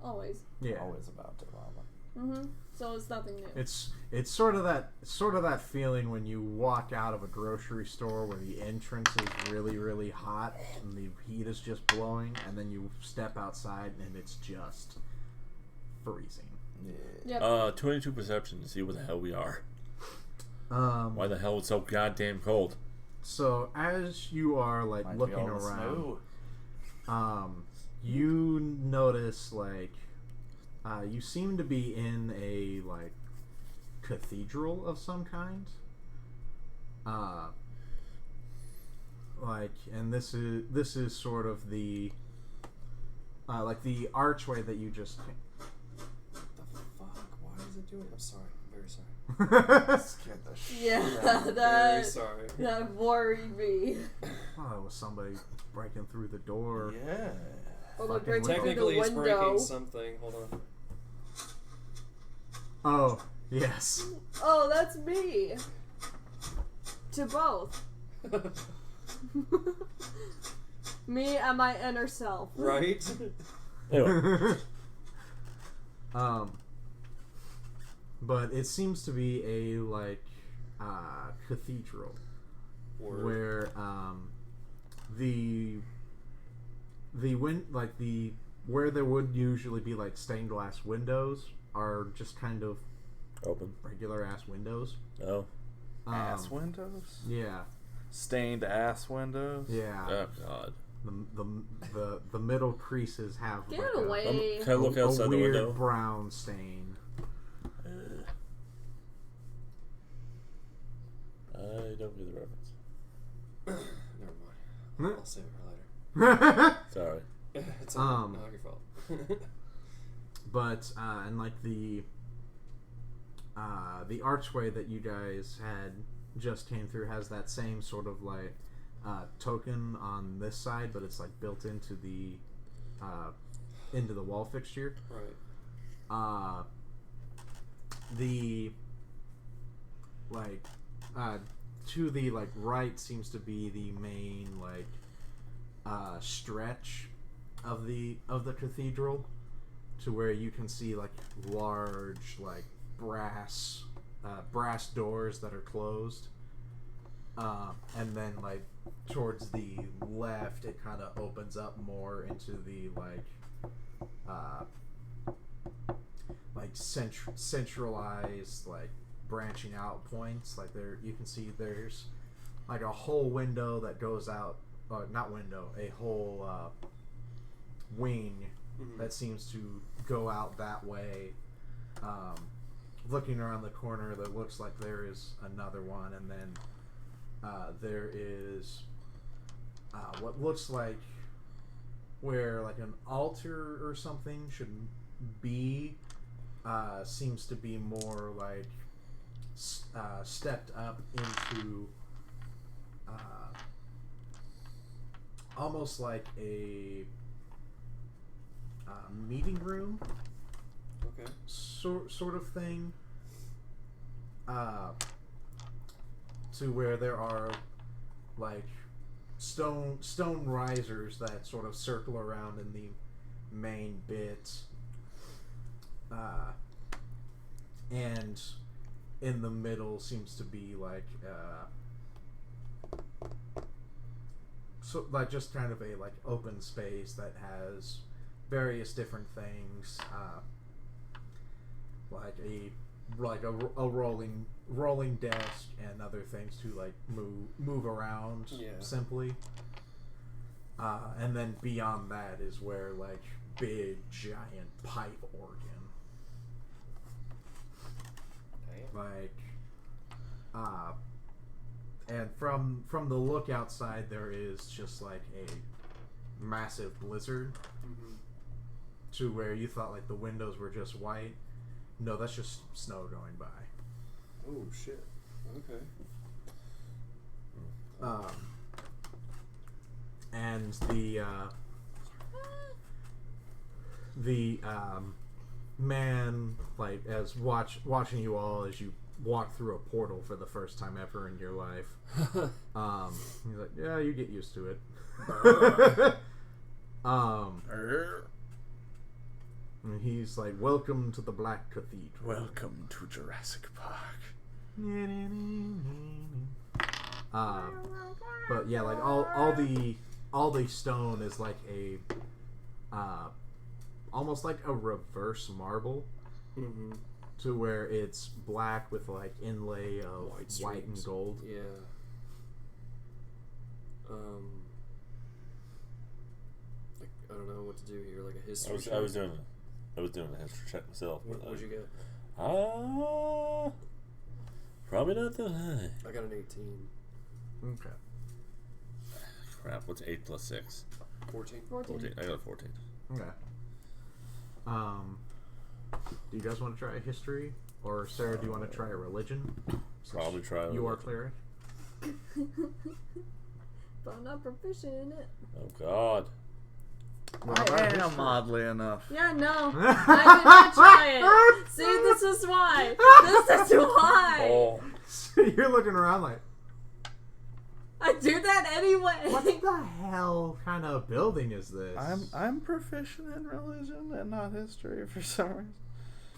Speaker 4: Always.
Speaker 1: Yeah.
Speaker 3: Always about to vomit.
Speaker 4: Mm-hmm. So it's nothing new.
Speaker 1: It's sort of that feeling when you walk out of a grocery store where the entrance is really, really hot and the heat is just blowing, and then you step outside and it's just freezing.
Speaker 4: Yep.
Speaker 5: 22 perception to see where the hell we are.
Speaker 1: Um,
Speaker 5: Why the hell it's so goddamn cold?
Speaker 1: so as you are like
Speaker 3: Might be
Speaker 1: looking
Speaker 3: all the
Speaker 1: around,
Speaker 3: snow.
Speaker 1: you notice like you seem to be in a like cathedral of some kind. Like, and this is sort of the like the archway that you just came.
Speaker 2: What the fuck? Why is it doing? I'm sorry. I'm very sorry.
Speaker 3: Scared the shit
Speaker 4: Yeah,
Speaker 3: out of me.
Speaker 2: Very
Speaker 4: that
Speaker 2: sorry.
Speaker 4: that worried me.
Speaker 1: Oh, it was somebody breaking through the door.
Speaker 3: Yeah.
Speaker 4: Or like
Speaker 1: Fucking
Speaker 4: breaking through
Speaker 2: Technically,
Speaker 4: the
Speaker 2: it's
Speaker 4: window.
Speaker 2: breaking something. Hold on.
Speaker 1: Oh, yes.
Speaker 4: Oh, that's me. To both. Me and my inner self.
Speaker 2: Right?
Speaker 5: Anyway,
Speaker 1: but it seems to be a cathedral where where there would usually be like stained glass windows are just kind of
Speaker 5: open.
Speaker 1: regular ass windows.
Speaker 5: Oh.
Speaker 3: Ass windows?
Speaker 1: Yeah.
Speaker 3: Stained ass windows?
Speaker 1: Yeah.
Speaker 5: Oh, God.
Speaker 1: The middle creases have
Speaker 4: Get
Speaker 1: like
Speaker 4: away.
Speaker 5: Can I look
Speaker 1: a
Speaker 5: outside the
Speaker 1: weird
Speaker 5: window?
Speaker 1: brown stain.
Speaker 5: I don't get the reference.
Speaker 2: Never mind. I'll save it for later.
Speaker 5: Sorry.
Speaker 2: It's not your fault.
Speaker 1: But and like the archway that you guys had just came through has that same sort of like token on this side, but it's like built into the wall fixture.
Speaker 2: Right.
Speaker 1: To the like right seems to be the main like stretch of the cathedral, to where you can see like large like brass doors that are closed, and then like towards the left it kind of opens up more into the centralized like branching out points. Like there you can see there's like a whole window that goes out, not window, a whole wing that seems to go out that way. Looking around the corner, that looks like there is another one, and then there is what looks like where like an altar or something should be, seems to be more like stepped up into almost like a meeting room.
Speaker 2: Okay.
Speaker 1: Sort of thing. To where there are like stone risers that sort of circle around in the main bit. And in the middle seems to be like so like just kind of a like open space that has various different things, like a rolling desk and other things to like move around simply. And then beyond that is where like big giant pipe organ. Like, and from the look outside, there is just like a massive blizzard, to where you thought like the windows were just white. No, that's just snow going by.
Speaker 2: Oh shit. Okay.
Speaker 1: And the man, like, as watching you all as you walk through a portal for the first time ever in your life, he's like, yeah, you get used to it. And he's like, welcome to the Black Cathedral.
Speaker 3: Welcome to Jurassic Park.
Speaker 1: But yeah, like all the stone is like a almost like a reverse marble, to where it's black with like inlay of white and gold.
Speaker 2: Yeah. I don't know what to do here. Like a history.
Speaker 5: I was doing a history check myself.
Speaker 2: What'd you get?
Speaker 5: Probably not that high.
Speaker 2: I got an 18.
Speaker 1: Okay.
Speaker 5: Crap. What's 8 plus 6?
Speaker 2: 14.
Speaker 5: 14. I got a 14.
Speaker 1: Okay. Do you guys want to try a history, or Sarah, do you want to try a religion?
Speaker 5: Probably try.
Speaker 1: You are cleric.
Speaker 4: But I'm not proficient in it.
Speaker 5: Oh God.
Speaker 3: I am, oddly enough.
Speaker 4: Yeah, no. I did not try it. See, this is why. This is why.
Speaker 5: Oh.
Speaker 1: You're looking around like,
Speaker 4: I do that anyway.
Speaker 1: What the hell kind of building is this?
Speaker 3: I'm proficient in religion and not history for some reason.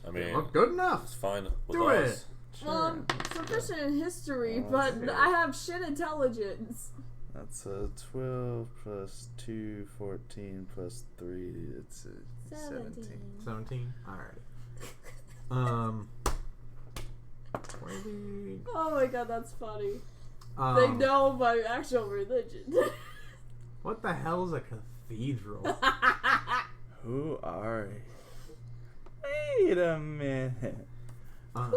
Speaker 5: I mean,
Speaker 1: Well, good enough.
Speaker 5: it's fine with
Speaker 1: Do
Speaker 5: us.
Speaker 1: it.
Speaker 4: Well, I'm proficient in history,
Speaker 3: Oh,
Speaker 4: but
Speaker 3: okay.
Speaker 4: I have shit intelligence.
Speaker 3: That's a 12 plus 2, 14 plus 3. It's a 17.
Speaker 1: 17? Alright. 20.
Speaker 4: Oh my god, that's funny. They
Speaker 1: Um,
Speaker 4: know my actual religion.
Speaker 1: what the hell is a cathedral?
Speaker 3: Who are you? Wait a minute.
Speaker 1: Um,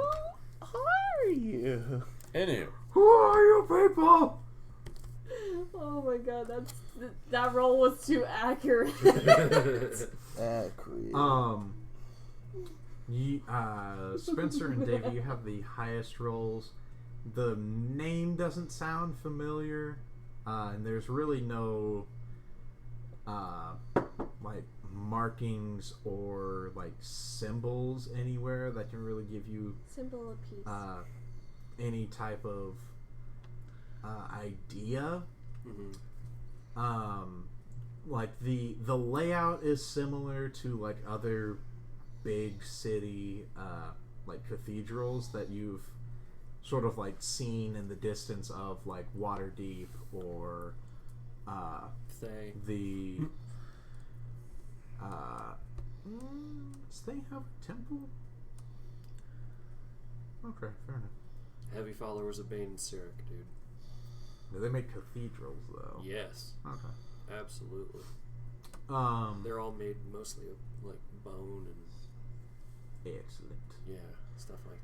Speaker 3: Who are you?
Speaker 5: Anywho,
Speaker 1: who are you people?
Speaker 4: Oh my god, that roll was too accurate.
Speaker 1: Spencer and Davey, you have the highest rolls. The name doesn't sound familiar, and there's really no like markings or like symbols anywhere that can really give you
Speaker 4: Symbol of peace.
Speaker 1: any type of idea.
Speaker 2: Mm-hmm.
Speaker 1: Like the layout is similar to like other big city like cathedrals that you've sort of like seen in the distance of like Waterdeep or
Speaker 2: They.
Speaker 1: the does they have a temple? Okay, fair enough.
Speaker 2: Heavy followers of Bane and Sirik, dude.
Speaker 1: Do they make cathedrals though?
Speaker 2: Yes,
Speaker 1: Okay.
Speaker 2: absolutely.
Speaker 1: Um,
Speaker 2: They're all made mostly of like bone and
Speaker 1: excellent.
Speaker 2: yeah, stuff like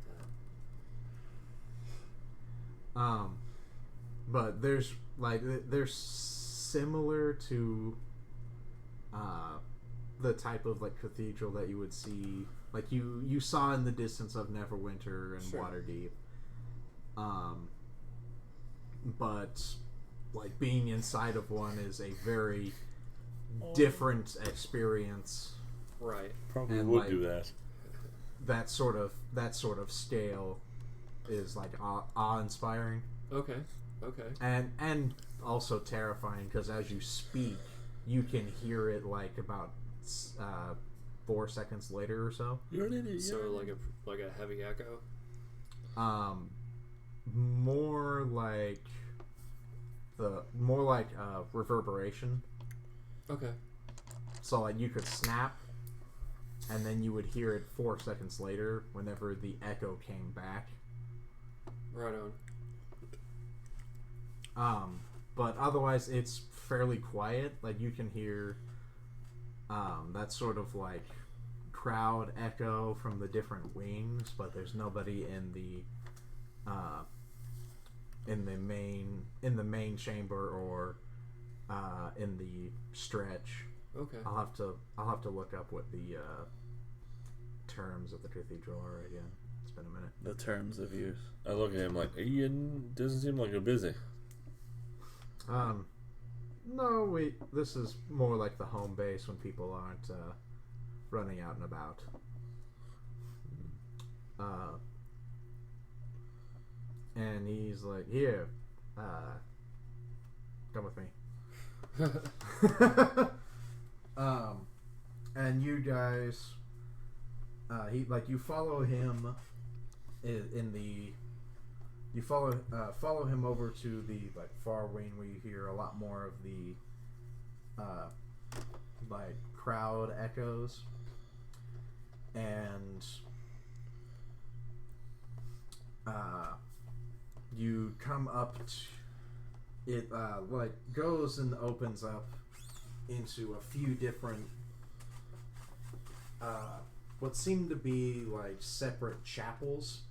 Speaker 2: that.
Speaker 1: But there's like they're similar to the type of like cathedral that you would see like you saw in the distance of Neverwinter and
Speaker 2: Sure.
Speaker 1: Waterdeep. But like being inside of one is a very different experience.
Speaker 2: Right.
Speaker 5: probably
Speaker 1: And,
Speaker 5: would
Speaker 1: like,
Speaker 5: do that.
Speaker 1: That sort of scale is like awe-inspiring.
Speaker 2: Okay. Okay.
Speaker 1: And also terrifying because as you speak, you can hear it like about 4 seconds later or so.
Speaker 5: You're an idiot.
Speaker 2: So like a heavy echo.
Speaker 1: More like reverberation.
Speaker 2: Okay.
Speaker 1: So like you could snap, and then you would hear it 4 seconds later whenever the echo came back.
Speaker 2: Right on.
Speaker 1: But otherwise it's fairly quiet. Like you can hear that sort of like crowd echo from the different wings, but there's nobody in the main chamber or in the stretch.
Speaker 2: Okay.
Speaker 1: I'll have to look up what the terms of the cathedral are again. It's been a minute.
Speaker 3: The terms of use.
Speaker 5: I look at him like, Ian doesn't seem like you're busy.
Speaker 1: No, this is more like the home base when people aren't running out and about. And he's like, here, come with me. And you guys, you follow him you follow him over to the like far wing where you hear a lot more of the like crowd echoes, and you come up it like goes and opens up into a few different what seem to be like separate chapels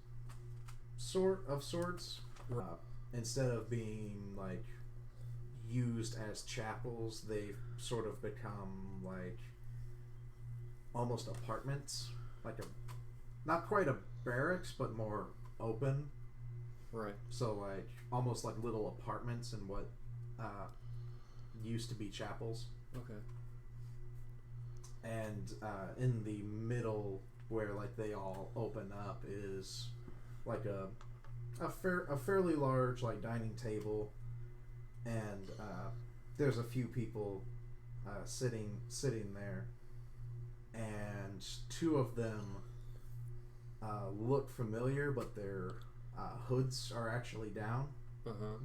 Speaker 1: sorts instead of being like used as chapels. They've sort of become like almost apartments, like not quite a barracks but more open.
Speaker 2: Right.
Speaker 1: So like almost like little apartments in what used to be chapels.
Speaker 2: Okay.
Speaker 1: And in the middle where like they all open up is like a fairly large like dining table and there's a few people sitting there, and two of them look familiar, but their hoods are actually down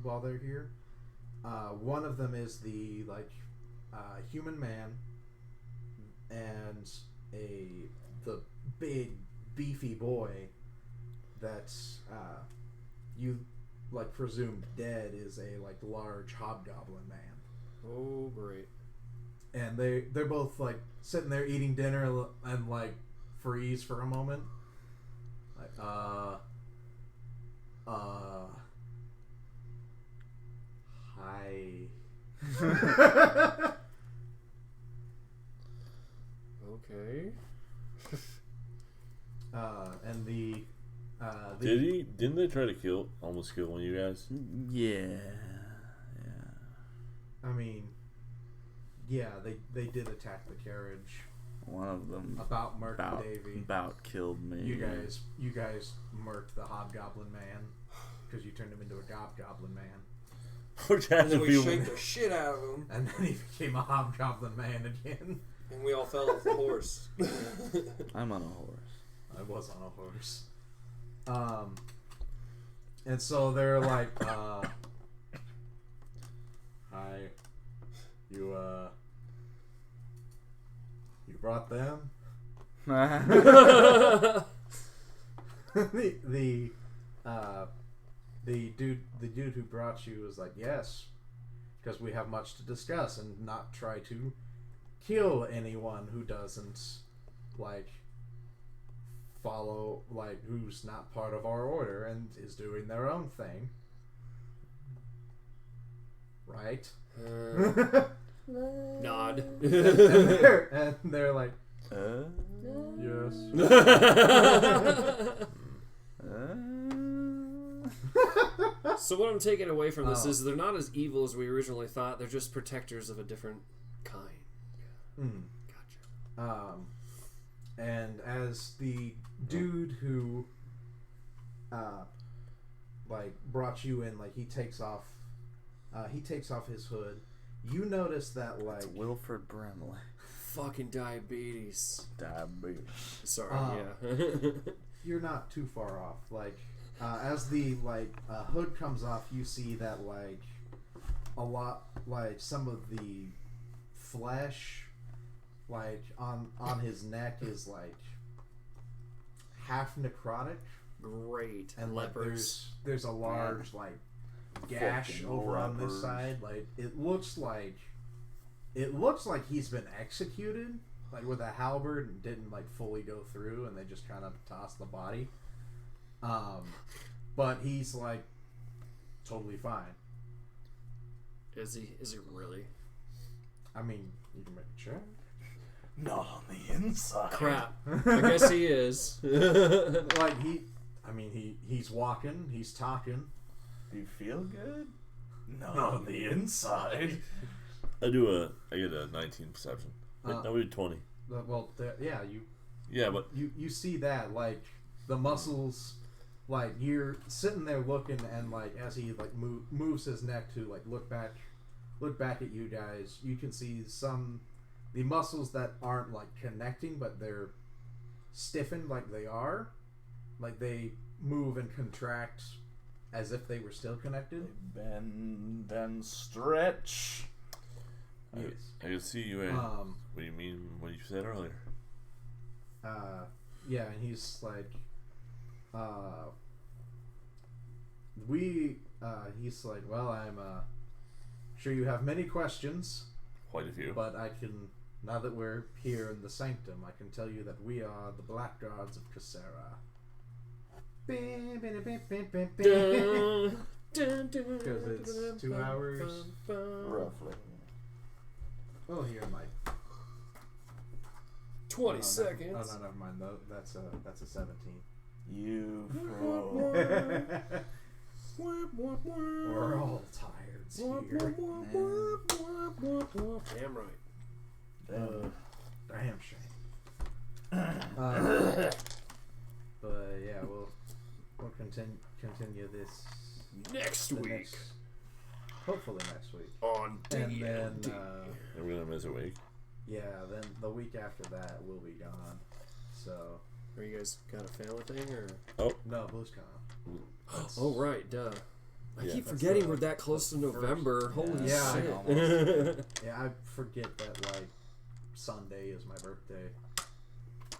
Speaker 1: while they're here. One of them is the human man, and the big beefy boy that you presumed dead is a large hobgoblin man.
Speaker 2: Oh, great.
Speaker 1: And they're both sitting there eating dinner and freeze for a moment. Hi.
Speaker 2: Okay.
Speaker 1: And
Speaker 5: Didn't they try to almost kill one of you guys?
Speaker 3: Yeah.
Speaker 1: I mean, yeah, they did attack the carriage.
Speaker 3: One of them
Speaker 1: About Merc Davy.
Speaker 3: about killed me.
Speaker 1: You guys murked the hobgoblin man because you turned him into a goblin man,
Speaker 5: Which had to
Speaker 2: We
Speaker 5: be
Speaker 2: shake the shit out of him,
Speaker 1: and then he became a hobgoblin man again.
Speaker 2: and we all fell off the horse.
Speaker 3: I'm on a horse.
Speaker 1: I was on a horse. And so they're like, hi, you brought them? the dude who brought you was like, yes, because we have much to discuss and not try to kill anyone who doesn't follow who's not part of our order and is doing their own thing, right?
Speaker 2: Nod.
Speaker 1: and they're like, yes.
Speaker 2: So what I'm taking away from this is they're not as evil as we originally thought. They're just protectors of a different kind. Gotcha.
Speaker 1: And as the dude who brought you in, he takes off his hood, you notice that
Speaker 3: It's Wilford Brimley.
Speaker 2: Fucking diabetes. Sorry,
Speaker 1: yeah. You're not too far off. As the hood comes off, you see that a lot some of the flesh on his neck is half necrotic.
Speaker 2: Great.
Speaker 1: And
Speaker 2: lepers.
Speaker 1: there's a large gash
Speaker 3: Fucking
Speaker 1: over on
Speaker 3: lepers.
Speaker 1: this side. It looks like he's been executed with a halberd and didn't fully go through, and they just kind of tossed the body. But he's totally fine.
Speaker 2: Is he really?
Speaker 1: I mean, you can make a check.
Speaker 3: Not on the inside.
Speaker 2: Crap. I guess he is.
Speaker 1: He's walking, he's talking.
Speaker 3: Do you feel good? Not on the inside.
Speaker 5: I get a 19 perception. Wait, no, we did 20.
Speaker 1: Well,
Speaker 5: Yeah, but
Speaker 1: you see that the muscles, you're sitting there looking, and as he moves his neck to look back at you guys, you can see the muscles that aren't connecting, but they're stiffened they are, they move and contract as if they were still connected.
Speaker 3: Bend and stretch.
Speaker 1: Yes.
Speaker 5: I can see you. What do you mean? What you said earlier?
Speaker 1: Yeah, and he's he's well, I'm sure you have many questions,
Speaker 5: Quite a few.
Speaker 1: but I can, now that we're here in the sanctum, I can tell you that we are the Blackguards of Cassera. Because it's 2 hours.
Speaker 3: Roughly.
Speaker 1: Oh, here, Mike.
Speaker 2: 20 seconds.
Speaker 1: Oh, no, never mind. No, that's a 17.
Speaker 3: You fool.
Speaker 1: We're all tired here.
Speaker 2: Damn right.
Speaker 1: Damn shame. But yeah, we'll continue this
Speaker 2: Next
Speaker 1: the
Speaker 2: week.
Speaker 1: next hopefully next week.
Speaker 2: On
Speaker 1: And then,
Speaker 5: We're gonna miss a week.
Speaker 1: yeah, then the week after that we'll be gone. So,
Speaker 2: Are you guys got a family thing or?
Speaker 1: no, BlizzCon.
Speaker 2: Oh right, duh. I
Speaker 5: Yeah,
Speaker 2: keep
Speaker 1: that's
Speaker 2: forgetting
Speaker 1: the-
Speaker 2: we're that close to
Speaker 1: the
Speaker 2: November.
Speaker 1: first-
Speaker 2: Holy
Speaker 1: Yeah, I
Speaker 2: shit!
Speaker 1: Yeah, I forget that like Sunday is my birthday.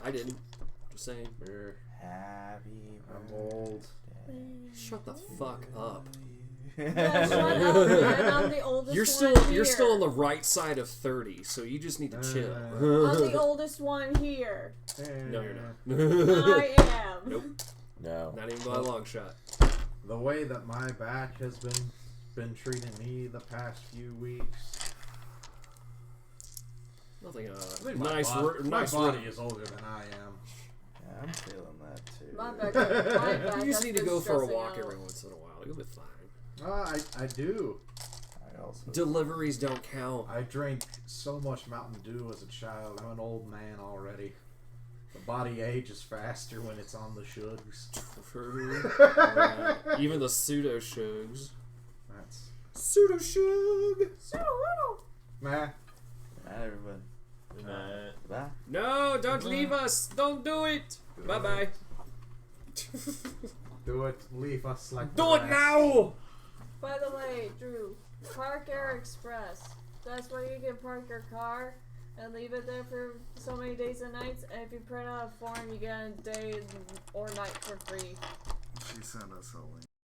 Speaker 2: I didn't. Just saying.
Speaker 3: Happy
Speaker 1: I'm old.
Speaker 2: Shut the fuck up.
Speaker 4: Yeah, shut up, man. I'm the oldest
Speaker 2: You're
Speaker 4: one here.
Speaker 2: you're still on the right side of 30, so you just need to chill.
Speaker 4: I'm the oldest one here.
Speaker 2: No, you're not.
Speaker 4: I am.
Speaker 2: Nope.
Speaker 5: No.
Speaker 2: Not even by a long shot.
Speaker 1: The way that my back has been treating me the past few weeks.
Speaker 2: Nothing.
Speaker 1: I think
Speaker 2: Nice.
Speaker 1: my
Speaker 2: Nice.
Speaker 1: body is older than I am.
Speaker 3: Yeah, I'm feeling that too.
Speaker 4: My back
Speaker 2: You just need to
Speaker 4: has
Speaker 2: go
Speaker 4: been
Speaker 2: for a
Speaker 4: stressing
Speaker 2: walk
Speaker 4: out.
Speaker 2: every once in a while. You'll be fine.
Speaker 1: I do.
Speaker 3: I also
Speaker 2: Deliveries don't count.
Speaker 1: I drank so much Mountain Dew as a child. I'm an old man already. The body ages faster when it's on the shugs.
Speaker 2: Even the pseudo shugs.
Speaker 1: That's
Speaker 2: Pseudo shug.
Speaker 1: nah.
Speaker 3: Night, everybody. Bye.
Speaker 2: No, don't leave us. Don't do it. Bye bye.
Speaker 1: Do it. Leave us like
Speaker 2: Do
Speaker 1: the
Speaker 2: it
Speaker 1: rest.
Speaker 2: now.
Speaker 4: By the way, Drew, Park Air Express. That's where you can park your car and leave it there for so many days and nights. And if you print out a form, you get a day or night for free.
Speaker 3: She sent us a link.